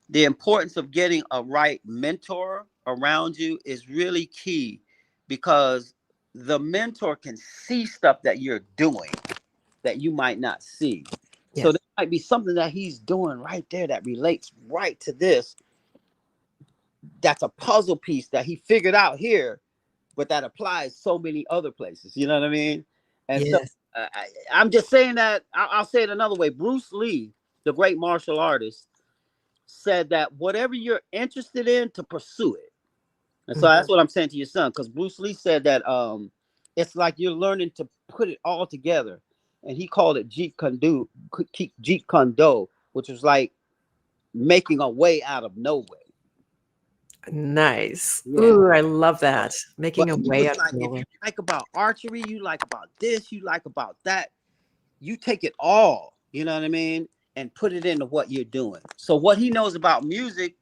the importance of getting a right mentor around you is really key, because the mentor can see stuff that you're doing that you might not see. Yes. So there might be something that he's doing right there that relates right to this. That's a puzzle piece that he figured out here, but that applies so many other places. You know what I mean? And yes. So I'm just saying that, I'll say it another way. Bruce Lee, the great martial artist, said that whatever you're interested in, to pursue it. And so that's what I'm saying to your son, because Bruce Lee said that it's like you're learning to put it all together. And he called it Jeet Kune Do, which was like making a way out of no way. Nice. Yeah. Ooh, I love that. Making a way out of no way. If you like about archery, you like about this, you like about that, you take it all, you know what I mean, and put it into what you're doing. So what he knows about music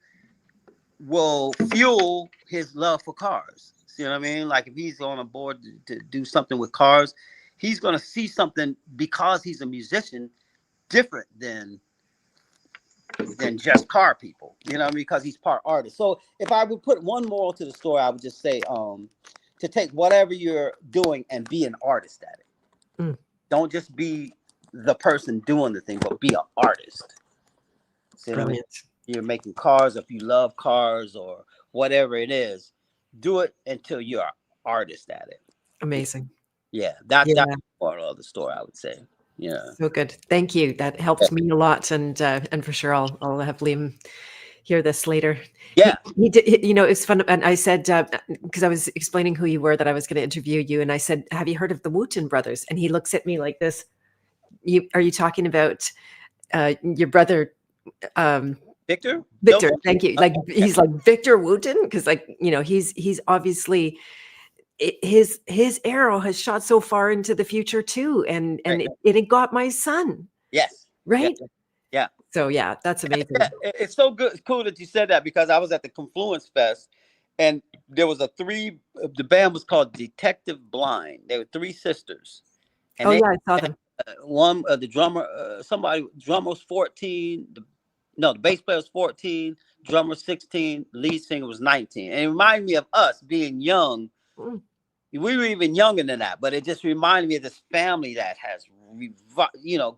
will fuel his love for cars. See what I mean? Like if he's on a board to do something with cars, he's going to see something, because he's a musician, different than just car people, you know, because he's part artist. So if I would put one moral to the story, I would just say to take whatever you're doing and be an artist at it. Don't just be the person doing the thing, but be an artist. See what I mean? You're making cars, if you love cars or whatever it is, do it until you're an artist at it. Amazing. Yeah, that's part of the story, I would say. Yeah. So good. Thank you. That helps me a lot. And for sure, I'll have Liam hear this later. Yeah. He did, it's fun. And I said, because I was explaining who you were, that I was going to interview you. And I said, have you heard of the Wooten brothers? And he looks at me like this. Are you talking about your brother? Victor? Victor, Joker? thank you. Like, he's like Victor Wooten, because he's obviously his arrow has shot so far into the future too, and Right. it got my son, Yes. right? Yeah. So yeah, that's amazing. Yeah, it's so good. It's cool that you said that, because I was at the Confluence Fest, and there was the band was called Detective Blind. They were three sisters, and Oh yeah, I saw them. one the drummer, drummer was 14. The bass player was 14, drummer 16, lead singer was 19. And it reminded me of us being young. Mm. We were even younger than that, but it just reminded me of this family that has,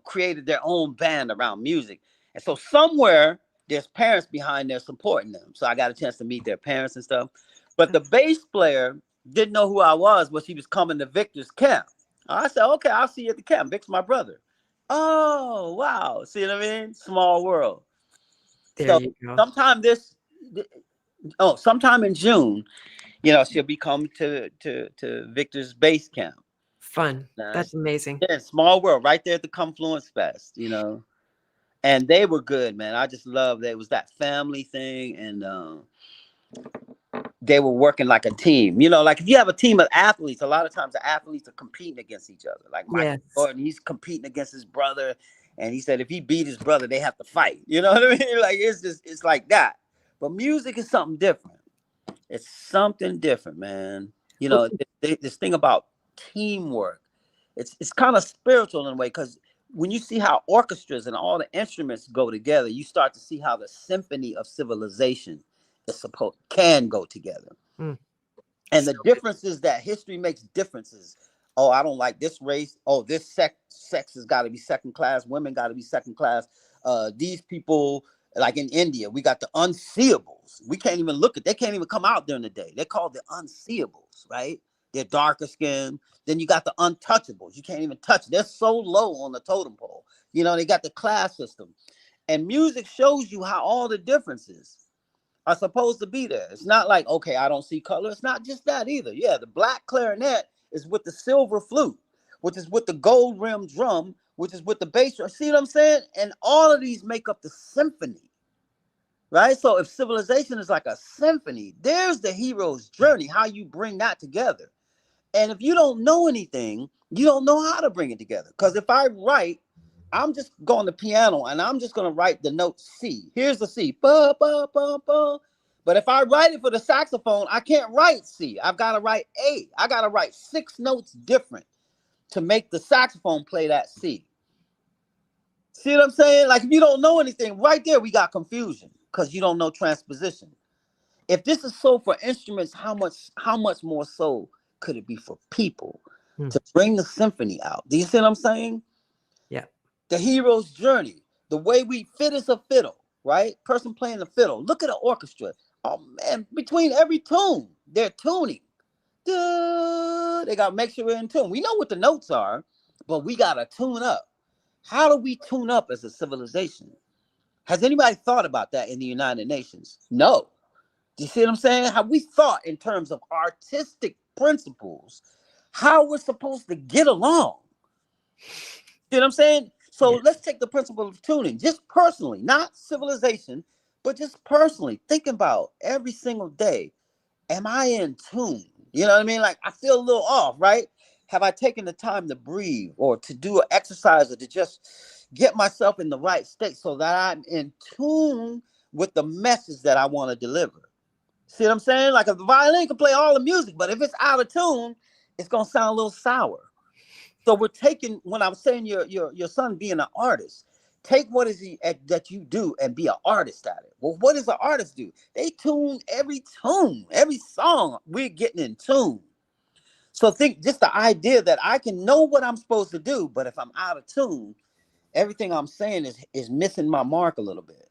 created their own band around music. And so somewhere there's parents behind there supporting them. So I got a chance to meet their parents and stuff. But the bass player didn't know who I was, but she was coming to Victor's camp. I said, okay, I'll see you at the camp. Vic's my brother. Oh, wow. See what I mean? Small world. There So you go. sometime in June, she'll be coming to Victor's base camp. Fun. That's amazing. Yeah, small world, right there at the Confluence Fest, and they were good, man. I just love that it was that family thing, and they were working like a team. Like if you have a team of athletes, a lot of times the athletes are competing against each other. Like Michael Jordan, he's competing against his brother, and he said if he beat his brother, they have to fight. You know what I mean? Like it's like that. But music is something different. It's something different, man. This thing about teamwork, it's kind of spiritual in a way, because when you see how orchestras and all the instruments go together, you start to see how the symphony of civilization can go together. Mm. And the difference is that history makes differences. Oh, I don't like this race. Oh, this sex has got to be second class. Women got to be second class. These people, like in India, we got the unseeables. We can't even they can't even come out during the day. They're called the unseeables, right? They're darker skin. Then you got the untouchables. You can't even touch. They're so low on the totem pole. They got the class system. And music shows you how all the differences are supposed to be there. It's not like, okay, I don't see color. It's not just that either. Yeah, the black clarinet is with the silver flute, which is with the gold rim drum, which is with the bass drum. See what I'm saying? And all of these make up the symphony, right? So if civilization is like a symphony, there's the hero's journey, how you bring that together. And if you don't know anything, you don't know how to bring it together. Because if I write, I'm just going to piano and I'm just going to write the note C. Here's the C. Ba, ba, ba, ba. But if I write it for the saxophone, I can't write C. I've got to write A. I got to write 6 notes different to make the saxophone play that C. See what I'm saying? Like if you don't know anything, right there we got confusion because you don't know transposition. If this is so for instruments, how much more so could it be for people to bring the symphony out? Do you see what I'm saying? Yeah. The hero's journey, the way we fit is a fiddle, right? Person playing the fiddle. Look at the orchestra. Oh man, between every tune, they're tuning. They got to make sure we're in tune. We know what the notes are, but we got to tune up. How do we tune up as a civilization? Has anybody thought about that in the United Nations? No. Do you see what I'm saying? How we thought in terms of artistic principles, how we're supposed to get along. See what I'm saying? So let's take the principle of tuning, just personally, not civilization, but just personally. Think about every single day. Am I in tune? You know what I mean? Like I feel a little off, right? Have I taken the time to breathe or to do an exercise or to just get myself in the right state so that I'm in tune with the message that I want to deliver? See what I'm saying? Like a violin can play all the music, but if it's out of tune, it's going to sound a little sour. So we're taking, when I'm saying your son being an artist, take what is he that you do and be an artist at it. Well, what does an artist do? They tune, every song, we're getting in tune. So think just the idea that I can know what I'm supposed to do, but if I'm out of tune, everything I'm saying is missing my mark a little bit.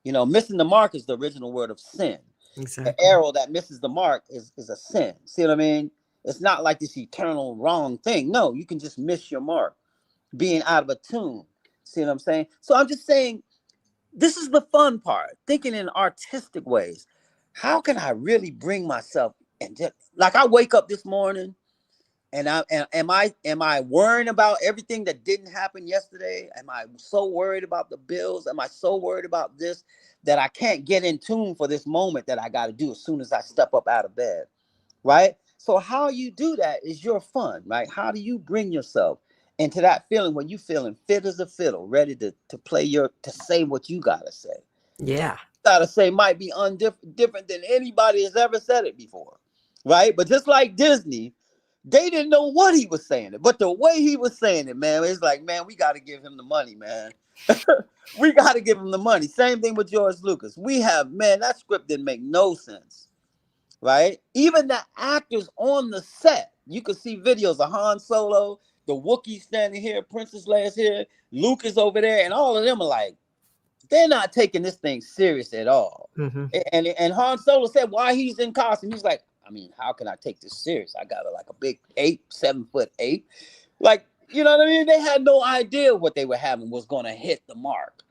Missing the mark is the original word of sin. Exactly. The arrow that misses the mark is a sin. See what I mean? It's not like this eternal wrong thing. No, you can just miss your mark, being out of a tune. See what I'm saying? So I'm just saying, this is the fun part, thinking in artistic ways. How can I really bring myself and just like I wake up this morning and am I worrying about everything that didn't happen yesterday? Am I so worried about the bills? Am I so worried about this that I can't get in tune for this moment that I got to do as soon as I step up out of bed? Right? So how you do that is your fun, right? How do you bring yourself into that feeling when you feeling fit as a fiddle, ready to play to say what you gotta say? Yeah. Gotta say might be different than anybody has ever said it before, right? But just like Disney, they didn't know what he was saying it, but the way he was saying it, man, it's like, man, we got to give him the money, man. We got to give him the money. Same thing with George Lucas. Man, that script didn't make no sense, right? Even the actors on the set, you could see videos of Han Solo, the Wookiee standing here, Princess Leia's here, Luke is over there, and all of them are like, they're not taking this thing serious at all. Mm-hmm. And Han Solo said why he's in costume. He's like, I mean, how can I take this serious? I got like a big 7'8". Like, you know what I mean? They had no idea what they were having was going to hit the mark.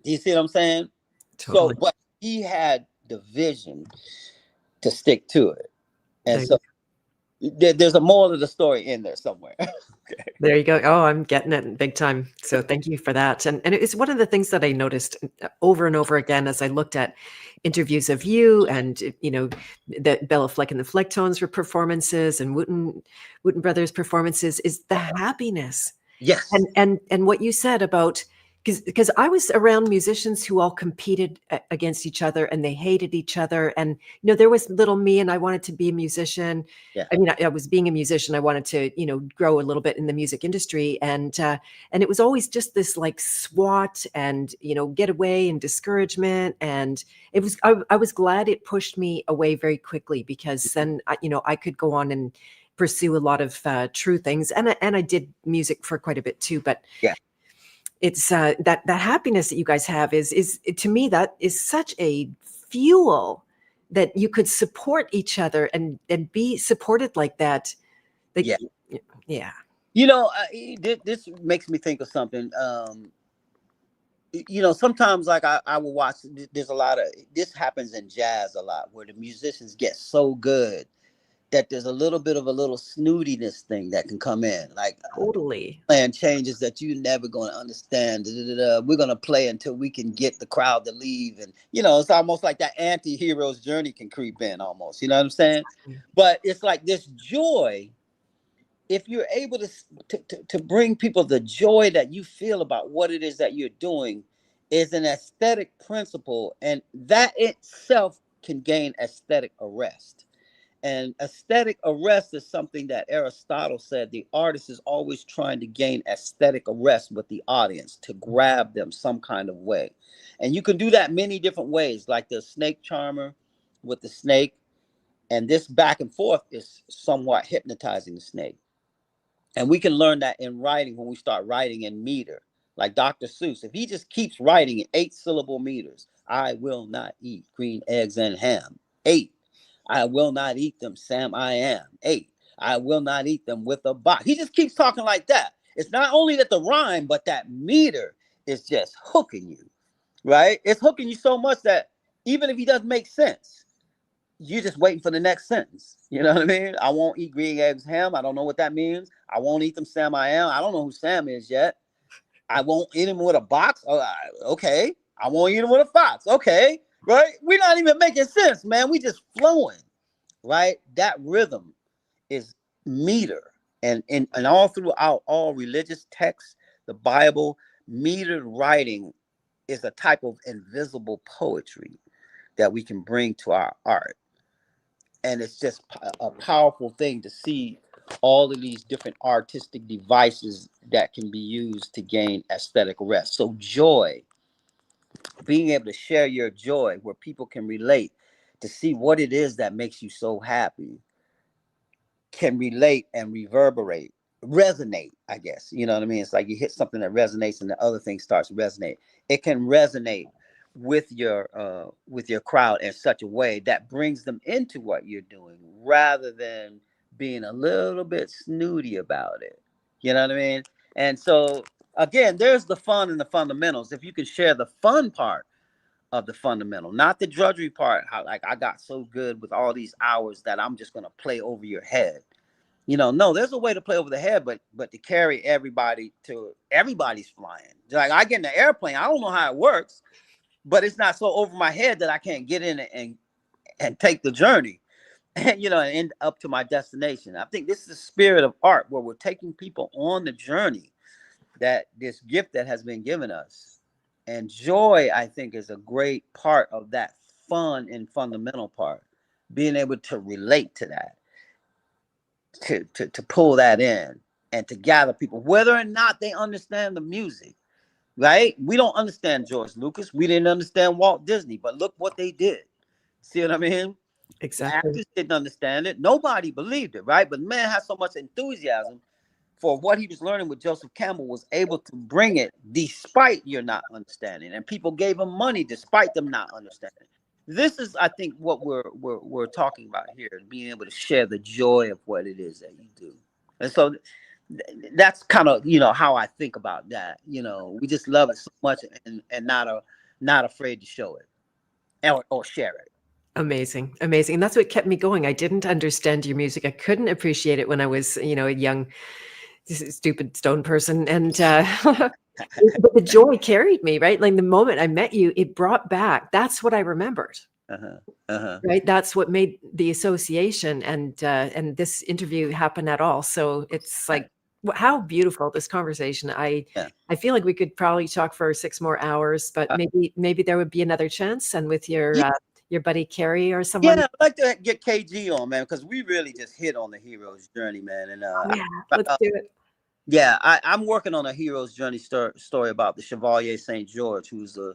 Do you see what I'm saying? Totally. So, but he had the vision to stick to it. And so there's a moral of the story in there somewhere. Okay. There you go. Oh, I'm getting it big time. So thank you for that. And it's one of the things that I noticed over and over again as I looked at interviews of you and, you know, the Bella Fleck and the Flecktones performances and Wooten Brothers performances is the happiness. Yes. And what you said about, because I was around musicians who all competed against each other and they hated each other. And, you know, there was little me and I wanted to be a musician. Yeah. I mean, I was being a musician. I wanted to, you know, grow a little bit in the music industry. And it was always just this like SWAT and, you know, get away and discouragement. And it was, I was glad it pushed me away very quickly because then, you know, I could go on and pursue a lot of true things. And I did music for quite a bit too, but yeah. It's that happiness that you guys have is to me, that is such a fuel that you could support each other and be supported like that. Yeah. Yeah. You know, this makes me think of something. You know, sometimes like I will watch, there's a lot of, this happens in jazz a lot where the musicians get so good that there's a little bit of a little snootiness thing that can come in. Like Totally. playing changes that you're never going to understand. We're going to play until we can get the crowd to leave. And, you know, it's almost like that anti-hero's journey can creep in almost, you know what I'm saying? But it's like this joy, if you're able to bring people the joy that you feel about what it is that you're doing is an aesthetic principle. And that itself can gain aesthetic arrest. And aesthetic arrest is something that Aristotle said the artist is always trying to gain aesthetic arrest with the audience to grab them some kind of way. And you can do that many different ways, like the snake charmer with the snake. And this back and forth is somewhat hypnotizing the snake. And we can learn that in writing when we start writing in meter. Like Dr. Seuss, if he just keeps writing in 8-syllable meters, I will not eat green eggs and ham. 8. I will not eat them, Sam, I am. 8. I will not eat them with a box. He just keeps talking like that. It's not only that the rhyme, but that meter is just hooking you, right? It's hooking you so much that even if he doesn't make sense, you're just waiting for the next sentence. You know what I mean? I won't eat green eggs, ham. I don't know what that means. I won't eat them, Sam, I am. I don't know who Sam is yet. I won't eat him with a box. Oh, okay. I won't eat him with a fox. Okay. Right? We're not even making sense, man. We just flowing, right? That rhythm is meter. And all throughout all religious texts, the Bible, metered writing is a type of invisible poetry that we can bring to our art. And it's just a powerful thing to see all of these different artistic devices that can be used to gain aesthetic rest. So joy, being able to share your joy where people can relate to see what it is that makes you so happy, can relate and resonate, I guess. You know what I mean? It's like you hit something that resonates and the other thing starts to resonate. It can resonate with your crowd in such a way that brings them into what you're doing rather than being a little bit snooty about it. You know what I mean? And so again, there's the fun and the fundamentals. If you can share the fun part of the fundamental, not the drudgery part, how like I got so good with all these hours that I'm just gonna play over your head. No, there's a way to play over the head, but to carry everybody to everybody's flying. Like I get in the airplane, I don't know how it works, but it's not so over my head that I can't get in it and take the journey and and end up to my destination. I think this is the spirit of art where we're taking people on the journey, that this gift that has been given us. And joy, I think, is a great part of that fun and fundamental part, being able to relate to that, to pull that in and to gather people, whether or not they understand the music, right? We don't understand George Lucas. We didn't understand Walt Disney, but look what they did. See what I mean? Exactly. Actors didn't understand it. Nobody believed it, right? But man has so much enthusiasm for what he was learning with Joseph Campbell, was able to bring it despite your not understanding, and people gave him money despite them not understanding. This is, I think, what we're talking about here, being able to share the joy of what it is that you do. And so that's kind of how I think about that. We just love it so much, and not afraid to show it or share it. Amazing. Amazing. And that's what kept me going. I didn't understand your music. I couldn't appreciate it when I was, a young, stupid stone person. And but the joy carried me, right? Like the moment I met you, it brought back. That's what I remembered. Right. That's what made the association and this interview happen at all. So it's like, how beautiful this conversation. I feel like we could probably talk for 6 more hours, but maybe there would be another chance. And with your buddy Carrie or someone. Yeah, I'd like to get KG on, man, because we really just hit on the hero's journey, man. And let's do it. Yeah, I'm working on a hero's journey story about the Chevalier St. George, who's a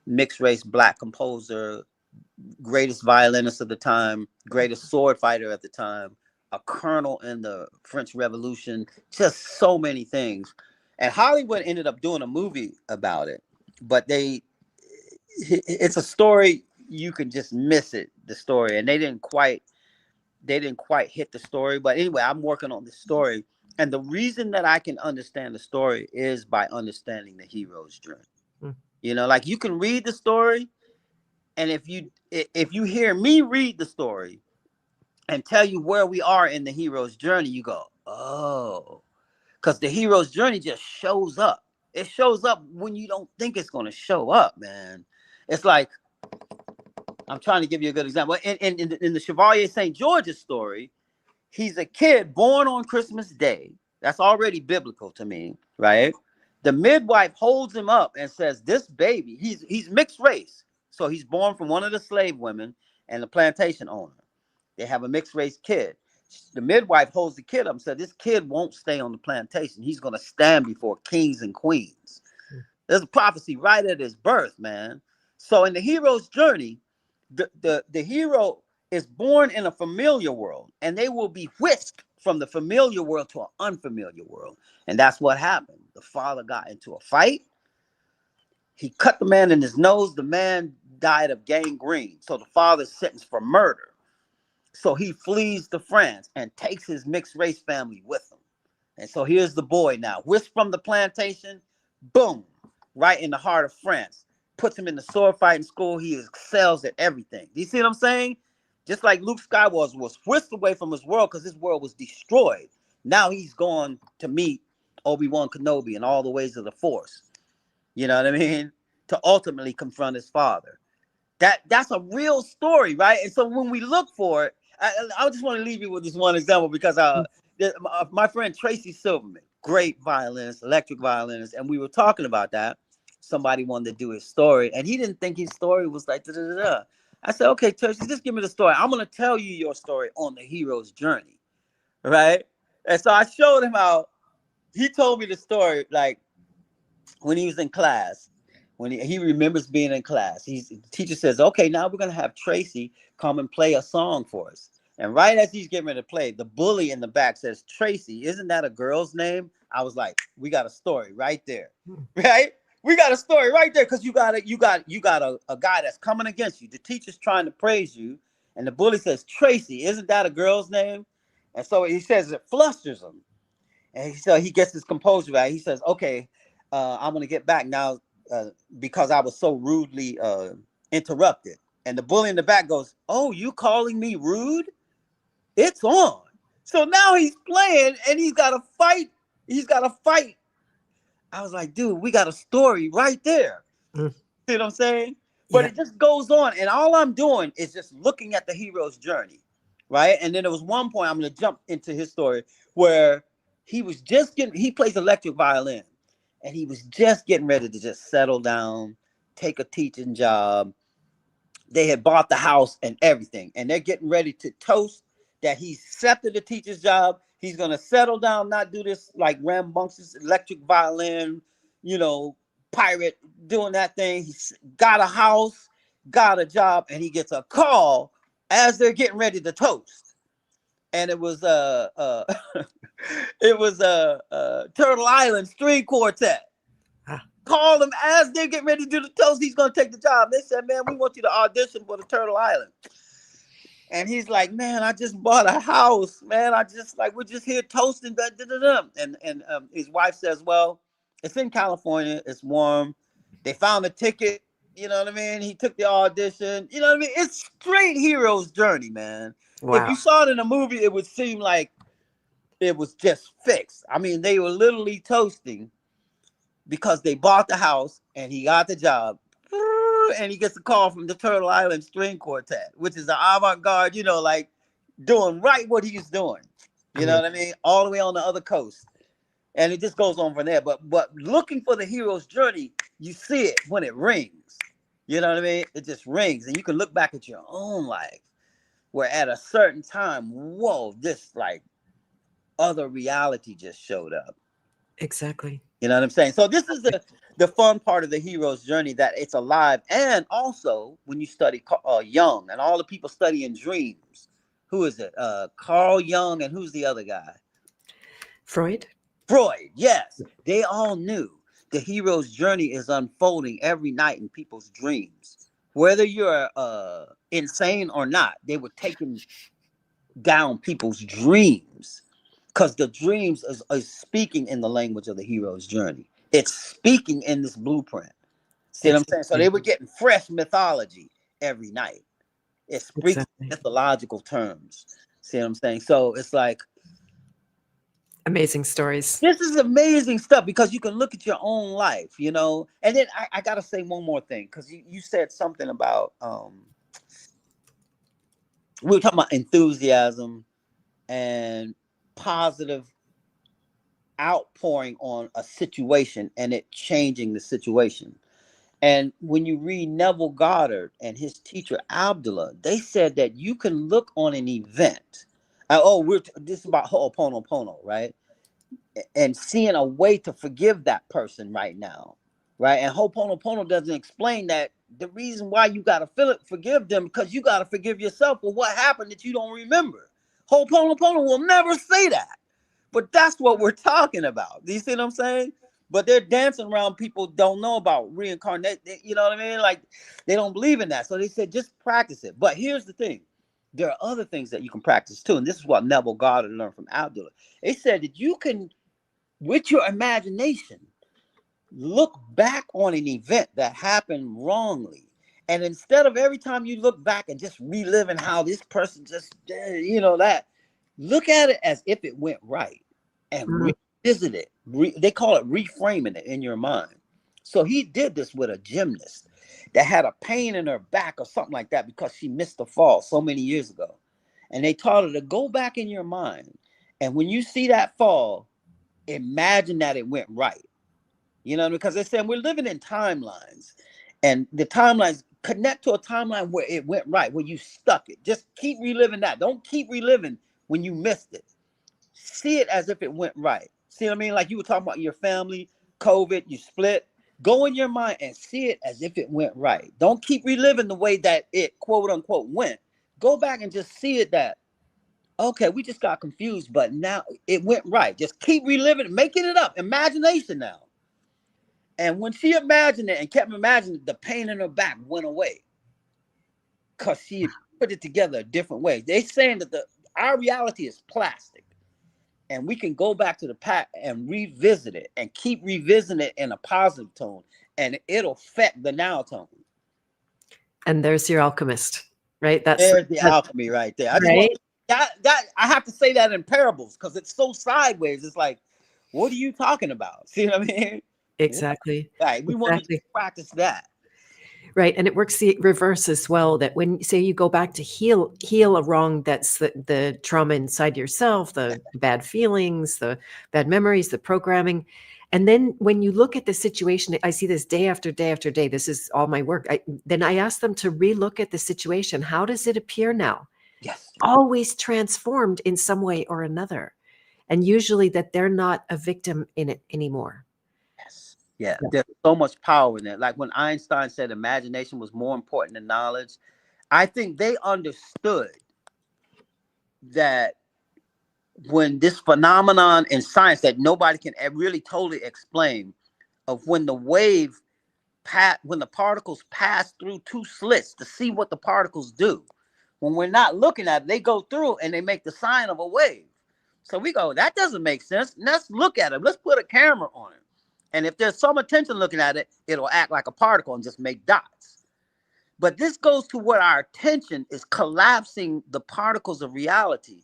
mixed race Black composer, greatest violinist of the time, greatest sword fighter at the time, a colonel in the French Revolution, just so many things. And Hollywood ended up doing a movie about it, but it's a story you can just miss it, the story, and they didn't quite hit the story. But anyway, I'm working on the story, and the reason that I can understand the story is by understanding the hero's journey. Like you can read the story, and if you hear me read the story and tell you where we are in the hero's journey, you go, oh, because the hero's journey just shows up. It shows up when you don't think it's going to show up, man. It's like, I'm trying to give you a good example. In the Chevalier St. George's story, he's a kid born on Christmas Day. That's already biblical to me, right? The midwife holds him up and says, this baby, he's mixed race. So he's born from one of the slave women and the plantation owner. They have a mixed race kid. The midwife holds the kid up and said, this kid won't stay on the plantation. He's going to stand before kings and queens. There's a prophecy right at his birth, man. So in the hero's journey, the hero is born in a familiar world, and they will be whisked from the familiar world to an unfamiliar world. And that's what happened. The father got into a fight. He cut the man in his nose. The man died of gangrene. So the father's sentenced for murder. So he flees to France and takes his mixed race family with him. And so here's the boy now, whisked from the plantation, boom, right in the heart of France. Puts him in the sword fighting school. He excels at everything. Do you see what I'm saying? Just like Luke Skywalker was whisked away from his world because his world was destroyed. Now he's gone to meet Obi-Wan Kenobi and all the ways of the Force. You know what I mean? To ultimately confront his father. That's a real story, right? And so when we look for it, I just want to leave you with this one example because my friend Tracy Silverman, great violinist, electric violinist, and we were talking about that. Somebody wanted to do his story, and he didn't think his story was like da-da-da-da. I said, okay, Tracy, just give me the story. I'm going to tell you your story on the hero's journey, right? And so I showed him how he told me the story, like when he was in class, when he remembers being in class. The teacher says, okay, now we're going to have Tracy come and play a song for us. And right as he's getting ready to play, the bully in the back says, Tracy, isn't that a girl's name? I was like, we got a story right there, right? We got a story right there because you got a guy that's coming against you. The teacher's trying to praise you, and the bully says, Tracy, isn't that a girl's name? And so he says it flusters him. And so he gets his composure back. He says, okay, I'm gonna get back now because I was so rudely interrupted. And the bully in the back goes, "Oh, you calling me rude? It's on." So now he's playing and he's got to fight. He's got to fight. I was like, dude, we got a story right there. Mm. See what I'm saying? But Yeah. it just goes on. And all I'm doing is just looking at the hero's journey. Right. And then there was one point, I'm going to jump into his story, where he plays electric violin, and he was just getting ready to just settle down, take a teaching job. They had bought the house and everything, and they're getting ready to toast that he's accepted the teacher's job. He's going to settle down, not do this like rambunctious electric violin, pirate doing that thing. He's got a house, got a job, and he gets a call as they're getting ready to toast. And it was it was Turtle Island String Quartet. Called him as they're getting ready to do the toast. He's going to take the job. They said, "Man, we want you to audition for the Turtle Island." And he's like, "Man, I just bought a house, man. We're just here toasting." And his wife says, "Well, it's in California. It's warm. They found a ticket. You know what I mean? He took the audition. You know what I mean? It's straight hero's journey, man. Wow. If you saw it in a movie, it would seem like it was just fixed. I mean, they were literally toasting because they bought the house and he got the job, and he gets a call from the Turtle Island String Quartet, which is an avant-garde, like doing right what he's doing. You know what I mean? All the way on the other coast. And it just goes on from there. But looking for the hero's journey, you see it when it rings. You know what I mean? It just rings. And you can look back at your own life where at a certain time, whoa, this like other reality just showed up. Exactly. You know what I'm saying? So this is the fun part of the hero's journey, that it's alive. And also when you study Jung and all the people studying dreams, who is it? Carl Jung, and who's the other guy? Freud. Yes. They all knew the hero's journey is unfolding every night in people's dreams. Whether you're insane or not, they were taking down people's dreams. Because the dreams is speaking in the language of the hero's journey. It's speaking in this blueprint. See what I'm saying? So they were getting fresh mythology every night. It speaks mythological terms. See what I'm saying? So it's like amazing stories. This is amazing stuff because you can look at your own life, And then I got to say one more thing, because you said something about, we were talking about enthusiasm and positive outpouring on a situation and it changing the situation. And when you read Neville Goddard and his teacher Abdullah, they said that you can look on an event. This is about Ho'oponopono, right? And seeing a way to forgive that person right now, right? And Ho'oponopono doesn't explain that the reason why you got to forgive them, because you got to forgive yourself for what happened that you don't remember. Ho'oponopono will never say that. But that's what we're talking about. Do you see what I'm saying? But they're dancing around people don't know about reincarnation. You know what I mean? Like, they don't believe in that. So they said, just practice it. But here's the thing. There are other things that you can practice too. And this is what Neville Goddard learned from Abdullah. They said that you can, with your imagination, look back on an event that happened wrongly. And instead of every time you look back and just reliving how this person just, that, look at it as if it went right and revisit it. They call it reframing it in your mind. So he did this with a gymnast that had a pain in her back or something like that because she missed a fall so many years ago. And they taught her to go back in your mind. And when you see that fall, imagine that it went right. Because they're saying we're living in timelines. And the timelines connect to a timeline where it went right, where you stuck it. Just keep reliving that. Don't keep reliving when you missed it. See it as if it went right. See what I mean? Like you were talking about your family, COVID, you split. Go in your mind and see it as if it went right. Don't keep reliving the way that it, quote unquote, went. Go back and just see it that, okay, we just got confused, but now it went right. Just keep reliving it, making it up. Imagination now. And when she imagined it and kept imagining it, the pain in her back went away. Because she put it together a different way. They're saying that our reality is plastic. and we can go back to the past and revisit it and keep revisiting it in a positive tone, and it'll affect the now tone. And there's your alchemist, right? There's the alchemy right there. I just right? want that I have to say that in parables because it's so sideways. It's like, what are you talking about? See what I mean? Exactly. Right. We want to practice that. Right. And it works the reverse as well, that when, say, you go back to heal a wrong, that's the trauma inside yourself, the bad feelings, the bad memories, the programming. And then when you look at the situation, I see this day after day after day. This is all my work. Then I ask them to relook at the situation. How does it appear now? Yes. Always transformed in some way or another. And usually that they're not a victim in it anymore. Yes. Yeah. There's so much power in it. Like when Einstein said imagination was more important than knowledge, I think they understood that when this phenomenon in science that nobody can really totally explain, of when the when the particles pass through two slits to see what the particles do. When we're not looking at it, they go through and they make the sign of a wave. So we go, that doesn't make sense. Let's look at it. Let's put a camera on it. And if there's some attention looking at it, it'll act like a particle and just make dots. But this goes to what our attention is collapsing the particles of reality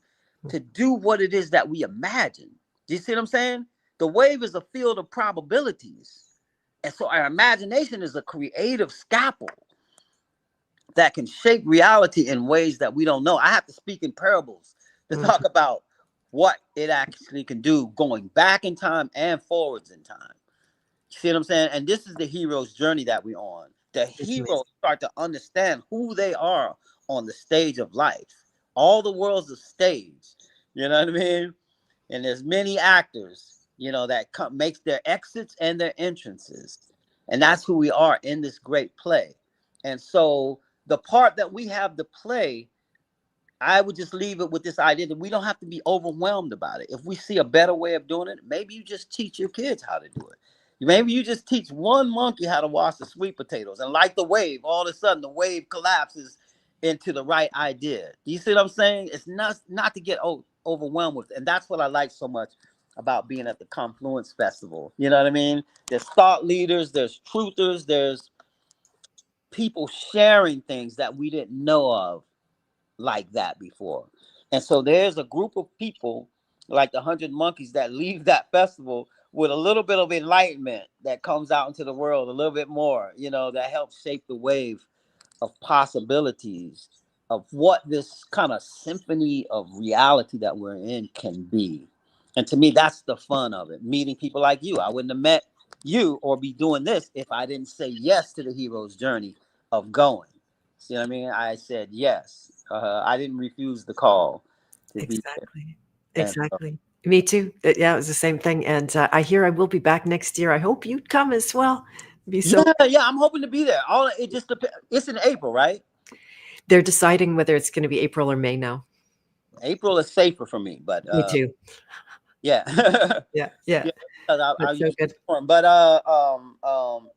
to do what it is that we imagine. Do you see what I'm saying? The wave is a field of probabilities. And so our imagination is a creative scalpel that can shape reality in ways that we don't know. I have to speak in parables to talk about what it actually can do going back in time and forwards in time. You see what I'm saying? And this is the hero's journey that we're on. The heroes start to understand who they are on the stage of life. All the world's a stage. You know what I mean? And there's many actors, you know, that makes their exits and their entrances. And that's who we are in this great play. And so the part that we have to play, I would just leave it with this idea that we don't have to be overwhelmed about it. If we see a better way of doing it, maybe you just teach your kids how to do it. Maybe you just teach one monkey how to wash the sweet potatoes, and like the wave, all of a sudden the wave collapses into the right idea. Do you see what I'm saying? It's not to get overwhelmed with it. And that's what I like so much about being at the Confluence Festival. You know what I mean? There's thought leaders, there's truthers, there's people sharing things that we didn't know of like that before. And so there's a group of people like the 100 Monkeys that leave that festival with a little bit of enlightenment that comes out into the world a little bit more, you know, that helps shape the wave of possibilities of what this kind of symphony of reality that we're in can be. And to me, that's the fun of it. Meeting people like you. I wouldn't have met you or be doing this if I didn't say yes to the hero's journey of going. See what I mean? I said yes. I didn't refuse the call to be there. Exactly. Me too. Yeah, it was the same thing. And I hear I will be back next year. I hope you'd come as well. Yeah, I'm hoping to be there. It just depends. It's in April, right? They're deciding whether it's going to be April or May now. April is safer for me, but me too. Yeah. yeah. I'll so good. But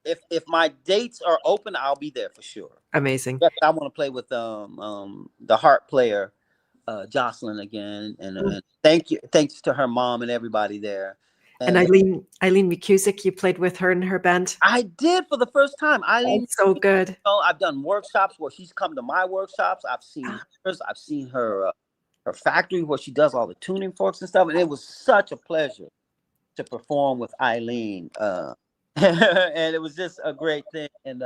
if my dates are open, I'll be there for sure. Amazing. Yes, I want to play with the harp player, Jocelyn again, and thanks to her mom and everybody there. And Eileen McCusick, you played with her and her band? I did for the first time. Eileen, so good. I've done workshops where she's come to my workshops. I've seen hers. I've seen her factory where she does all the tuning forks and stuff. And it was such a pleasure to perform with Eileen. And it was just a great thing. And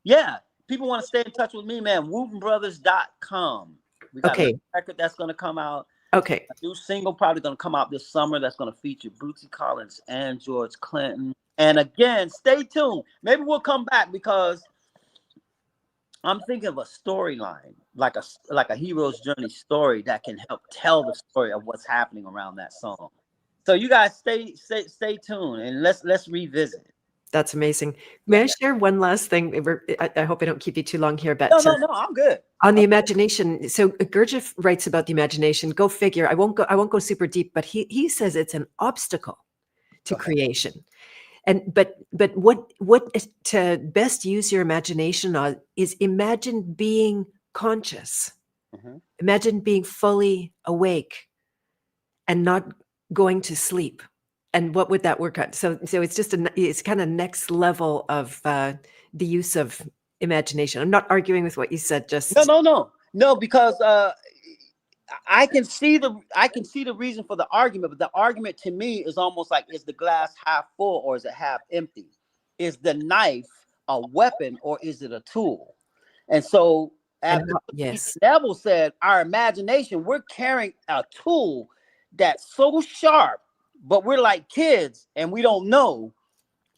yeah, people want to stay in touch with me, man. WootenBrothers.com. We got a record that's going to come out. Okay. A new single probably going to come out this summer that's going to feature Bootsy Collins and George Clinton. And again, stay tuned. Maybe we'll come back because I'm thinking of a storyline, like a hero's journey story that can help tell the story of what's happening around that song. So you guys stay tuned and let's revisit it. That's amazing. May I share one last thing? I hope I don't keep you too long here, but no, I'm good. On the imagination, so Gurdjieff writes about the imagination. Go figure. I won't go super deep, but he says it's an obstacle to creation. And but what to best use your imagination on is imagine being conscious. Imagine being fully awake and not going to sleep. And what would that work out? So it's just it's kind of next level of the use of imagination. I'm not arguing with what you said. Just no, because I can see the reason for the argument, but the argument to me is almost like, is the glass half full or is it half empty? Is the knife a weapon or is it a tool? And so after yes, Neville said, our imagination, we're carrying a tool that's so sharp, but we're like kids and we don't know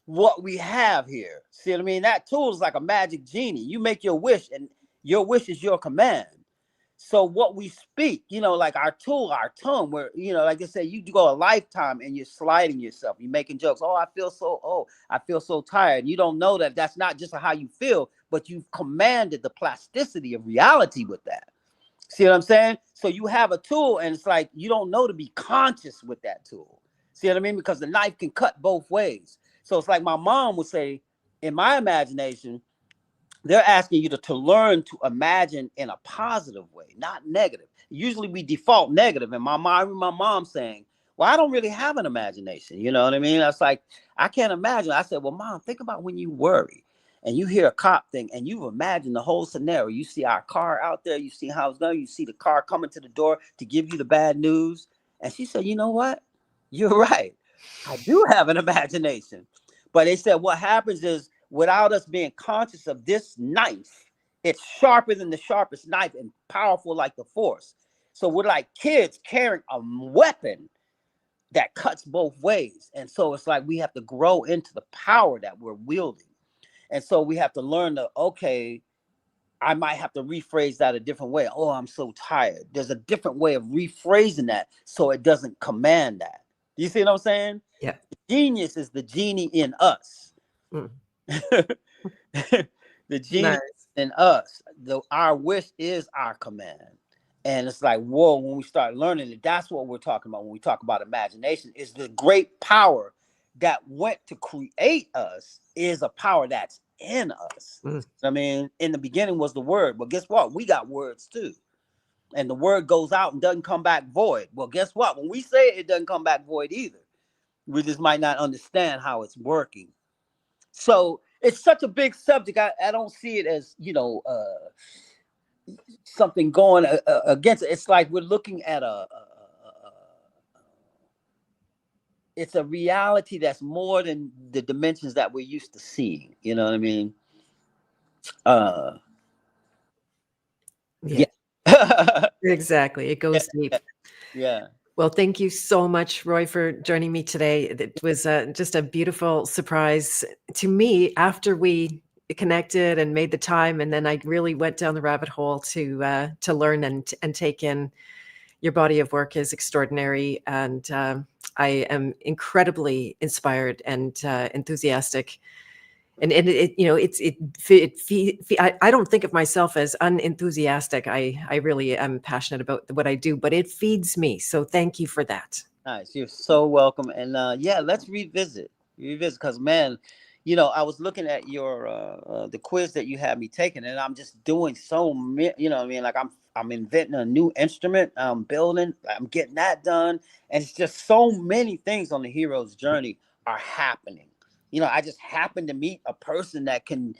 what we have here. See what I mean? That tool is like a magic genie. You make your wish and your wish is your command. So what we speak, like our tool, our tongue, where, like I said, you go a lifetime and you're sliding yourself. You're making jokes. I feel so tired. You don't know that that's not just how you feel, but you've commanded the plasticity of reality with that. See what I'm saying? So you have a tool and it's like, you don't know to be conscious with that tool. See what I mean? Because the knife can cut both ways. So it's like my mom would say, in my imagination, they're asking you to learn to imagine in a positive way, not negative. Usually we default negative. And my mom saying, well, I don't really have an imagination. You know what I mean? I was like, I can't imagine. I said, well, Mom, think about when you worry and you hear a cop thing and you've imagined the whole scenario. You see our car out there. You see how it's going. You see the car coming to the door to give you the bad news. And she said, you know what? You're right. I do have an imagination. But they said what happens is, without us being conscious of this knife, it's sharper than the sharpest knife and powerful like the force. So we're like kids carrying a weapon that cuts both ways. And so it's like we have to grow into the power that we're wielding. And so we have to learn to, okay, I might have to rephrase that a different way. Oh, I'm so tired. There's a different way of rephrasing that so it doesn't command that. You see what I'm saying? Yeah. Genius is the genie in us. The genius in us. Our wish is our command. And it's like, whoa, when we start learning it, that's what we're talking about when we talk about imagination, is the great power that went to create us is a power that's in us. I mean, in the beginning was the word, but guess what? We got words too. And the word goes out and doesn't come back void. Well, guess what? When we say it, it doesn't come back void either. We just might not understand how it's working. So it's such a big subject. I don't see it as, something going against it. It's like we're looking at it's a reality that's more than the dimensions that we're used to seeing. You know what I mean? Yeah. Exactly. It goes deep. Yeah. Well, thank you so much, Roy, for joining me today. It was just a beautiful surprise to me after we connected and made the time, and then I really went down the rabbit hole to learn and take in. Your body of work is extraordinary, and I am incredibly inspired and enthusiastic. And I don't think of myself as unenthusiastic. I really am passionate about what I do, but it feeds me. So thank you for that. Nice. You're so welcome. And let's revisit because, man, I was looking at your the quiz that you had me taking, and I'm just doing so many, what I mean? Like I'm inventing a new instrument, I'm building, I'm getting that done. And it's just so many things on the hero's journey are happening. I just happened to meet a person that can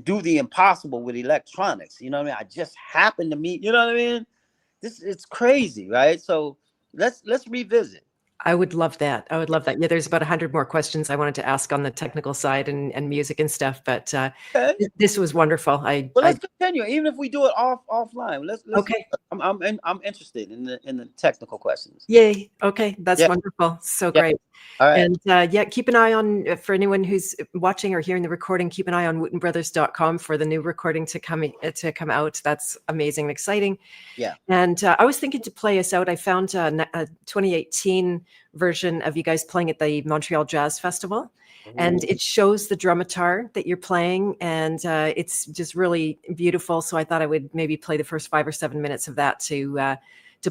do the impossible with electronics. You know what I mean? I just happened to meet, you know what I mean? It's crazy, right? So let's revisit. I would love that. Yeah, there's about 100 more questions I wanted to ask on the technical side and music and stuff, but this was wonderful. Let's continue, even if we do it offline. Let's okay. I'm interested in the technical questions. Yay. Okay, that's wonderful. So great. All right. And keep an eye on, for anyone who's watching or hearing the recording, keep an eye on wootenbrothers.com for the new recording to come out. That's amazing and exciting. Yeah. And I was thinking to play us out. I found a 2018 version of you guys playing at the Montreal Jazz Festival. Ooh. And it shows the Drumitar that you're playing, and it's just really beautiful. So I thought I would maybe play the first 5 or 7 minutes of that to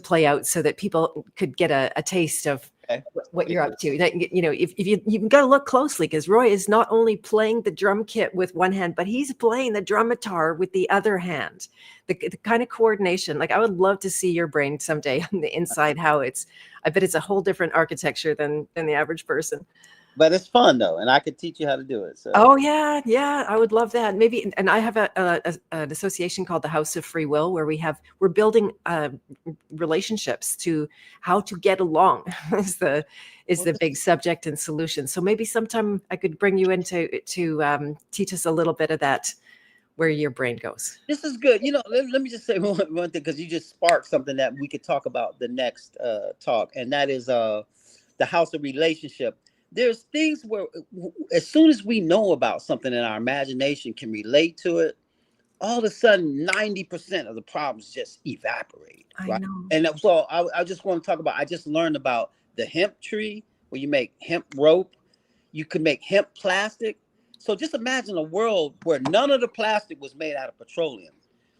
play out so that people could get a taste of Okay. what you're up to. You know, if you got to look closely, because Roy is not only playing the drum kit with one hand, but he's playing the Drumitar with the other hand. The kind of coordination, like I would love to see your brain someday on the inside. I bet it's a whole different architecture than the average person. But it's fun though, and I could teach you how to do it. So. Oh yeah, yeah, I would love that. Maybe, and I have an association called the House of Free Will, where we're building relationships to how to get along is the big subject and solution. So maybe sometime I could bring you in to teach us a little bit of that, where your brain goes. This is good. You know, let me just say one thing, because you just sparked something that we could talk about the next talk, and that is the house of relationship. There's things where as soon as we know about something and our imagination can relate to it, all of a sudden 90% of the problems just evaporate. Right? I know. And so I just want to talk about, I just learned about the hemp tree, where you make hemp rope. You can make hemp plastic. So just imagine a world where none of the plastic was made out of petroleum.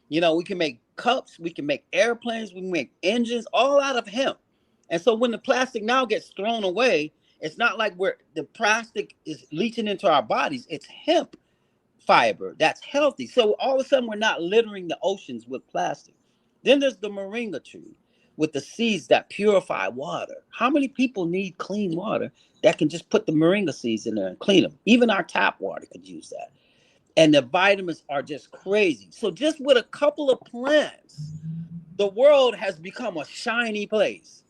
You know, we can make cups, we can make airplanes, we can make engines, all out of hemp. And so when the plastic now gets thrown away, it's not like the plastic is leaching into our bodies. It's hemp fiber that's healthy. So all of a sudden, we're not littering the oceans with plastic. Then there's the moringa tree with the seeds that purify water. How many people need clean water that can just put the moringa seeds in there and clean them? Even our tap water could use that. And the vitamins are just crazy. So just with a couple of plants, the world has become a shiny place.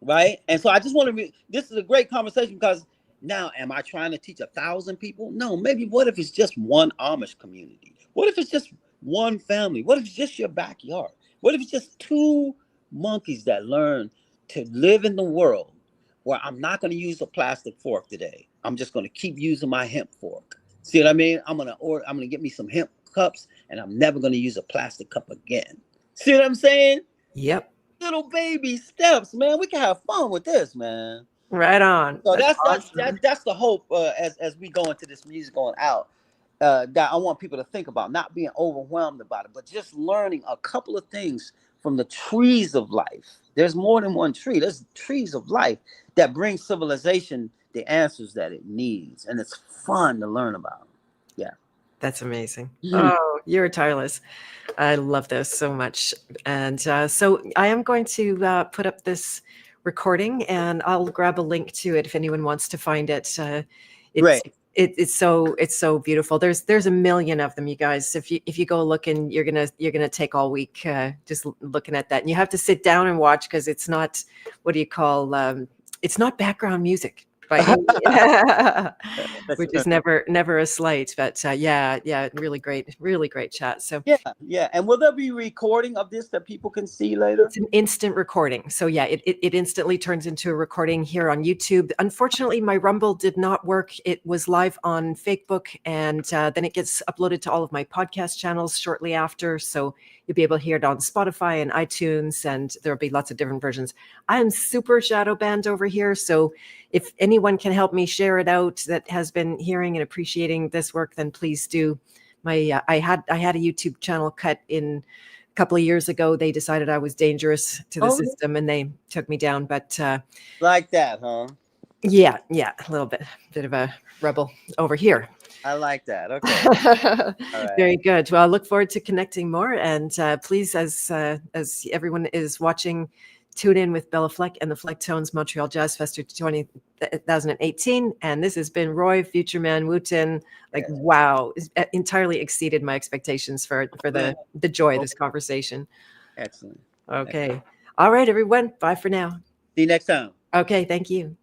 Right. And so I just want to this is a great conversation, because now, am I trying to teach 1,000 people? No, maybe what if it's just one Amish community? What if it's just one family? What if it's just your backyard? What if it's just 2 monkeys that learn to live in the world where I'm not going to use a plastic fork today? I'm just going to keep using my hemp fork. See what I mean? I'm going to get me some hemp cups, and I'm never going to use a plastic cup again. See what I'm saying? Yep. Little baby steps, man. We can have fun with this, man. Right on. So Awesome. that's the hope as we go into this music going out, that I want people to think about, not being overwhelmed about it, but just learning a couple of things from the trees of life. There's more than one tree. There's trees of life that bring civilization the answers that it needs, and it's fun to learn about. Yeah. That's amazing. Oh, you're tireless. I love this so much. And so I am going to put up this recording, and I'll grab a link to it if anyone wants to find it. Great. It's so beautiful. There's a million of them, you guys. If you go look, and you're gonna take all week just looking at that. And you have to sit down and watch, because it's not, what do you call, it's not background music. Which is never a slight, but yeah, really great chat. So yeah. And will there be recording of this that people can see later? it's an instant recording. So yeah, it instantly turns into a recording here on YouTube. Unfortunately, my Rumble did not work. It was live on Facebook, and then it gets uploaded to all of my podcast channels shortly after. So you'll be able to hear it on Spotify and iTunes, and there'll be lots of different versions. I'm super shadow banned over here, so if anyone can help me share it out that has been hearing and appreciating this work, then please do. I had a YouTube channel cut in a couple of years ago. They decided I was dangerous to the system, and they took me down. But like that, huh? Yeah, a little bit of a rebel over here. I like that. Okay. All right. Very good. Well, I look forward to connecting more. And please, as everyone is watching, tune in with Bella Fleck and the Fleck Tones Montreal Jazz Festival 2018. And this has been Roy, Future Man, Wooten. Like, wow, it's entirely exceeded my expectations for the joy of this conversation. Excellent. Okay. Excellent. All right, everyone. Bye for now. See you next time. Okay. Thank you.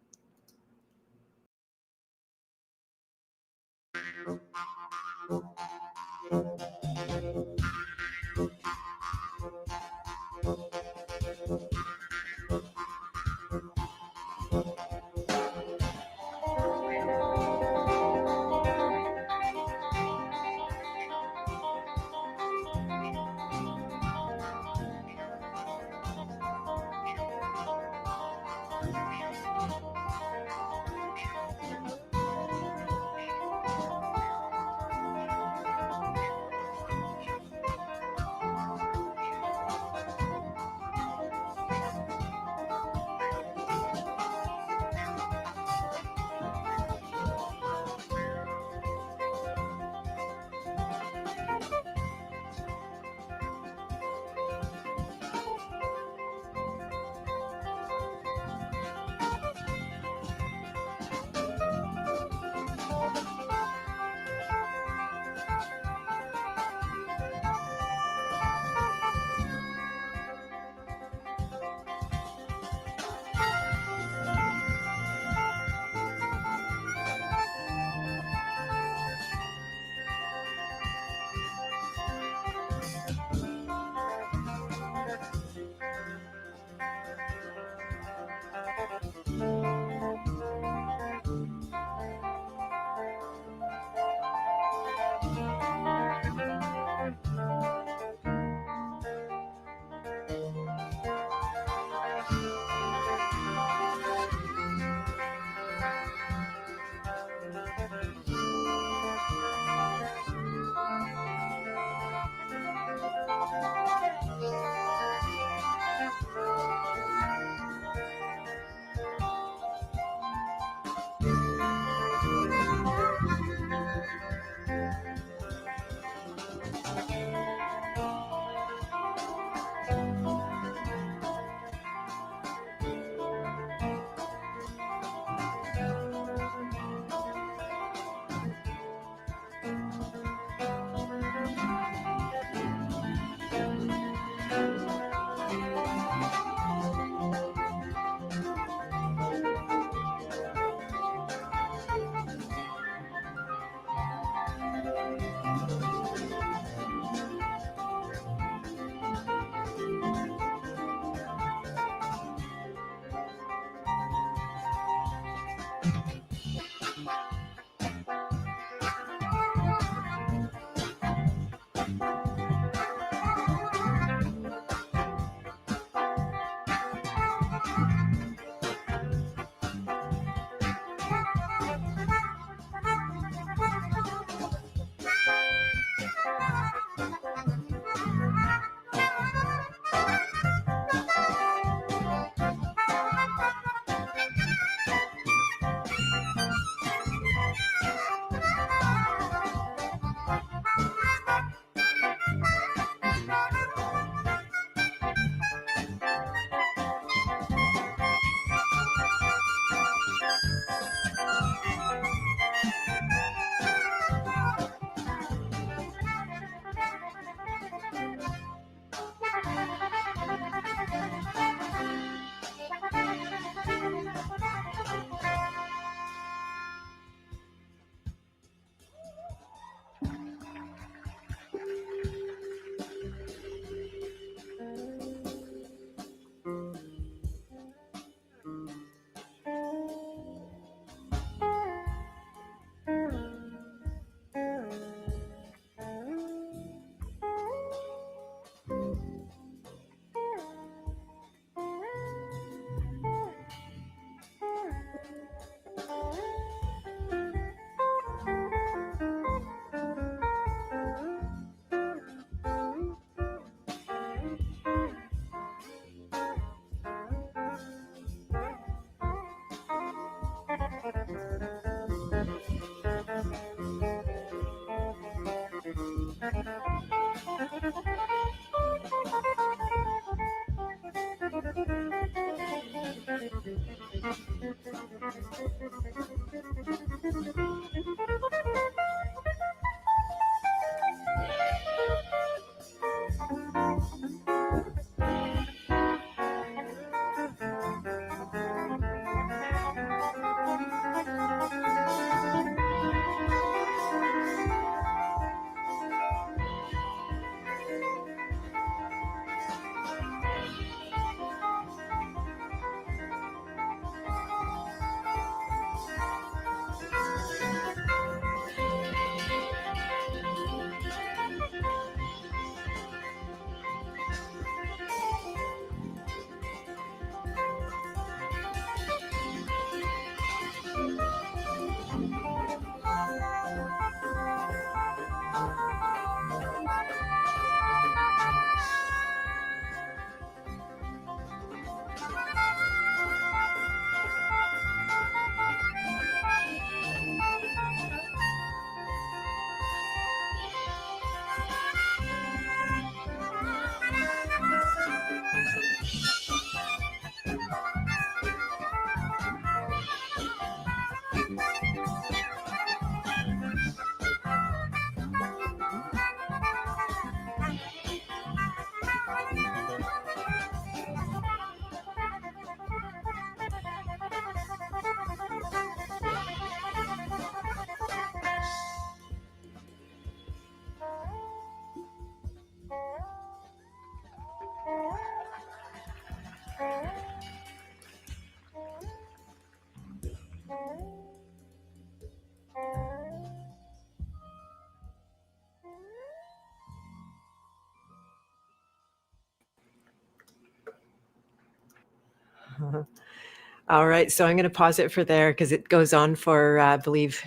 All right, so I'm going to pause it for there because it goes on for, I believe,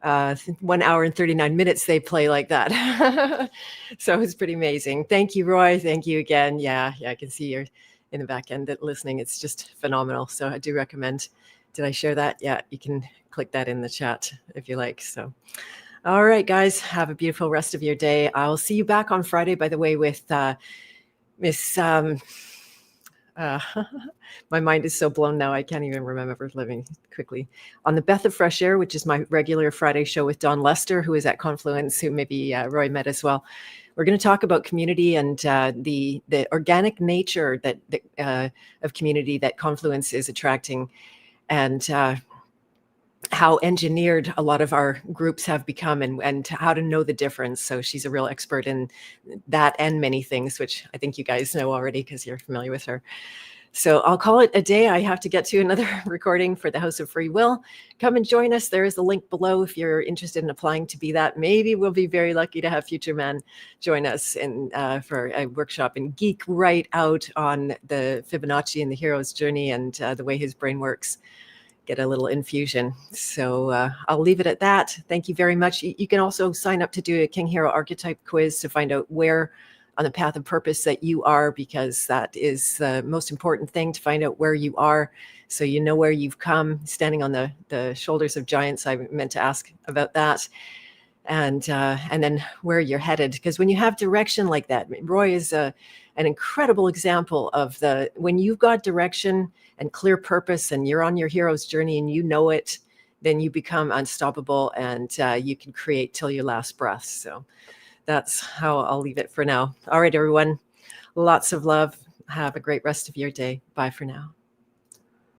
1 hour and 39 minutes. They play like that. So it's pretty amazing. Thank you, Roy. Thank you again. Yeah, I can see you're in the back end listening. It's just phenomenal. So I do recommend. Did I share that? Yeah, you can click that in the chat if you like. So, all right, guys, have a beautiful rest of your day. I'll see you back on Friday, by the way, with Miss. My mind is so blown now, I can't even remember living quickly. On the Beth of Fresh Air, which is my regular Friday show with Don Lester, who is at Confluence, who maybe Roy met as well. We're going to talk about community and the organic nature that of community that Confluence is attracting, and how engineered a lot of our groups have become, and how to know the difference. So she's a real expert in that and many things, which I think you guys know already because you're familiar with her. So I'll call it a day. I have to get to another recording for the House of Free Will. Come and join us. There is a link below if you're interested in applying to be that. Maybe we'll be very lucky to have Future Man join us for a workshop and geek right out on the Fibonacci and the hero's journey and the way his brain works. Get a little infusion. So I'll leave it at that. Thank you very much. You can also sign up to do a King Hero Archetype quiz to find out where on the path of purpose that you are, because that is the most important thing, to find out where you are so you know where you've come. Standing on the shoulders of giants, I meant to ask about that. And then where you're headed, because when you have direction like that, Roy is an incredible example of when you've got direction and clear purpose and you're on your hero's journey and you know it, then you become unstoppable and you can create till your last breath. So that's how I'll leave it for now. All right, everyone, lots of love. Have a great rest of your day. Bye for now.